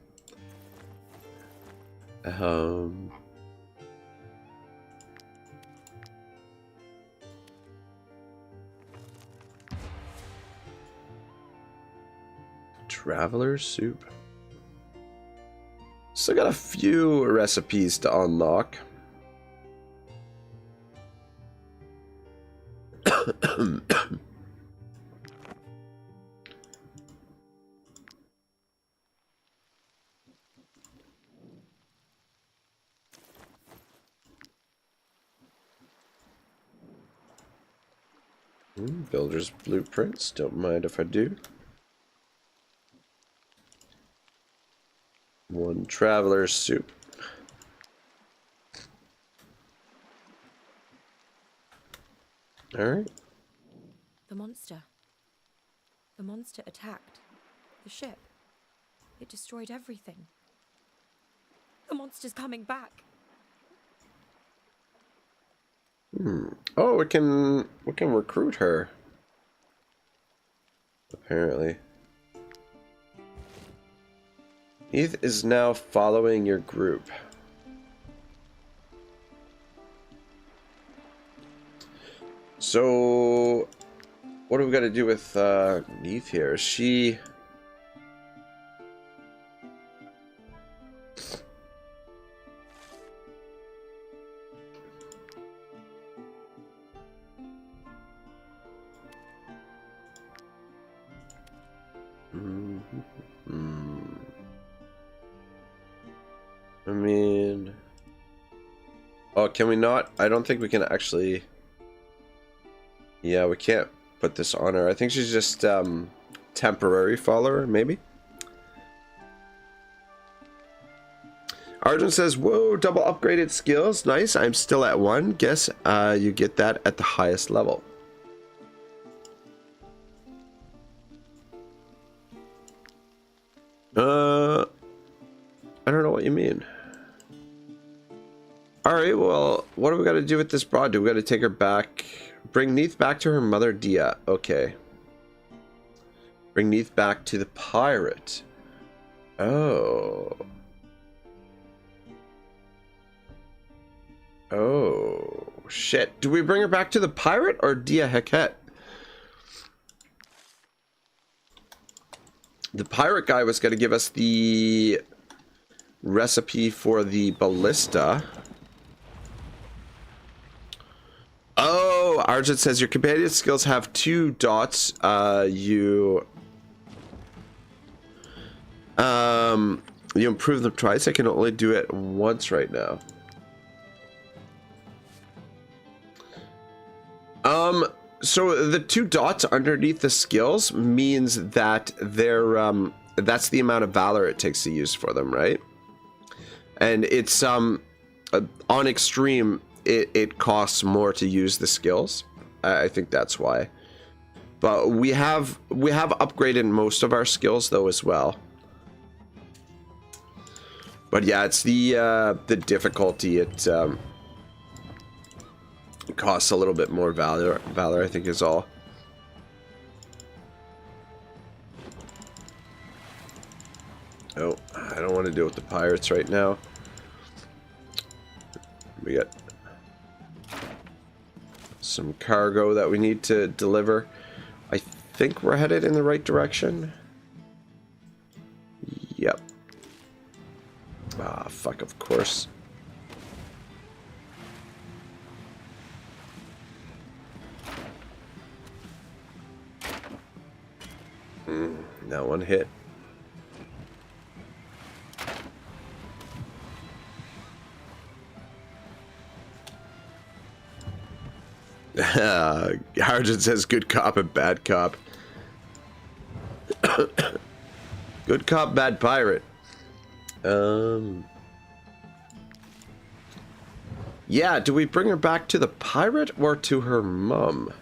Traveler's Soup. Still got a few recipes to unlock. Builder's blueprints. Don't mind if I do. 1 Traveler's Soup. Alright. The monster. The monster attacked the ship. It destroyed everything. The monster's coming back. Oh, we can recruit her. Apparently. Heath is now following your group. So, what do we got to do with Neith here? Is she... I mean... Oh, can we not? I don't think we can actually... Yeah, we can't put this on her. I think she's just temporary follower, maybe? Arjun says, whoa, double upgraded skills. Nice, I'm still at 1. Guess you get that at the highest level. I don't know what you mean. Alright, well, what do we got to do with this broad? Do we got to take her back? Bring Neith back to her mother, Dia. Okay. Bring Neith back to the pirate. Oh. Oh, shit. Do we bring her back to the pirate or Dia Heket? The pirate guy was going to give us the recipe for the ballista. Oh, Arjun says your companion skills have 2 dots. You improve them twice. I can only do it once right now. So the 2 dots underneath the skills means that they're that's the amount of valor it takes to use for them, right? And it's on extreme it costs more to use the skills. I think that's why. But we have upgraded most of our skills though as well. But yeah, it's the difficulty. It costs a little bit more valor, I think, is all. Oh, I don't want to deal with the pirates right now. We got some cargo that we need to deliver. I think we're headed in the right direction. Yep. Ah, fuck, of course. That one hit. Harjan says good cop and bad cop. Good cop, bad pirate. Yeah, do we bring her back to the pirate or to her mum?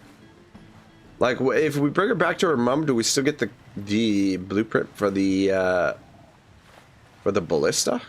Like, if we bring her back to her mum, do we still get the blueprint for the ballista?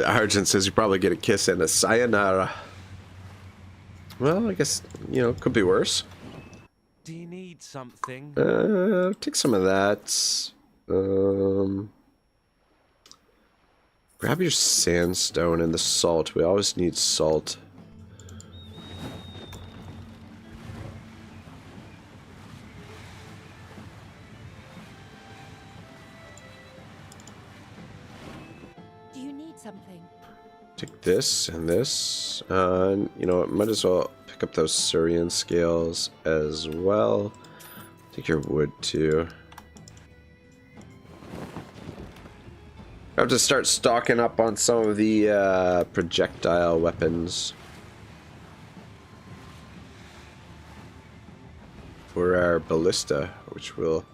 Argent says you probably get a kiss and a sayonara. Well, I guess, you know, could be worse. Do you need something? Take some of that. Grab your sandstone and the salt. We always need salt. Something. Take this and this. You know what? Might as well pick up those Syrian scales as well. Take your wood too. I have to start stocking up on some of the projectile weapons for our ballista, which we'll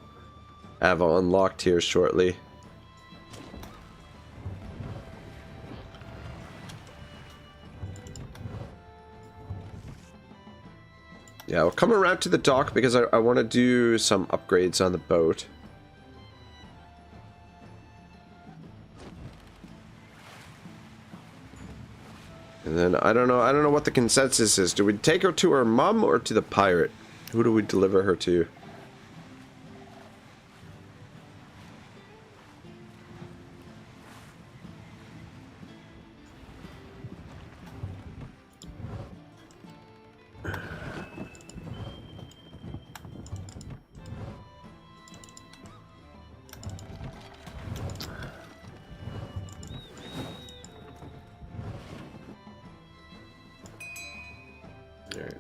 have unlocked here shortly. Yeah, we'll come around to the dock because I want to do some upgrades on the boat. And then I don't know what the consensus is. Do we take her to her mum or to the pirate? Who do we deliver her to?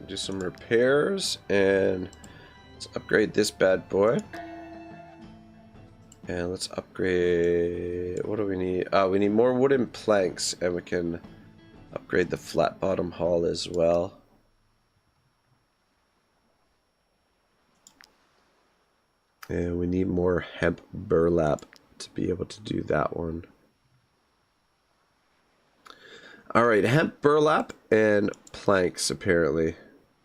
Do some repairs and let's upgrade this bad boy. And let's upgrade, what do we need? We need more wooden planks, and we can upgrade the flat bottom hull as well. And we need more hemp burlap to be able to do that one. Alright, hemp burlap and planks apparently.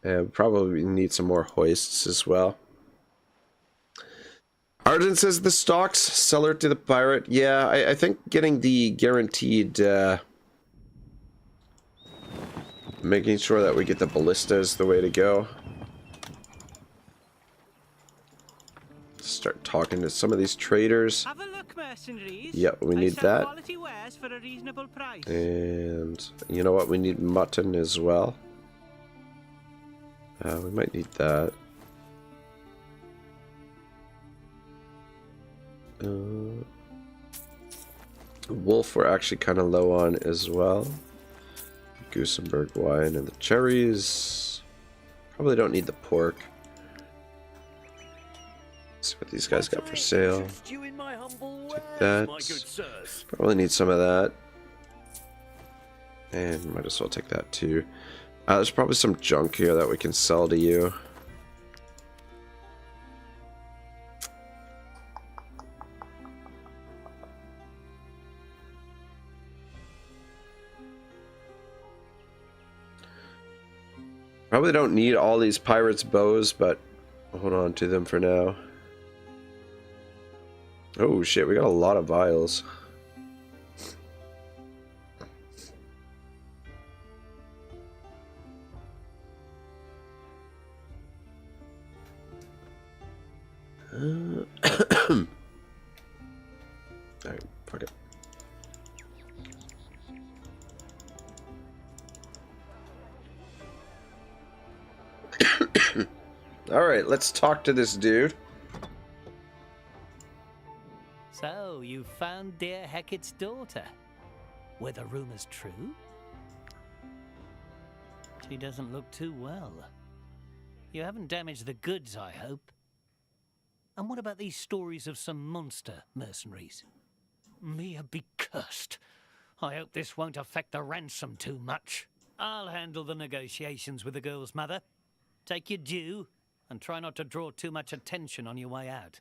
And probably need some more hoists as well. Arden says the stocks, seller to the pirate. Yeah, I think getting the guaranteed, making sure that we get the ballista is the way to go. Start talking to some of these traders. Have a look, mercenaries. Yeah, we need that. Quality wares for a reasonable price. And you know what? We need mutton as well. We might need that. Wolf we're actually kind of low on as well. Goosenberg wine and the cherries. Probably don't need the pork. Let's see what these guys got for sale. Take that. Probably need some of that. And might as well take that too. There's probably some junk here that we can sell to you. Probably don't need all these pirates' bows, but hold on to them for now. Oh shit, we got a lot of vials. Alright, fuck it. Alright, let's talk to this dude. So, you found dear Hecate's daughter. Were the rumors true? She doesn't look too well. You haven't damaged the goods, I hope. And what about these stories of some monster mercenaries? Mia be cursed. I hope this won't affect the ransom too much. I'll handle the negotiations with the girl's mother. Take your due, and try not to draw too much attention on your way out.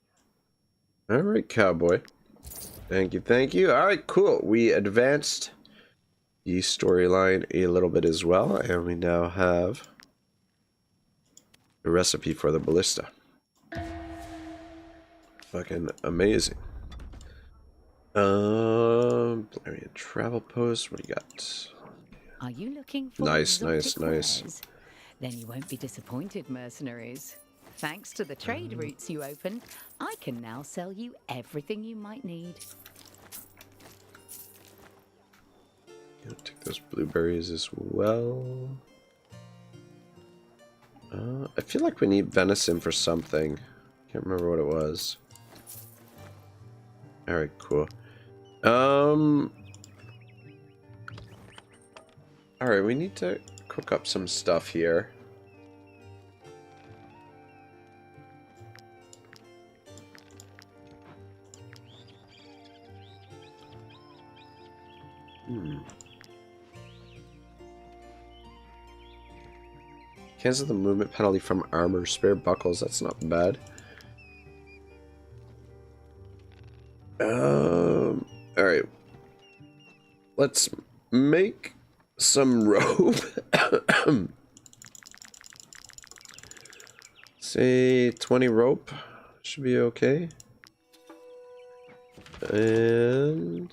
Alright, cowboy. Thank you, thank you. Alright, cool. We advanced the storyline a little bit as well, and we now have the recipe for the ballista. Fucking amazing. Blarian travel post. What do you got? Are you looking for Nice. exotic wares? Then you won't be disappointed, mercenaries. Thanks to the trade routes you opened, I can now sell you everything you might need. I'll take those blueberries as well. I feel like we need venison for something. Can't remember what it was. Alright, cool. Alright, we need to cook up some stuff here. Cancel the movement penalty from armor. Spare buckles. That's not bad. Alright. Let's make some rope. Say 20 rope. Should be okay. And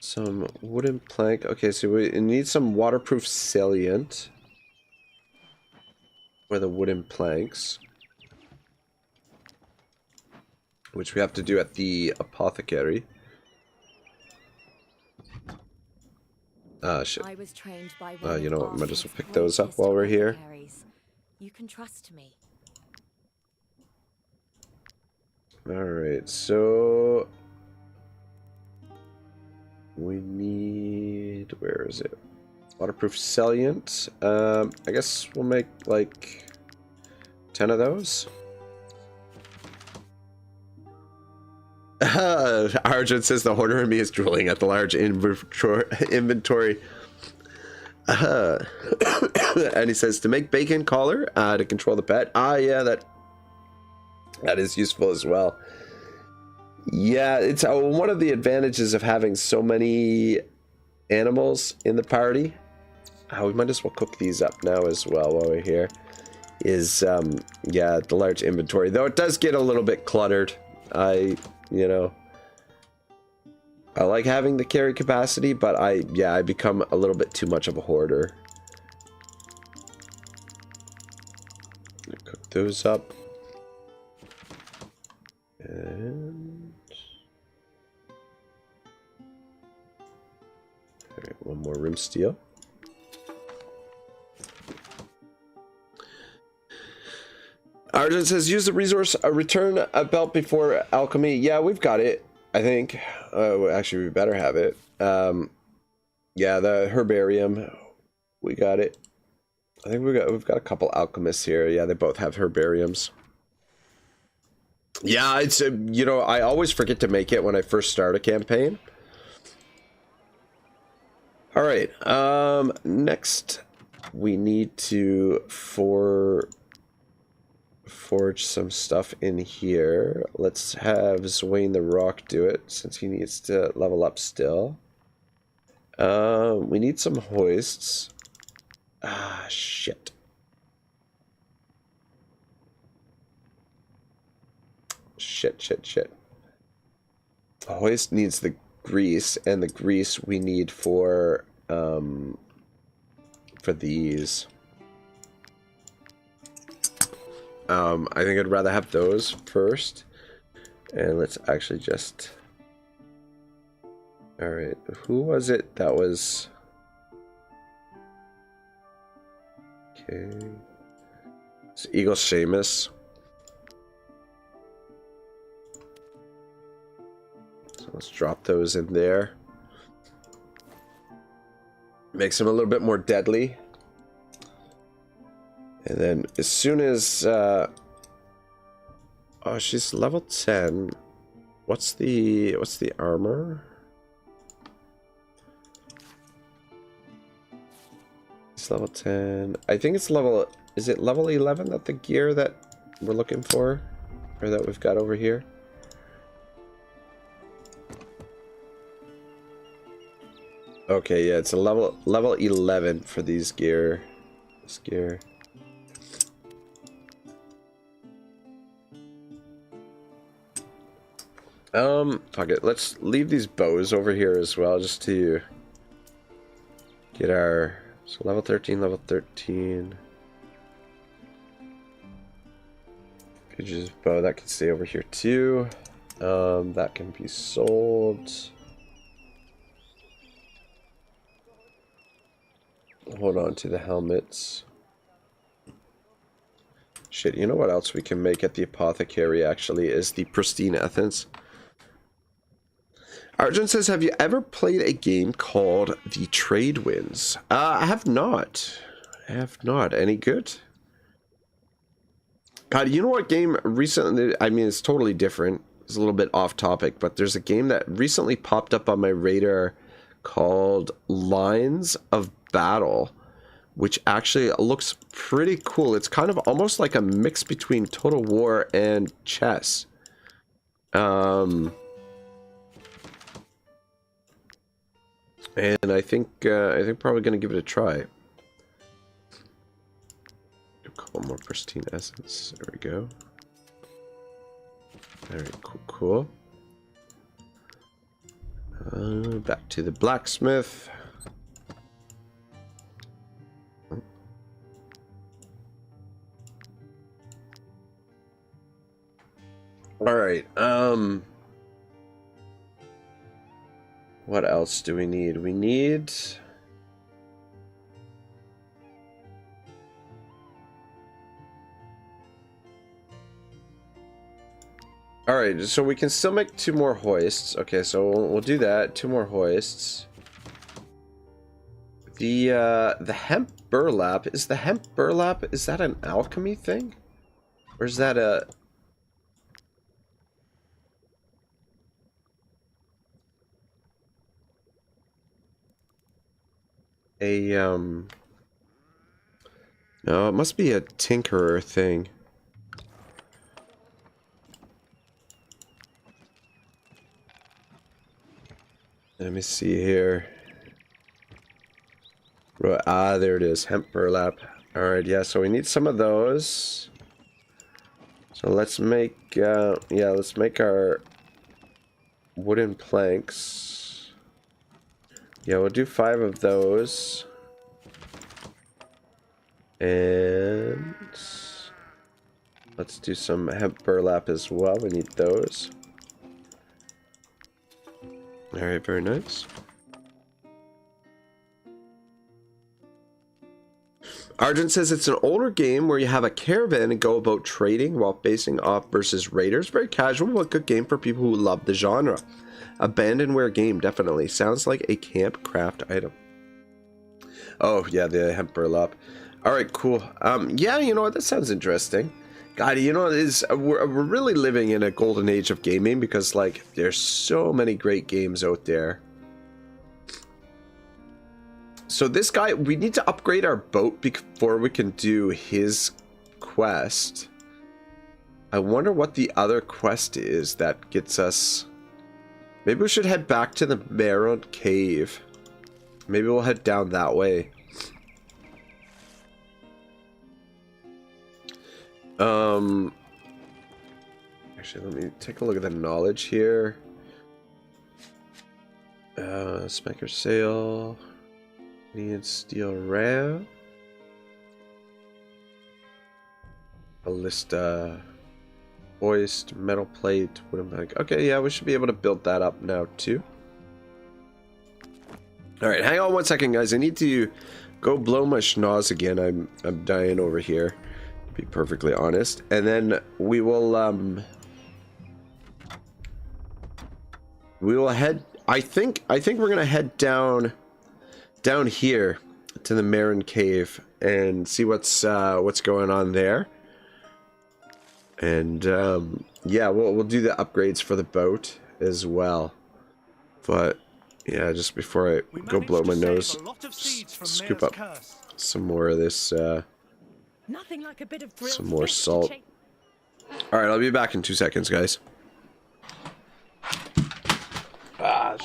some wooden plank. Okay, so we need some waterproof salient for the wooden planks, which we have to do at the apothecary. Ah, shit. I was trained by You know what? I might as well pick those up while we're here. You can trust me. Alright, so we need, where is it? Waterproof salient. I guess we'll make like 10 of those. Arjun says the hoarder in me is drooling at the large inventory. And he says to make bacon collar to control the pet. Ah, yeah, that is useful as well. Yeah, it's one of the advantages of having so many animals in the party. We might as well cook these up now as well while we're here. Is yeah, the large inventory, though it does get a little bit cluttered. I like having the carry capacity, but I become a little bit too much of a hoarder. Cook those up. And alright, one more rim steel. Arjun says use the resource return a belt before alchemy. Yeah, we've got it, I think. Actually, we better have it. Yeah, the herbarium, we got it. I think we've got a couple alchemists here. Yeah, they both have herbariums. Yeah, it's I always forget to make it when I first start a campaign. All right. Next, we need to forge some stuff in here. Let's have Zwain the Rock do it since he needs to level up still. We need some hoists. Ah, shit. Shit. A hoist needs the grease, and the grease we need for these. I think I'd rather have those first. And let's actually just... Alright, who was it that was... Okay. It's Eagle Seamus. So let's drop those in there. Makes him a little bit more deadly. And then as soon as oh, she's level 10. What's the armor? It's level 10. I think it's level, is it level 11 that the gear that we're looking for, or that we've got over here? Okay, yeah, it's a level 11 for these gear. This gear. Fuck it. Let's leave these bows over here as well, just to get our, so level 13, level 13. Pages bow, that can stay over here too. That can be sold. Hold on to the helmets. Shit, you know what else we can make at the apothecary actually is the pristine essence. Arjun says, have you ever played a game called The Trade Winds? I have not. I have not. Any good? God, you know what game recently, I mean, it's totally different. It's a little bit off topic, but there's a game that recently popped up on my radar called Lines of Battle, which actually looks pretty cool. It's kind of almost like a mix between Total War and chess. And I think probably gonna give it a try. A couple more pristine essence. There we go. Very cool. Back to the blacksmith. All right. What else do we need? We need... Alright, so we can still make 2 more hoists. Okay, so we'll do that. 2 more hoists. The hemp burlap. Is the hemp burlap, is that an alchemy thing? Or is that a... no, it must be a tinkerer thing. Let me see here. Ah, there it is. Hemp burlap. Alright, yeah, so we need some of those. So let's make, yeah, let's make our wooden planks. Yeah, we'll do 5 of those. And let's do some hemp burlap as well. We need those. Alright, very nice. Arjun says it's an older game where you have a caravan and go about trading while facing off versus raiders. Very casual, but good game for people who love the genre. Abandonware game, definitely. Sounds like a camp craft item. Oh, yeah, the hemp burlap. Alright, cool. Yeah, you know what? That sounds interesting. God, you know, we're really living in a golden age of gaming because, like, there's so many great games out there. So this guy, we need to upgrade our boat before we can do his quest. I wonder what the other quest is that gets us... Maybe we should head back to the Marrow Cave. Maybe we'll head down that way. Actually, let me take a look at the knowledge here. Spanker sail. Need steel ram. Ballista. Hoist, metal plate, wooden bag. Okay, yeah, we should be able to build that up now too. Alright, hang on one second, guys. I need to go blow my schnoz again. I'm dying over here, to be perfectly honest. And then we will head. I think we're gonna head down here to the Marin Cave and see what's going on there. And yeah, we'll do the upgrades for the boat as well. But yeah, just before I go blow my nose, scoop up some more of this, Nothing like a bit of some more salt. All right, I'll be back in 2 seconds, guys. Ah,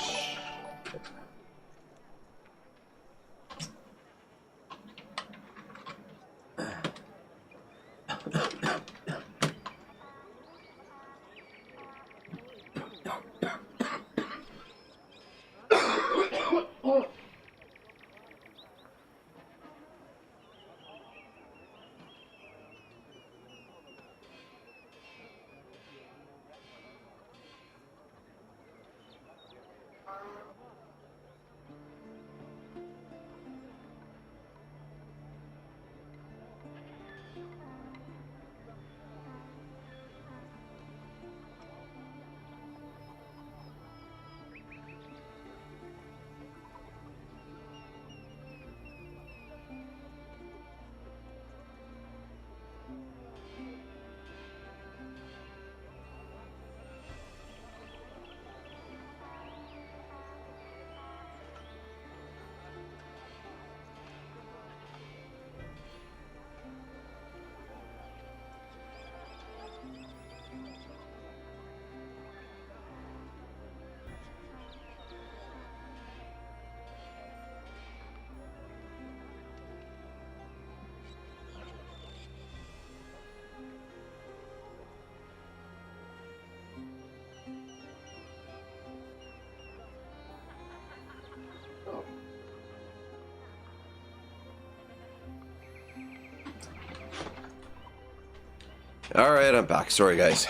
all right, I'm back. Sorry, guys.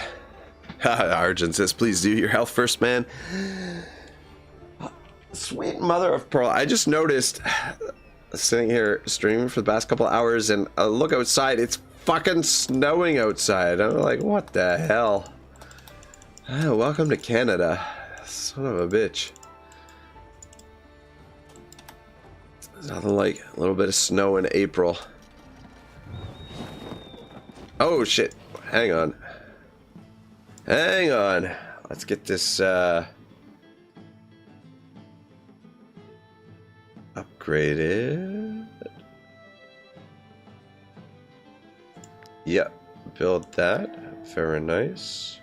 Arjun says, please do your health first, man. Sweet mother of pearl. I just noticed, sitting here streaming for the past couple hours, and I look outside, it's fucking snowing outside. I'm like, what the hell? Welcome to Canada. Son of a bitch. There's nothing like a little bit of snow in April. Oh, shit. Hang on. Hang on. Let's get this upgraded. Yep. Build that. Very nice.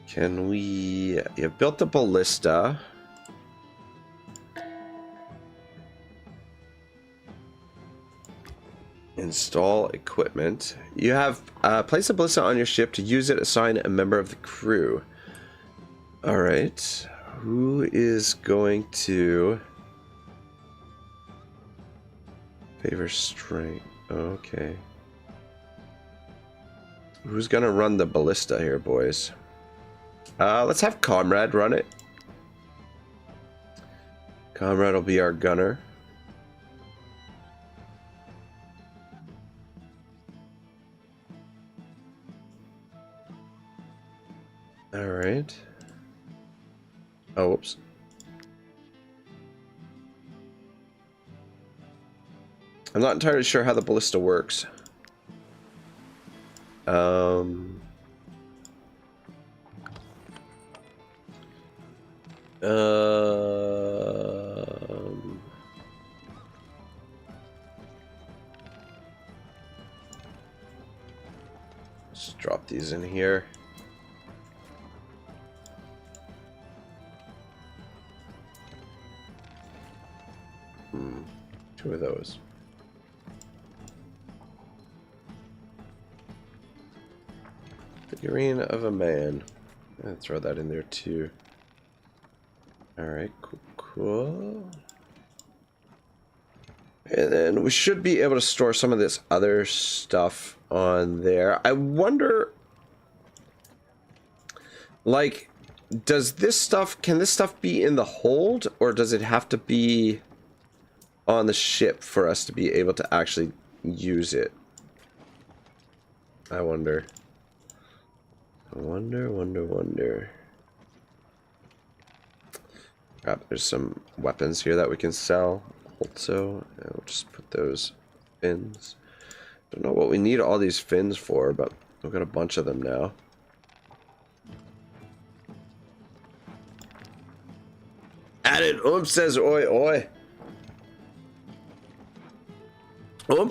Can we... Yeah, built the ballista. Install equipment. You have place a ballista on your ship. To use it, assign a member of the crew. Alright. Who is going to... Favor strength. Okay. Who's gonna run the ballista here, boys? Let's have Comrade run it. Comrade will be our gunner. Alright. Oh, whoops. I'm not entirely sure how the ballista works. Let's drop these in here. Two of those. Figurine of a man. I'll throw that in there too. Alright, cool. And then we should be able to store some of this other stuff on there. I wonder, like, does this stuff, can this stuff be in the hold, or does it have to be on the ship for us to be able to actually use it? I wonder. Wonder. There's some weapons here that we can sell also. And we'll just put those fins. Don't know what we need all these fins for, but we've got a bunch of them now. Added says oi oi.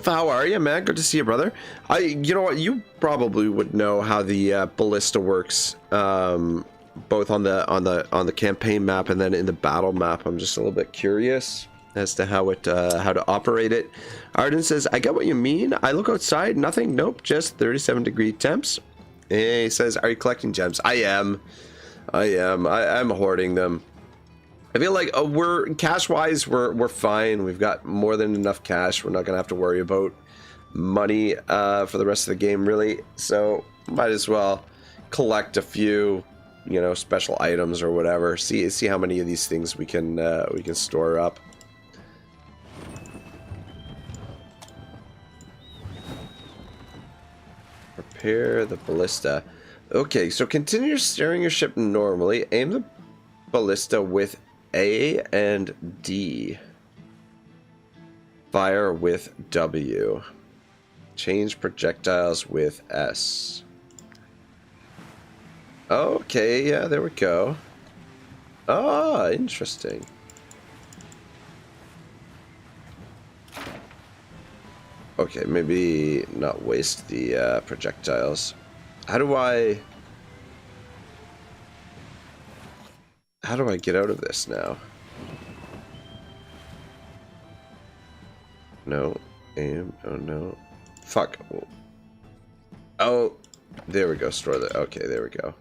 How are you, man? Good to see you, brother. You know what? You probably would know how the ballista works, both on the campaign map and then in the battle map. I'm just a little bit curious as to how to operate it. Arden says, I get what you mean. I look outside, nothing. Nope, just 37-degree temps. And he says, are you collecting gems? I am. I'm hoarding them. I feel like we're cash-wise, we're fine. We've got more than enough cash. We're not gonna have to worry about money for the rest of the game, really. So might as well collect a few, you know, special items or whatever. See how many of these things we can store up. Repair the ballista. Okay, so continue steering your ship normally. Aim the ballista with A and D. Fire with W. Change projectiles with S. Okay, yeah, there we go. Ah, interesting. Okay, maybe not waste the projectiles. How do I get out of this now? No. Aim. Oh, no. Fuck. Oh, there we go. Store the... Okay, there we go.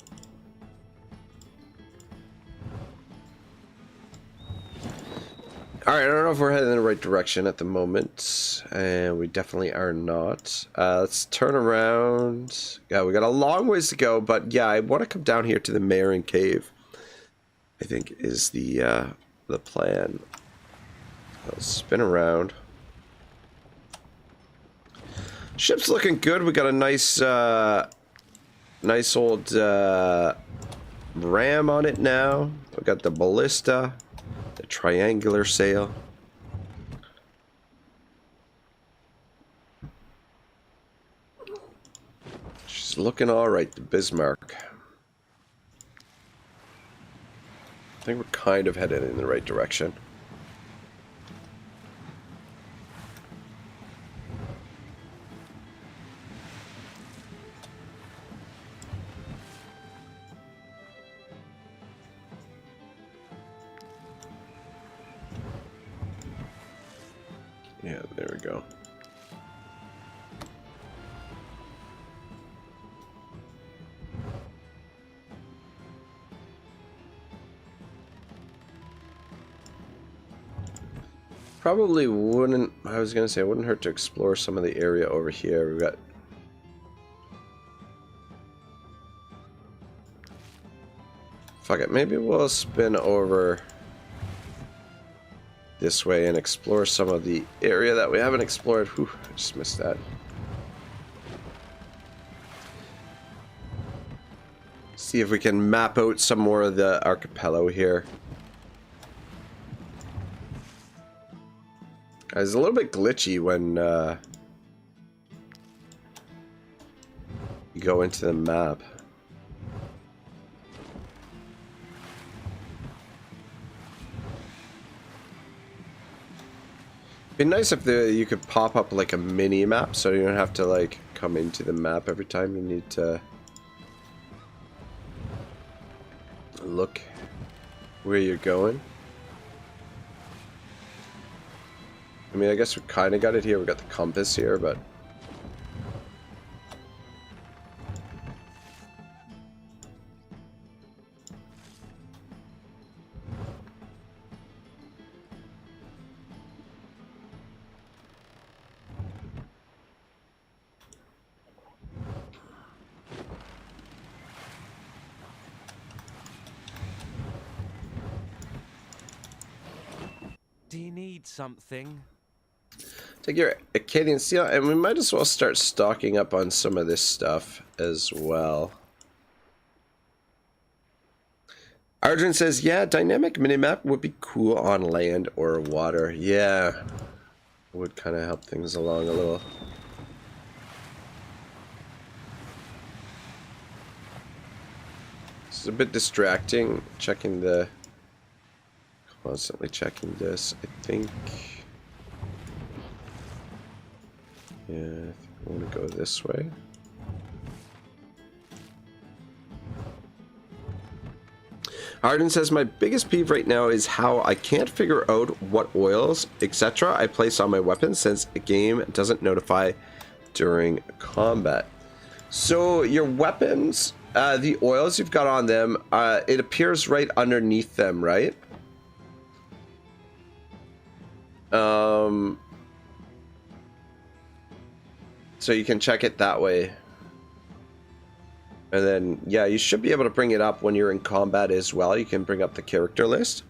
Alright, I don't know if we're heading in the right direction at the moment. And we definitely are not. Let's turn around. Yeah, we got a long ways to go, but yeah, I want to come down here to the Marin Cave. I think is the plan. Let's spin around. Ship's looking good. We got a nice old ram on it now. We got the ballista, the triangular sail. She's looking all right, the Bismarck. I think we're kind of headed in the right direction. Yeah, there we go. Probably wouldn't, I was gonna say, it wouldn't hurt to explore some of the area over here. We've got... Fuck it, maybe we'll spin over this way and explore some of the area that we haven't explored. Whew, I just missed that. See if we can map out some more of the archipelago here. It's a little bit glitchy when you go into the map. It'd be nice if you could pop up like a mini map, so you don't have to like come into the map every time you need to look where you're going. I mean, I guess we kind of got it here. We got the compass here, but... Do you need something? Take your Acadian Steel, and we might as well start stocking up on some of this stuff as well. Arjun says, yeah, dynamic minimap would be cool on land or water. Yeah, it would kind of help things along a little. It's a bit distracting, constantly checking this, I think. Yeah, I think I want to go this way. Arden says, my biggest peeve right now is how I can't figure out what oils, etc. I place on my weapons since the game doesn't notify during combat. So your weapons, the oils you've got on them, it appears right underneath them, right? So you can check it that way. And then, yeah, you should be able to bring it up when you're in combat as well. You can bring up the character list.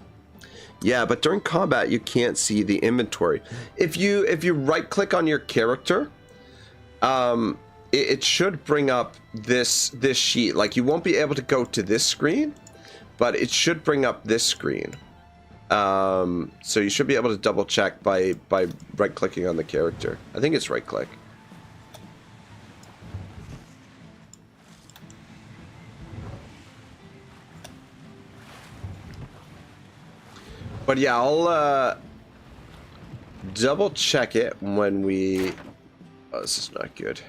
Yeah, but during combat, you can't see the inventory. If you right-click on your character, it should bring up this sheet. Like, you won't be able to go to this screen, but it should bring up this screen. So you should be able to double-check by right-clicking on the character. I think it's right-click. But yeah, I'll double check it when we... Oh, this is not good.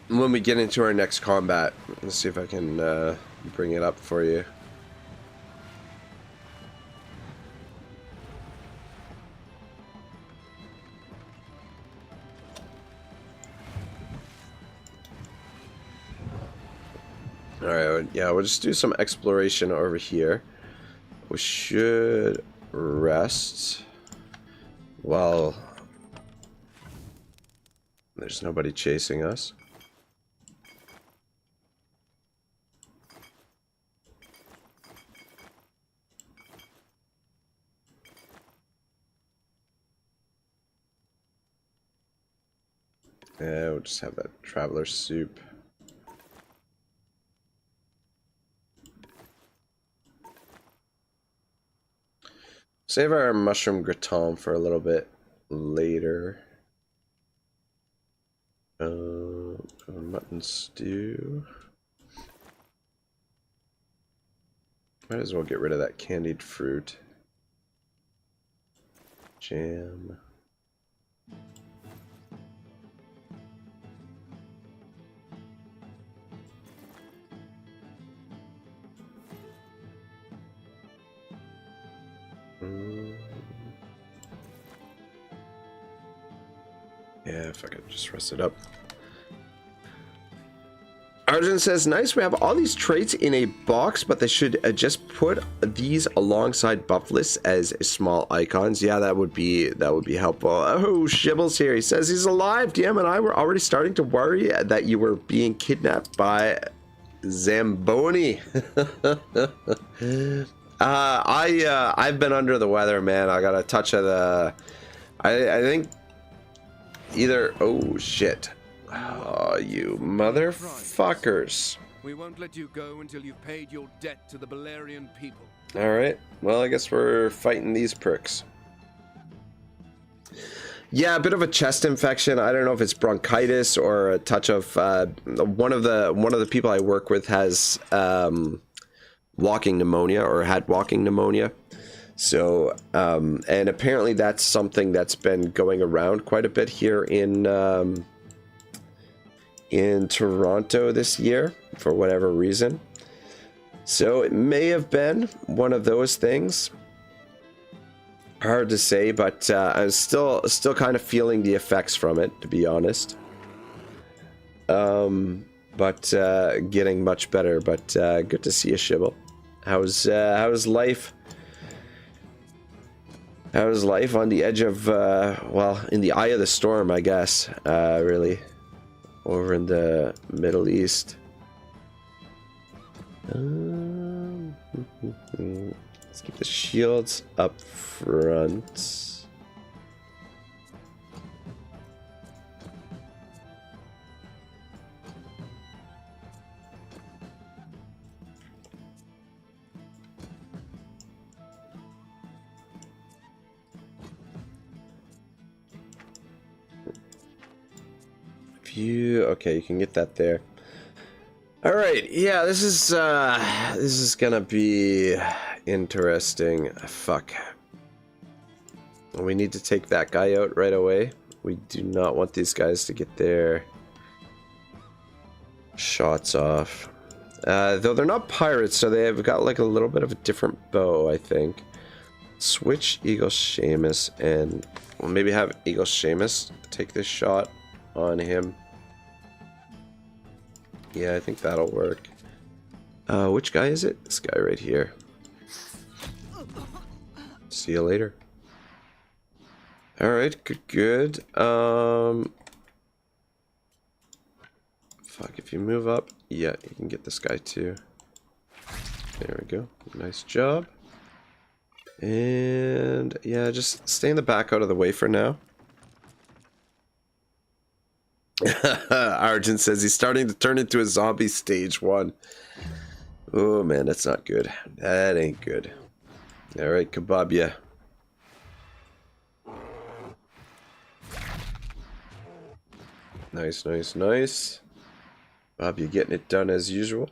When we get into our next combat. Let's see if I can bring it up for you. Alright, yeah, we'll just do some exploration over here. We should rest while there's nobody chasing us. Yeah, we'll just have that traveler soup. Save our mushroom gratin for a little bit later. Mutton stew. Might as well get rid of that candied fruit. Jam. Yeah, if I could just rest it up. Arjun says, nice, we have all these traits in a box, but they should just put these alongside buff lists as small icons. Yeah, that would be helpful. Oh, Shibbles here. He says he's alive. DM and I were already starting to worry that you were being kidnapped by Zamboni. I've been under the weather, man. I got a touch of the... I think either... Oh, shit. Oh, you motherfuckers. We won't let you go until you've paid your debt to the Balerian people. Alright. Well, I guess we're fighting these pricks. Yeah, a bit of a chest infection. I don't know if it's bronchitis or a touch of... one of the people I work with has... walking pneumonia, or had walking pneumonia. So, and apparently that's something that's been going around quite a bit here in Toronto this year, for whatever reason. So it may have been one of those things. Hard to say, but I'm still kind of feeling the effects from it, to be honest. But getting much better. But good to see you, Shibble. How's life? How's life on the edge of, well, in the eye of the storm, I guess, really, over in the Middle East. Let's keep the shields up front. Okay, you can get that there. All right, yeah, this is gonna be interesting. Fuck. We need to take that guy out right away. We do not want these guys to get their shots off. Though they're not pirates, so they've got like a little bit of a different bow, I think. Switch Eagle Seamus, and we'll maybe have Eagle Seamus take this shot on him. Yeah, I think that'll work. Which guy is it? This guy right here. See you later. Alright, good. Fuck, if you move up, yeah, you can get this guy too. There we go. Nice job. And yeah, just stay in the back out of the way for now. Arjun says he's starting to turn into a zombie stage 1. Oh man, that's not good. That ain't good. Alright, Kebabia. Nice, nice, nice. Bob, you getting it done as usual.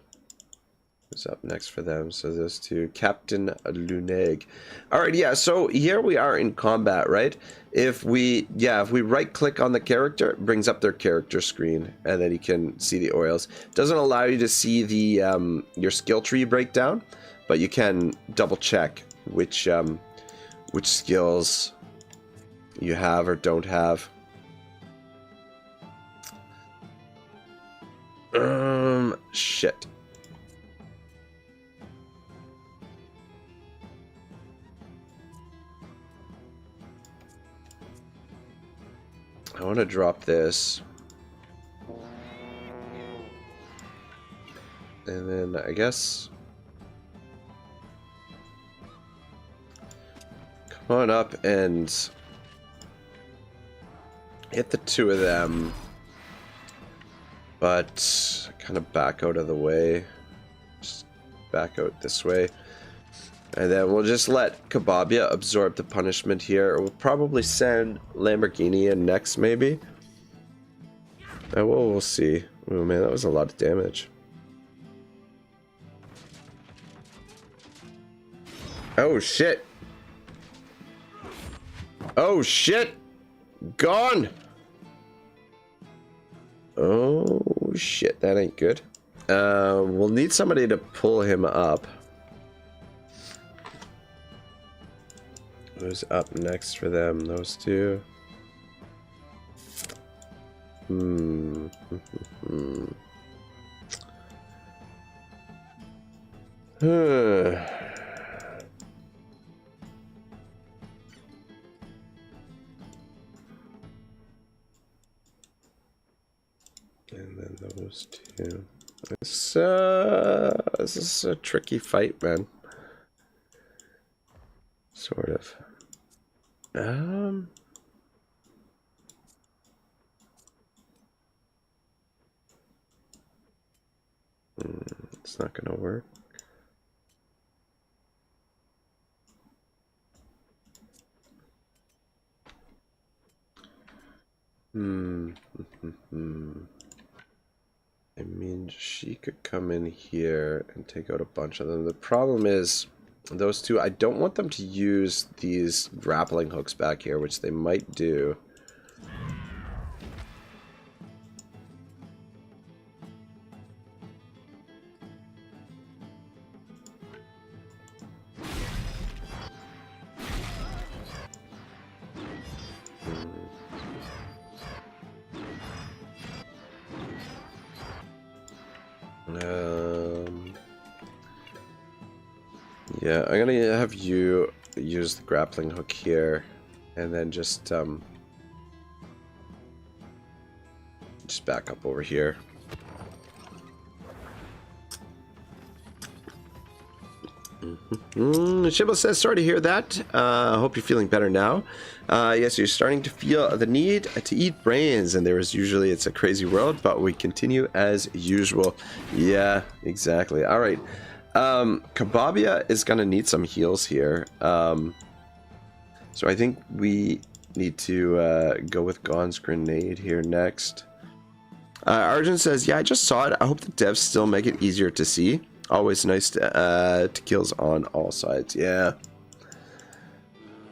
Who's up next for them? So those two. Captain Luneg. Alright, yeah, so here we are in combat, right? If we right click on the character, it brings up their character screen, and then you can see the oils. Doesn't allow you to see the your skill tree breakdown, but you can double check which skills you have or don't have. Shit. I want to drop this. And then I guess come on up and hit the two of them, but kind of back out of the way. Just back out this way. And then we'll just let Kebabia absorb the punishment here. We'll probably send Lamborghini in next, maybe. We'll see. Oh man, that was a lot of damage. Oh shit. Oh shit. Gone. Oh shit, that ain't good. We'll need somebody to pull him up. Who's up next for them? Those two. And then those two. This is a tricky fight, man. Sort of. It's not gonna work. I mean, she could come in here and take out a bunch of them. The problem is, those two, I don't want them to use these grappling hooks back here, which they might do. Yeah, I'm gonna have you use the grappling hook here, and then just back up over here. Shibble says, sorry to hear that. I hope you're feeling better now. Yes, you're starting to feel the need to eat brains, and it's a crazy world, but we continue as usual. Yeah, exactly. All right. Kababia is going to need some heals here. So I think we need to go with Gon's grenade here next. Arjun says, yeah, I just saw it. I hope the devs still make it easier to see. Always nice to kills on all sides. Yeah.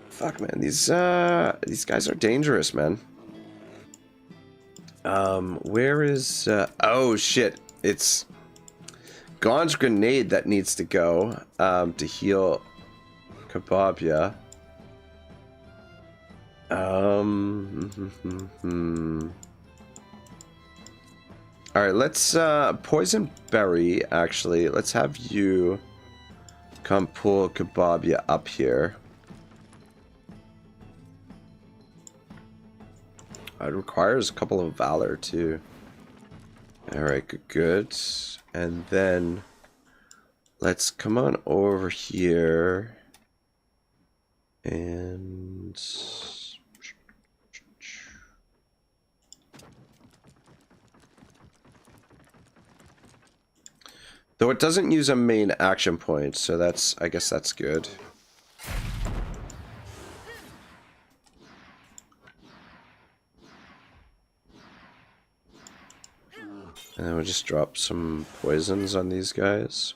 Fuck, man. These guys are dangerous, man. Where is... oh, shit. It's Gon's grenade that needs to go to heal Kababia. Alright, let's Poison Berry, actually. Let's have you come pull Kababia up here. It requires a couple of Valor, too. Alright, good. And then let's come on over here. And... though it doesn't use a main action point, so that's, I guess that's good. And then we'll just drop some poisons on these guys.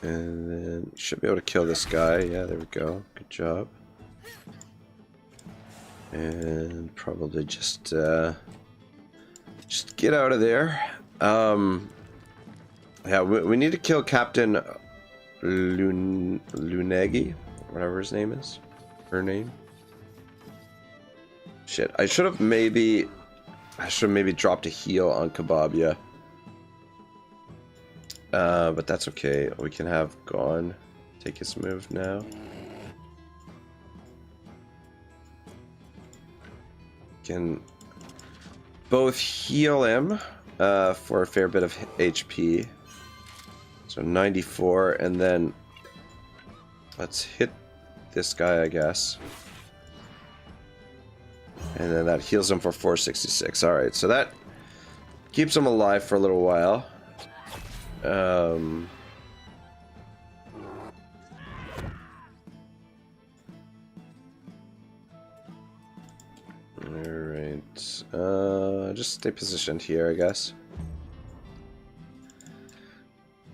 And then should be able to kill this guy. Yeah, there we go. Good job. And probably just get out of there. Yeah, we need to kill Captain Lunegi, whatever his name is. Her name. Shit, I should have maybe dropped a heal on Kababia. But that's okay. We can have Gon take his move now. Can both heal him for a fair bit of HP. So 94, and then let's hit this guy, I guess. And then that heals him for 466. Alright, so that keeps him alive for a little while. Alright. Just stay positioned here, I guess.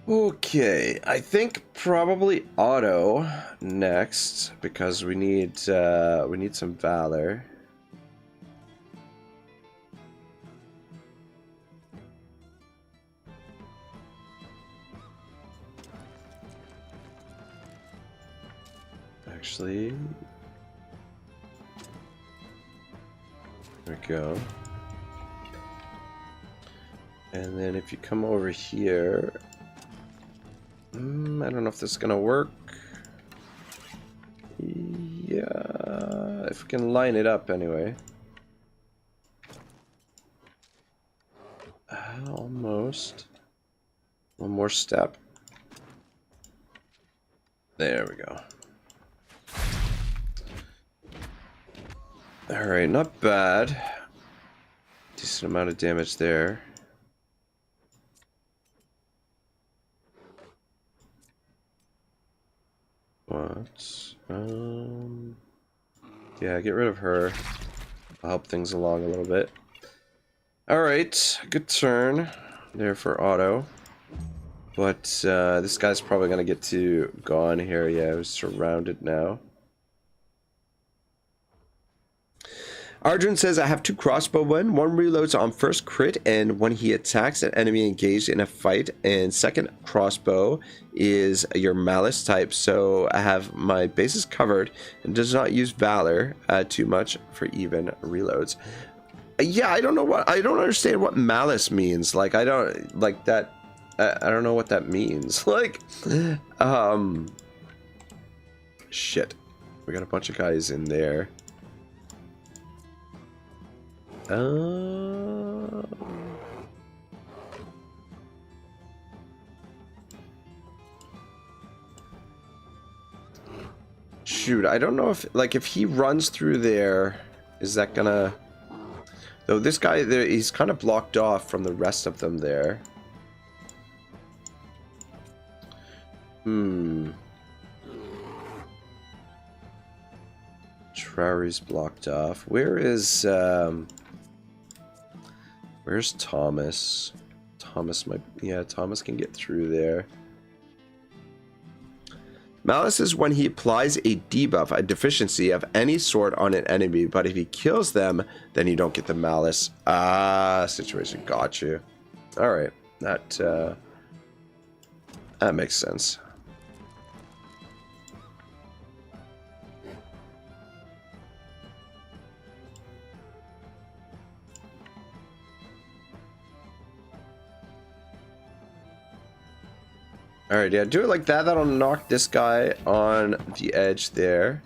Okay, I think probably Otto next, because we need some Valor. Actually, there we go. And then if you come over here, I don't know if this is gonna work. Yeah, if we can line it up anyway. Almost. One more step. There we go. Alright, not bad. Decent amount of damage there. What? Yeah, get rid of her. I'll help things along a little bit. Alright, good turn there for Otto. But this guy's probably gonna get to Gon here. Yeah, I was surrounded now. Arjun says, I have 2 crossbowmen. One reloads on first crit and when he attacks an enemy engaged in a fight. And second crossbow is your malice type. So I have my bases covered and does not use Valor too much for even reloads. Yeah, I don't understand what malice means. Like, I don't like that. I don't know what that means. Like, shit. We got a bunch of guys in there. Shoot, I don't know if, like, if he runs through there, is that gonna... Though this guy there, he's kind of blocked off from the rest of them there. Trari's blocked off. Where is, where's Thomas? Thomas might... Yeah, Thomas can get through there. Malice is when he applies a debuff, a deficiency of any sort on an enemy, but if he kills them, then you don't get the malice. Situation. Got you. Alright. That makes sense. Alright, yeah, do it like that. That'll knock this guy on the edge there.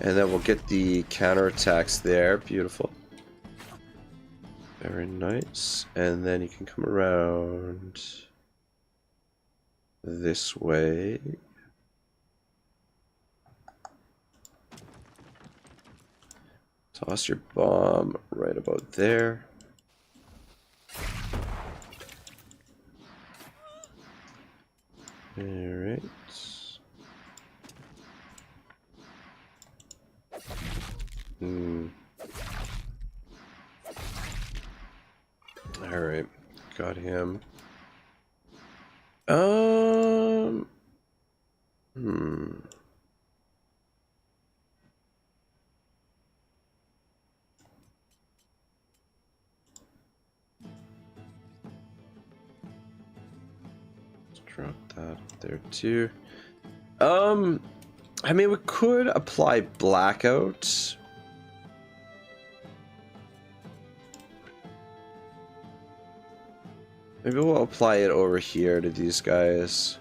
And then we'll get the counterattacks there. Beautiful. Very nice. And then you can come around this way. Toss your bomb right about there. Alright. Alright. Got him. Drop that there too. I mean, we could apply blackout. Maybe we'll apply it over here to these guys.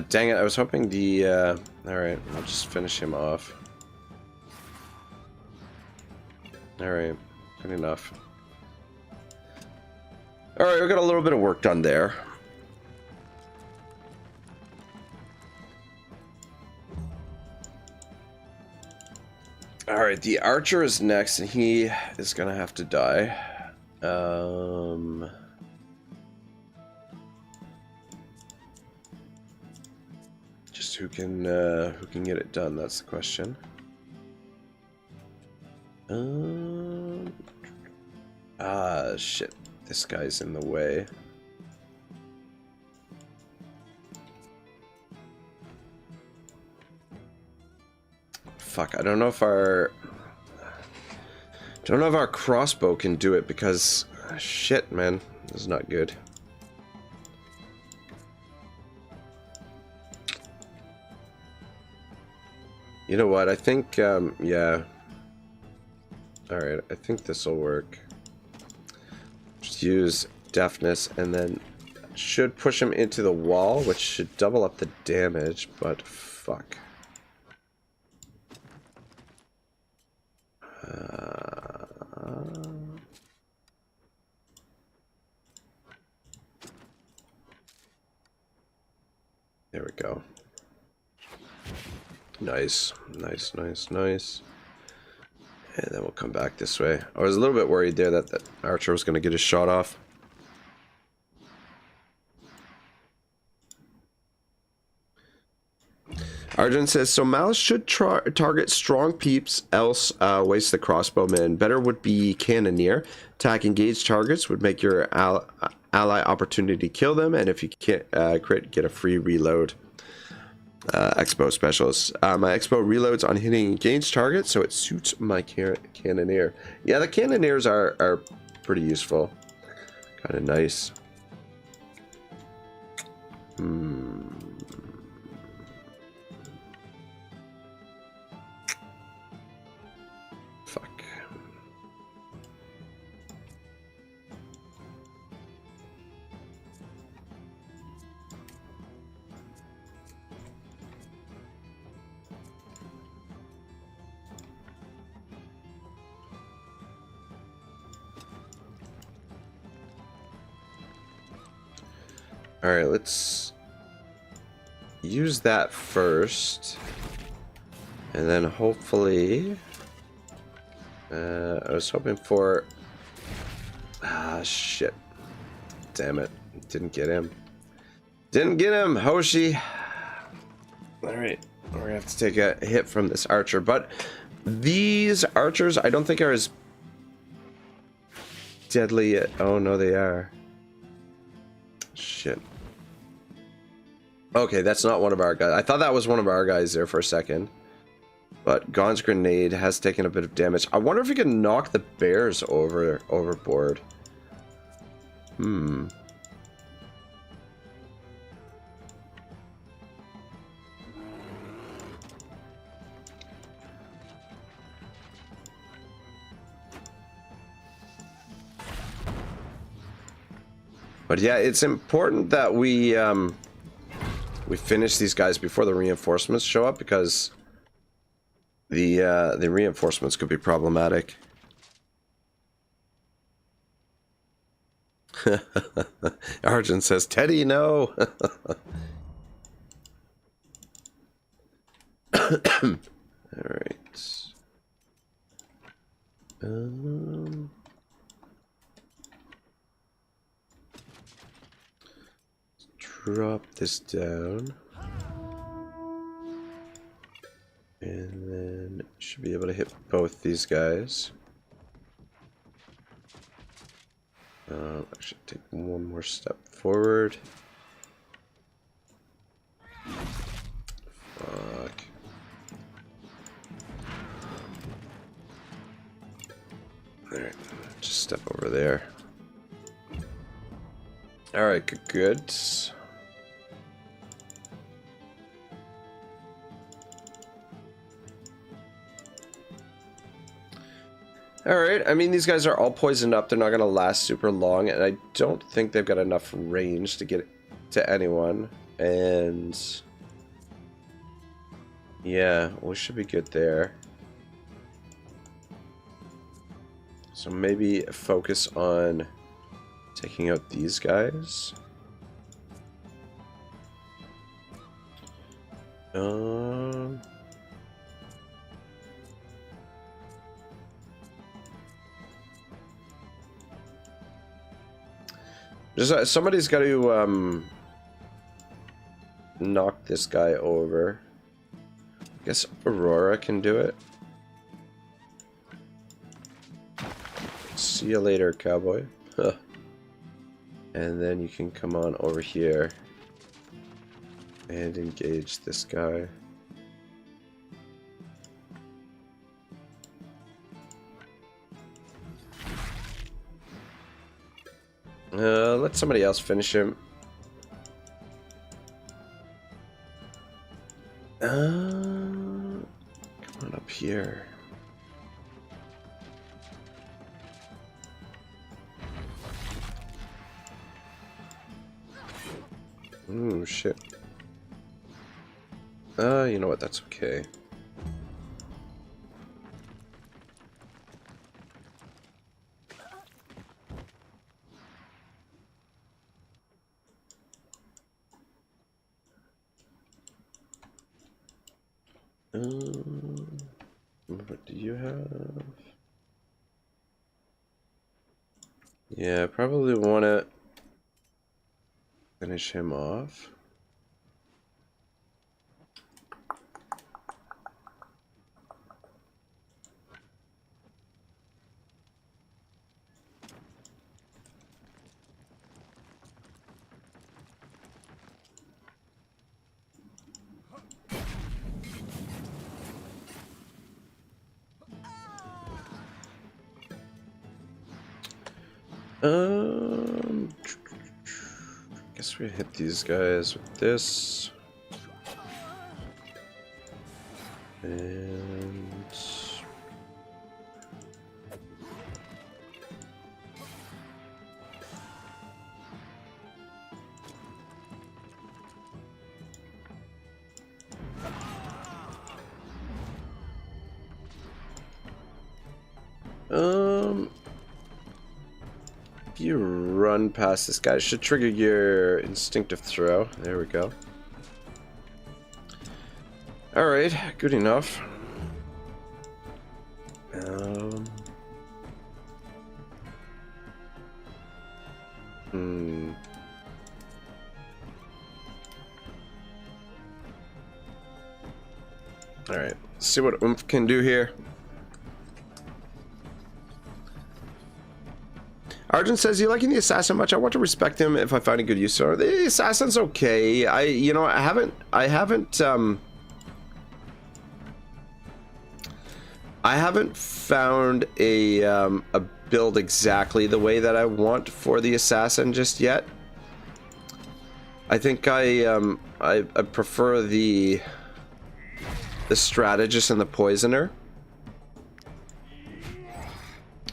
Dang it, I was hoping the, alright, I'll just finish him off. Alright, good enough. Alright, we got a little bit of work done there. Alright, the archer is next, and he is gonna have to die. Just who can get it done, that's the question. Shit. This guy's in the way. Fuck, I don't know if our crossbow can do it because shit, man, this is not good. You know what? I think yeah. All right, I think this will work. Just use deafness and then should push him into the wall, which should double up the damage, but fuck. There we go. Nice, nice, nice, nice. And then we'll come back this way. I was a little bit worried there that that archer was going to get his shot off. Arjun says, so Malice should target strong peeps, else waste the crossbowman. Better would be Cannoneer. Attack engaged targets would make your ally opportunity to kill them, and if you can't crit, get a free reload. Expo specialist. My Expo reloads on hitting engaged targets, so it suits my Cannoneer. Yeah, the Cannoneers are pretty useful. Kind of nice. Alright, let's use that first. And then hopefully... I was hoping for... Ah, shit. Damn it. Didn't get him. Didn't get him, Hoshi. Alright, we're gonna have to take a hit from this archer. But these archers, I don't think are as deadly. Oh, no, they are. Shit. Okay, that's not one of our guys. I thought that was one of our guys there for a second. But Gon's grenade has taken a bit of damage. I wonder if we can knock the bears overboard. But yeah, it's important that we finish these guys before the reinforcements show up, because the reinforcements could be problematic. Arjun says, "Teddy, no." All right. Drop this down. And then should be able to hit both these guys. I should take one more step forward. Fuck. Alright, just step over there. Alright, good. Alright, I mean, these guys are all poisoned up. They're not going to last super long, and I don't think they've got enough range to get to anyone. And yeah, we should be good there. So maybe focus on taking out these guys. Somebody's got to knock this guy over. I guess Aurora can do it. See you later, cowboy. And then you can come on over here and engage this guy. Let somebody else finish him. Come on up here. Ooh, shit. You know what? That's okay. What do you have? Yeah, I probably want to finish him off. Guess we hit these guys with this. And If you run past this guy, it should trigger your instinctive throw. There we go. Alright, good enough. Alright, let's see what Oomph can do here. Arjun says, "You liking the assassin much? I want to respect him if I find a good use for him." The assassin's okay. I haven't found a build exactly the way that I want for the assassin just yet. I think I prefer the strategist and the poisoner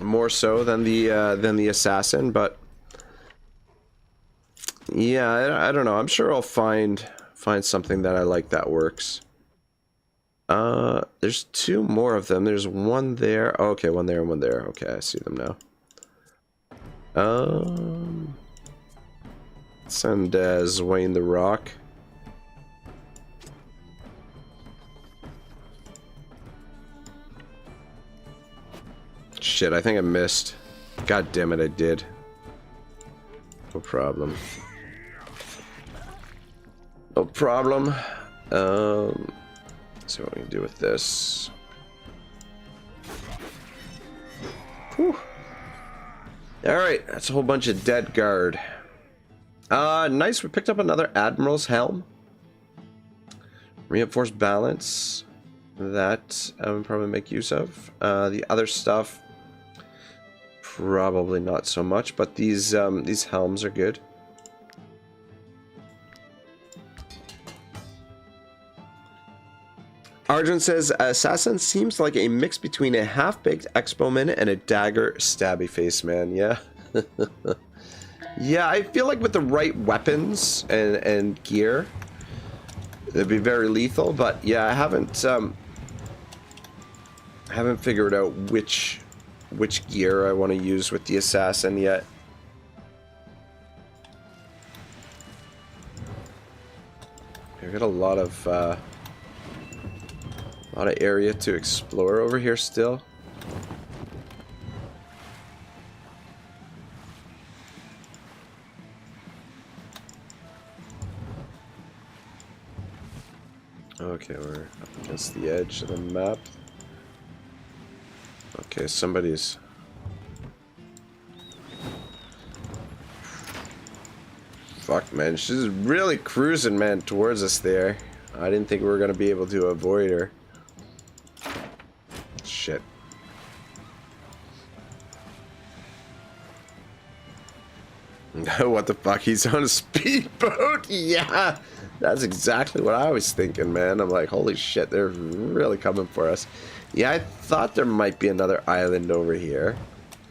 more so than the assassin, but yeah, I don't know. I'm sure I'll find something that I like that works. There's two more of them. There's one there. Oh, okay, one there and one there. Okay, I see them now. Send Wayne the Rock. Shit, I think I missed. God damn it, I did. No problem. No problem. Let's see what we can do with this. Whew. Alright, that's a whole bunch of dead guard. Nice, we picked up another Admiral's Helm. Reinforced balance. That I would probably make use of. The other stuff, probably not so much, but these helms are good. Arjun says, "Assassin seems like a mix between a half-baked expoman and a dagger stabby face man." Yeah. Yeah, I feel like with the right weapons and gear, it'd be very lethal, but yeah, I haven't figured out which gear I want to use with the assassin yet. I've got a lot of area to explore over here still. Okay, we're up against the edge of the map. Okay, somebody's... Fuck, man. She's really cruising, man, towards us there. I didn't think we were going to be able to avoid her. Shit. What the fuck? He's on a speedboat? Yeah! That's exactly what I was thinking, man. I'm like, holy shit, they're really coming for us. Yeah, I thought there might be another island over here.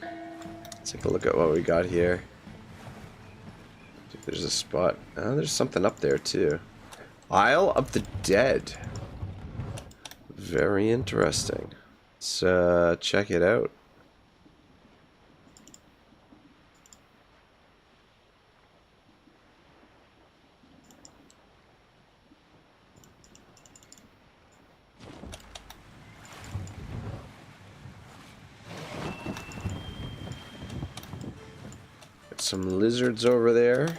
Let's take a look at what we got here. There's a spot. Oh, there's something up there, too. Isle of the Dead. Very interesting. Let's check it out. Some lizards over there.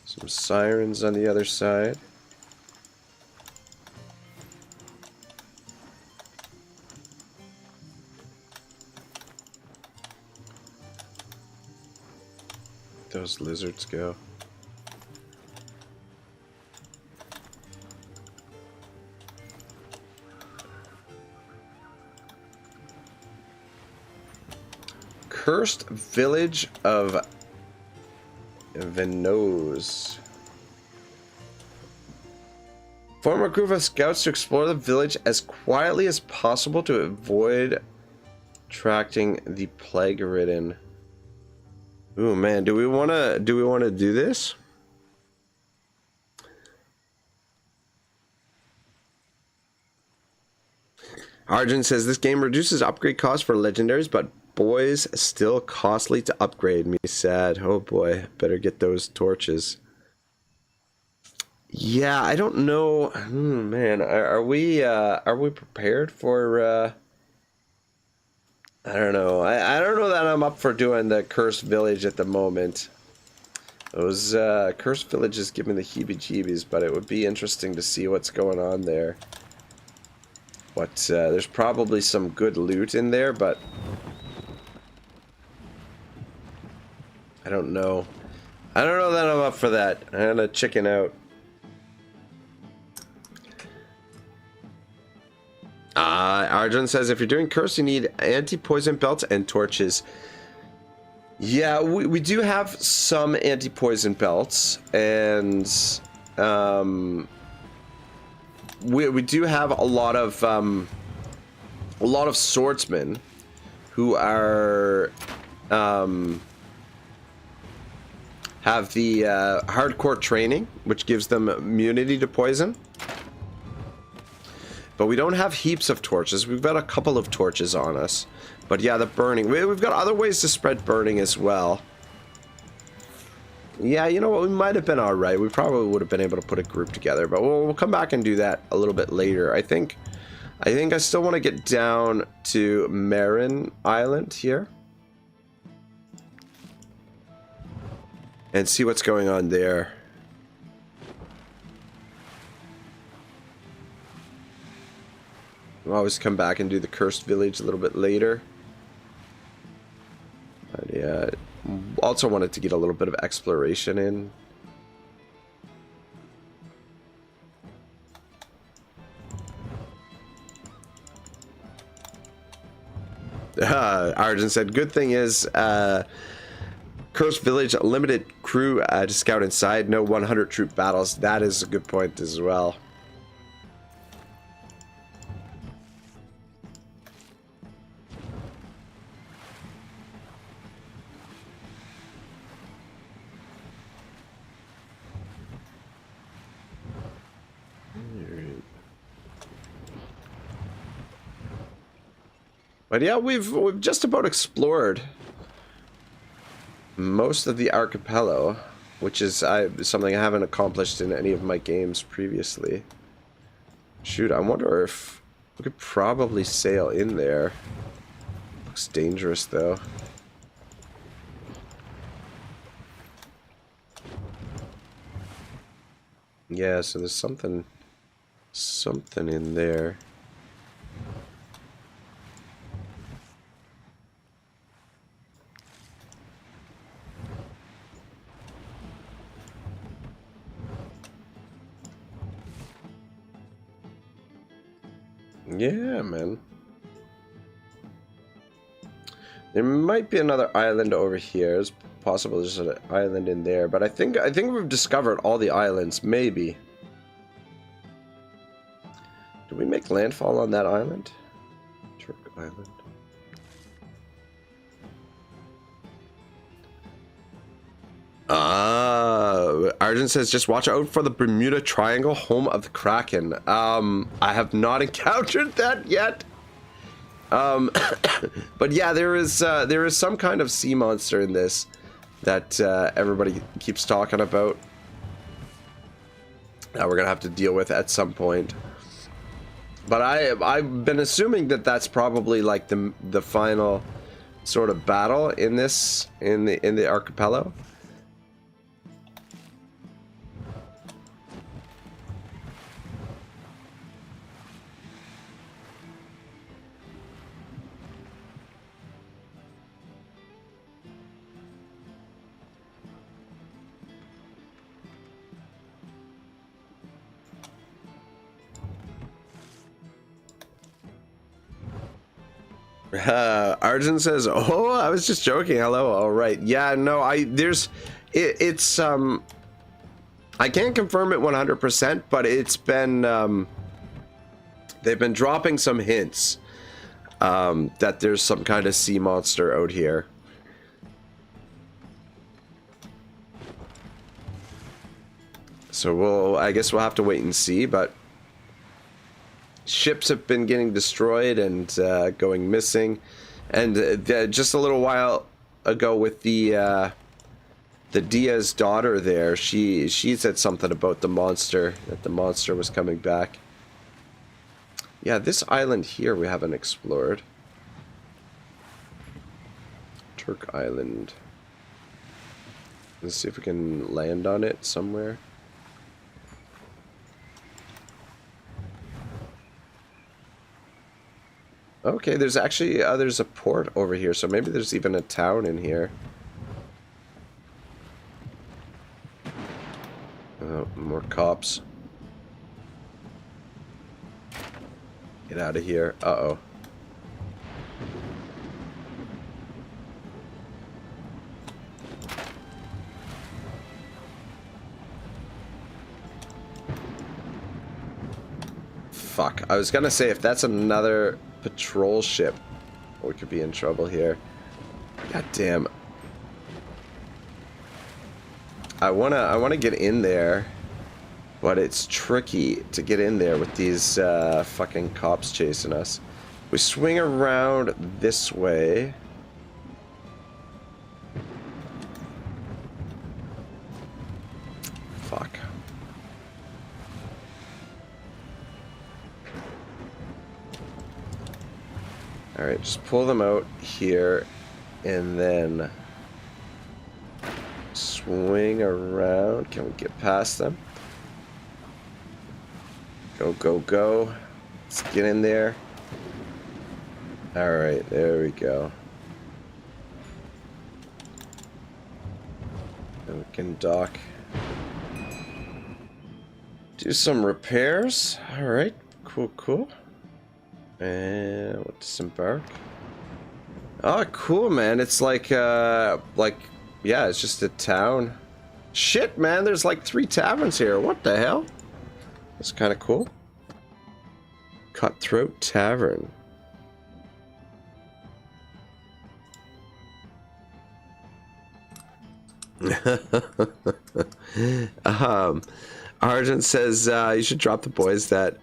Some sirens on the other side. Those lizards go. Cursed Village of Venose. Form a group of scouts to explore the village as quietly as possible to avoid attracting the plague-ridden. Ooh, man, do we wanna do this? Arjun says this game reduces upgrade costs for legendaries, but boys, still costly to upgrade. Me sad. Oh boy, better get those torches. Yeah, I don't know. Man, are we prepared for? I don't know. I don't know that I'm up for doing the cursed village at the moment. Those cursed villages give me the heebie-jeebies, but it would be interesting to see what's going on there. What there's probably some good loot in there, but I don't know. I don't know that I'm up for that. I'm gonna chicken out. Arjun says, if you're doing curse, you need anti-poison belts and torches. Yeah, we do have some anti-poison belts, and we do have a lot of swordsmen who are have the hardcore training, which gives them immunity to poison. But we don't have heaps of torches. We've got a couple of torches on us. But yeah, the burning. We've got other ways to spread burning as well. Yeah, you know what? We might have been alright. We probably would have been able to put a group together. But we'll come back and do that a little bit later. I think I still want to get down to Marin Island here. And see what's going on there. We'll always come back and do the cursed village a little bit later. But yeah, also wanted to get a little bit of exploration in. Arjun said, good thing is, Cursed Village, limited crew to scout inside, no 100 troop battles. That is a good point as well. But yeah, we've just about explored most of the archipelago, which is something I haven't accomplished in any of my games previously. Shoot, I wonder if we could probably sail in there. Looks dangerous though. Yeah, so there's something in there. Yeah, man. There might be another island over here. It's possible there's an island in there, but I think we've discovered all the islands. Maybe. Did we make landfall on that island? Turk Island. Arjun says, just watch out for the Bermuda Triangle, home of the Kraken. I have not encountered that yet. But yeah, there is some kind of sea monster in this that everybody keeps talking about. That we're gonna have to deal with at some point. But I've been assuming that that's probably like the final sort of battle in this in the archipelago. Arjun says, "Oh, I was just joking. Hello. All right. Yeah. No. It's I can't confirm it 100%, but it's been they've been dropping some hints that there's some kind of sea monster out here. So I guess we'll have to wait and see, but ships have been getting destroyed and going missing. And just a little while ago with the Dia's daughter there, she said something about the monster, that the monster was coming back. Yeah, this island here we haven't explored. Turk Island. Let's see if we can land on it somewhere. Okay, there's actually there's a port over here, so maybe there's even a town in here. Oh, more cops. Get out of here. Uh-oh. Fuck. I was gonna say, if that's another patrol ship, we could be in trouble here. God damn. I wanna get in there, but it's tricky to get in there with these fucking cops chasing us. We swing around this way. Fuck. Alright, just pull them out here and then swing around. Can we get past them? Go, go, go. Let's get in there. Alright, there we go. And we can dock. Do some repairs. Alright, cool, cool. And we'll disembark. Oh, cool, man. It's like, yeah, it's just a town. Shit, man, there's like 3 taverns here. What the hell? That's kind of cool. Cutthroat Tavern. Argent says you should drop the boys that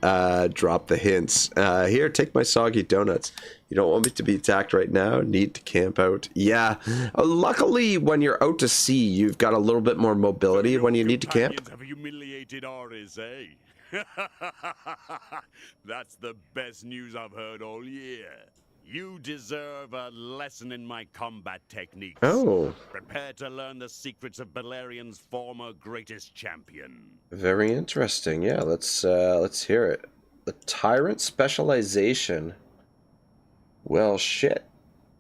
drop the hints. Here, take my soggy donuts. You don't want me to be attacked right now? Need to camp out. Yeah. Luckily, when you're out to sea, you've got a little bit more mobility when you need to camp. Have humiliated ours, eh? That's the best news I've heard all year. You deserve a lesson in my combat techniques. Oh. Prepare to learn the secrets of Balerian's former greatest champion. Very interesting. Yeah, let's hear it. The Tyrant specialization. Well, shit.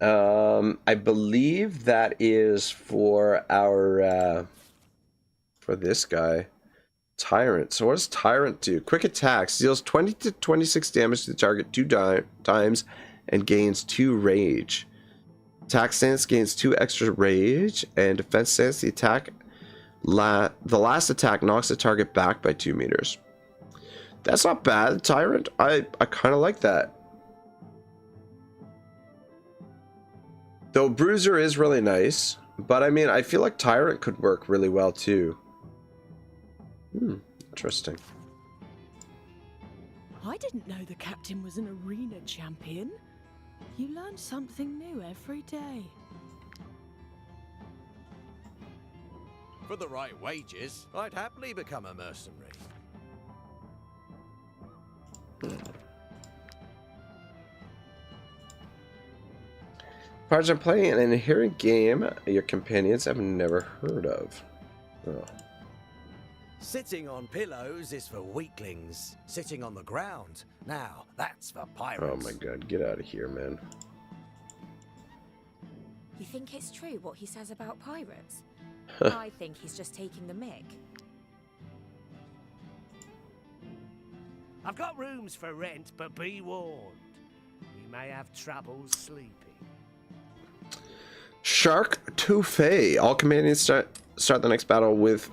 I believe that is for our for this guy. Tyrant. So what does Tyrant do? Quick attacks. Deals 20 to 26 damage to the target 2 times and gains 2 rage. Attack stance gains 2 extra rage, and defense stance, the attack the last attack knocks the target back by 2 meters. That's not bad, Tyrant. I kind of like that. Though Bruiser is really nice, but I mean, I feel like Tyrant could work really well too. Interesting. I didn't know the captain was an arena champion. You learn something new every day. For the right wages, I'd happily become a mercenary. Parts are playing an inherent game your companions have never heard of. Oh. Sitting on pillows is for weaklings. Sitting on the ground, now that's for pirates. Oh my god, get out of here, man. You think it's true what he says about pirates? I think he's just taking the mick. I've got rooms for rent, but be warned. You may have trouble sleeping. Shark Touffe. All companions start the next battle with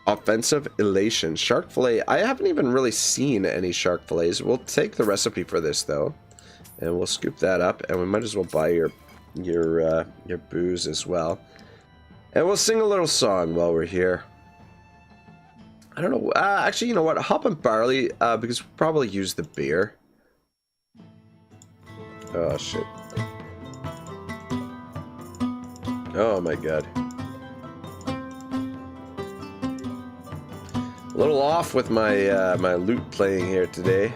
offensive elation. Shark fillet. I haven't even really seen any shark fillets. We'll take the recipe for this though, and we'll scoop that up, and we might as well buy your booze as well, and we'll sing a little song while we're here. I don't know. Actually, you know what? Hop and barley because we'll probably use the beer. Oh, shit. Oh, my God. A little off with my my loot playing here today.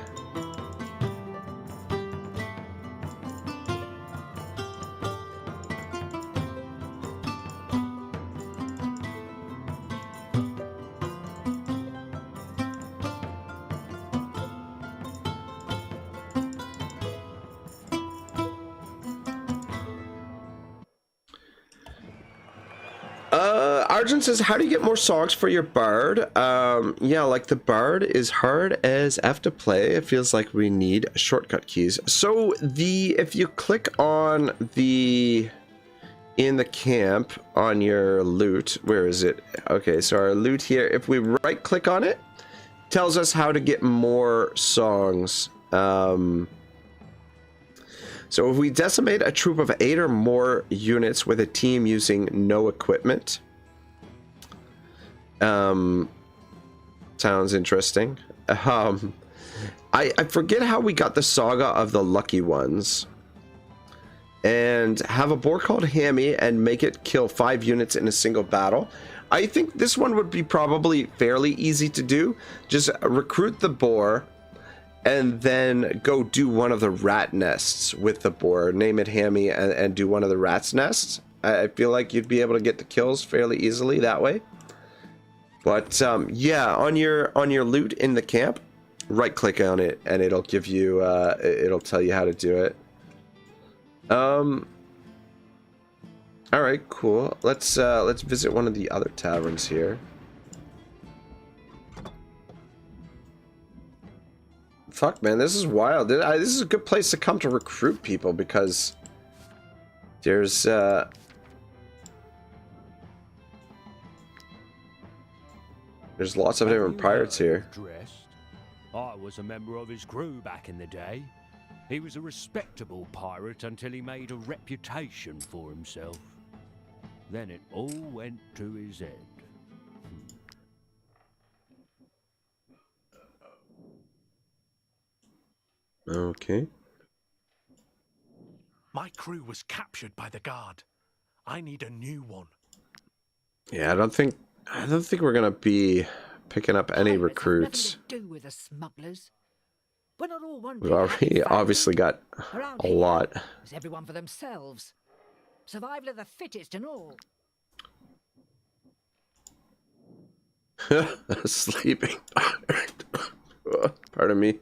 Arjun says, how do you get more songs for your bard? Yeah, like the bard is hard as F to play. It feels like we need shortcut keys. So if you click on in the camp on your loot, where is it? Okay, so our loot here, if we right click on it, tells us how to get more songs. So if we decimate a troop of 8 or more units with a team using no equipment. Sounds interesting. I forget how we got the Saga of the Lucky Ones. And have a boar called Hammy and make it kill 5 units in a single battle. I think this one would be probably fairly easy to do. Just recruit the boar and then go do one of the rat nests with the boar. Name it Hammy and do one of the rat's nests. I feel like you'd be able to get the kills fairly easily that way. But yeah, on your loot in the camp, right click on it and it'll give you it'll tell you how to do it. All right, cool. Let's visit one of the other taverns here. Fuck, man, this is wild. This is a good place to come to recruit people because there's lots of different pirates here. I was a member of his crew back in the day. He was a respectable pirate until he made a reputation for himself. Then it all went to his head. Okay. My crew was captured by the guard. I need a new one. Yeah, I don't think we're gonna be picking up any recruits. Do with the smugglers. We're not all one. We've already obviously got a lot. It's everyone for themselves. Survival of the fittest and all. Sleeping pirate. Pardon me.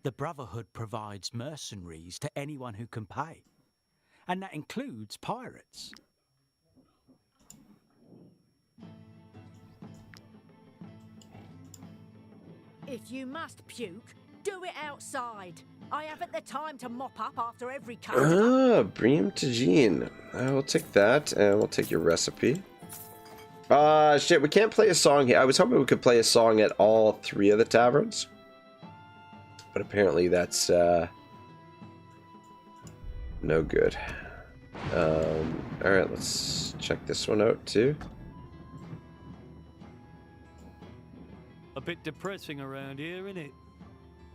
The Brotherhood provides mercenaries to anyone who can pay, and that includes pirates. If you must puke, do it outside. I haven't the time to mop up after every customer. Bream to Jean. We'll take that, and we'll take your recipe. Shit, we can't play a song here. I was hoping we could play a song at all 3 of the taverns. But apparently that's, no good. Alright, let's check this one out, too. A bit depressing around here, isn't it?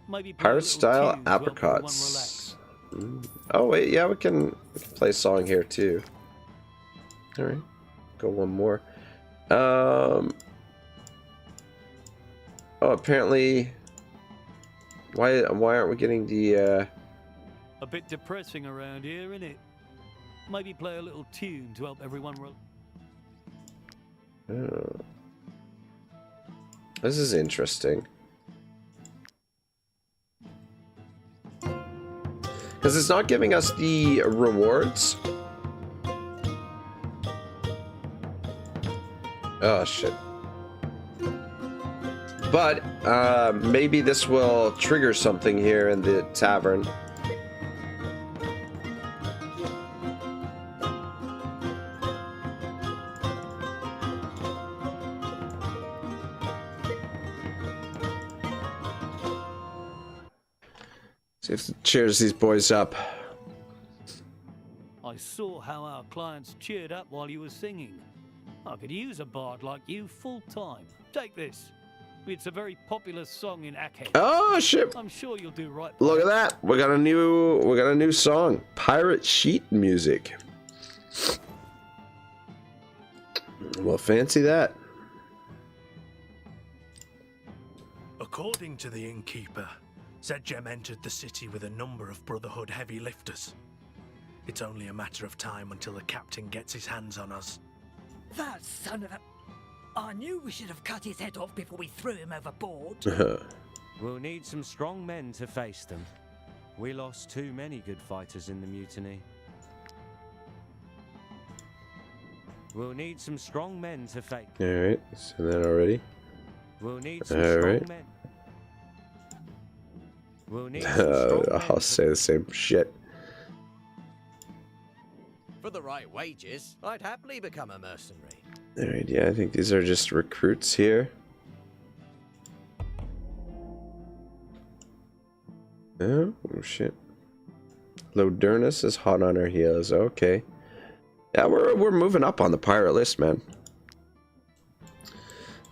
Maybe Pirate style apricots. Oh wait, yeah, we can play a song here too. All right, go one more. Oh, apparently, why aren't we getting the? A bit depressing around here, isn't it? Maybe play a little tune to help everyone. Oh. This is interesting. Because it's not giving us the rewards. Oh, shit. But, maybe this will trigger something here in the tavern. See if it cheers these boys up. I saw how our clients cheered up while you were singing. I could use a bard like you full time. Take this. It's a very popular song in Ackhead. Oh shit! I'm sure you'll do right. Look at that. We got a new song. Pirate sheet music. Well, fancy that. According to the innkeeper, Zedjem entered the city with a number of Brotherhood heavy lifters. It's only a matter of time until the captain gets his hands on us. That son of a... I knew we should have cut his head off before we threw him overboard. We'll need some strong men to face them. We lost too many good fighters in the mutiny. We'll need some strong men to face. Alright, so that already. We'll need some strong men. We'll need some strong men. I'll say the same shit. For the right wages, I'd happily become a mercenary. Alright, yeah, I think these are just recruits here. Oh shit. Lodernus is hot on our heels. Okay. Yeah, we're moving up on the pirate list, man.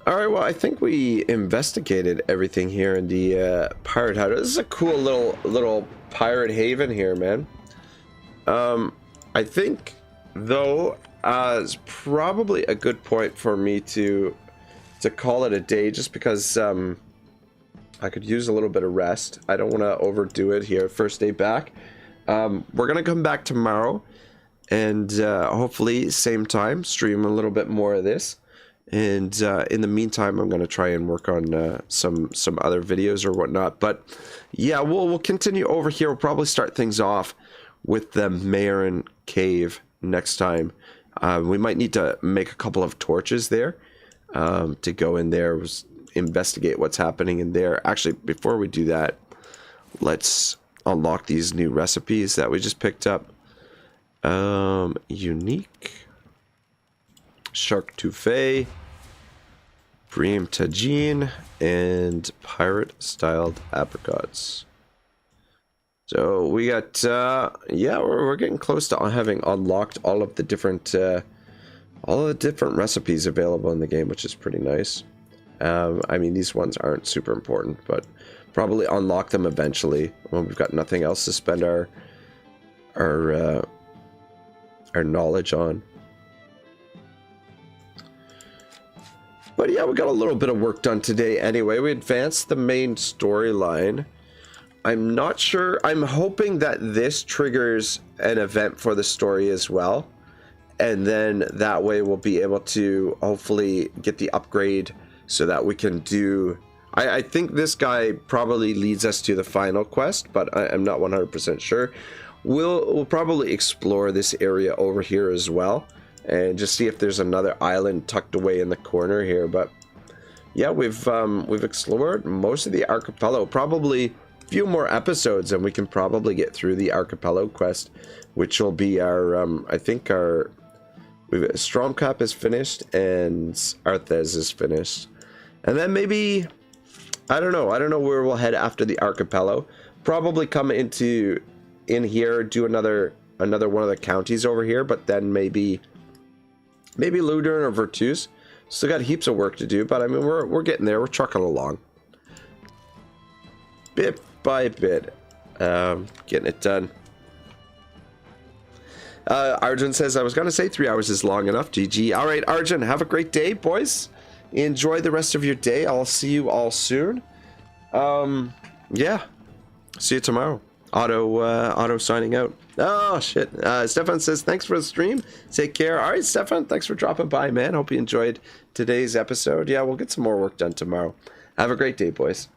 Alright, well, I think we investigated everything here in the pirate hut. This is a cool little pirate haven here, man. I think, though, it's probably a good point for me to call it a day, just because I could use a little bit of rest. I don't want to overdo it here. First day back. We're gonna come back tomorrow, and hopefully same time stream a little bit more of this. And in the meantime, I'm gonna try and work on some other videos or whatnot. But yeah, we'll continue over here. We'll probably start things off with the Marin Cave next time. We might need to make a couple of torches there to go in there, investigate what's happening in there. Actually, before we do that, let's unlock these new recipes that we just picked up. Unique Shark Touffet, Bream Tagine, and Pirate Styled Apricots. So we got, yeah, we're getting close to having unlocked all of the different recipes available in the game, which is pretty nice. I mean, these ones aren't super important, but probably unlock them eventually when we've got nothing else to spend our knowledge on. But yeah, we got a little bit of work done today anyway. We advanced the main storyline. I'm not sure. I'm hoping that this triggers an event for the story as well. And then that way we'll be able to hopefully get the upgrade so that we can do... I think this guy probably leads us to the final quest, but I'm not 100% sure. We'll probably explore this area over here as well and just see if there's another island tucked away in the corner here. But yeah, we've explored most of the archipelago. Probably a few more episodes and we can probably get through the archipelago quest, which will be our I think our Stromkap is finished and Arthez is finished. And then maybe I don't know where we'll head after the archipelago. Probably come in here, do another one of the counties over here, but then maybe Ludern or Virtus. Still got heaps of work to do, but I mean we're getting there. We're trucking along, bit by bit, getting it done. Arjun says, I was gonna say 3 hours is long enough. GG. All right, Arjun, have a great day, boys. Enjoy the rest of your day. I'll see you all soon. Yeah, see you tomorrow. Otto signing out. Oh shit. Stefan says, thanks for the stream. Take care. All right, Stefan, thanks for dropping by, man. Hope you enjoyed today's episode. Yeah, we'll get some more work done tomorrow. Have a great day, boys.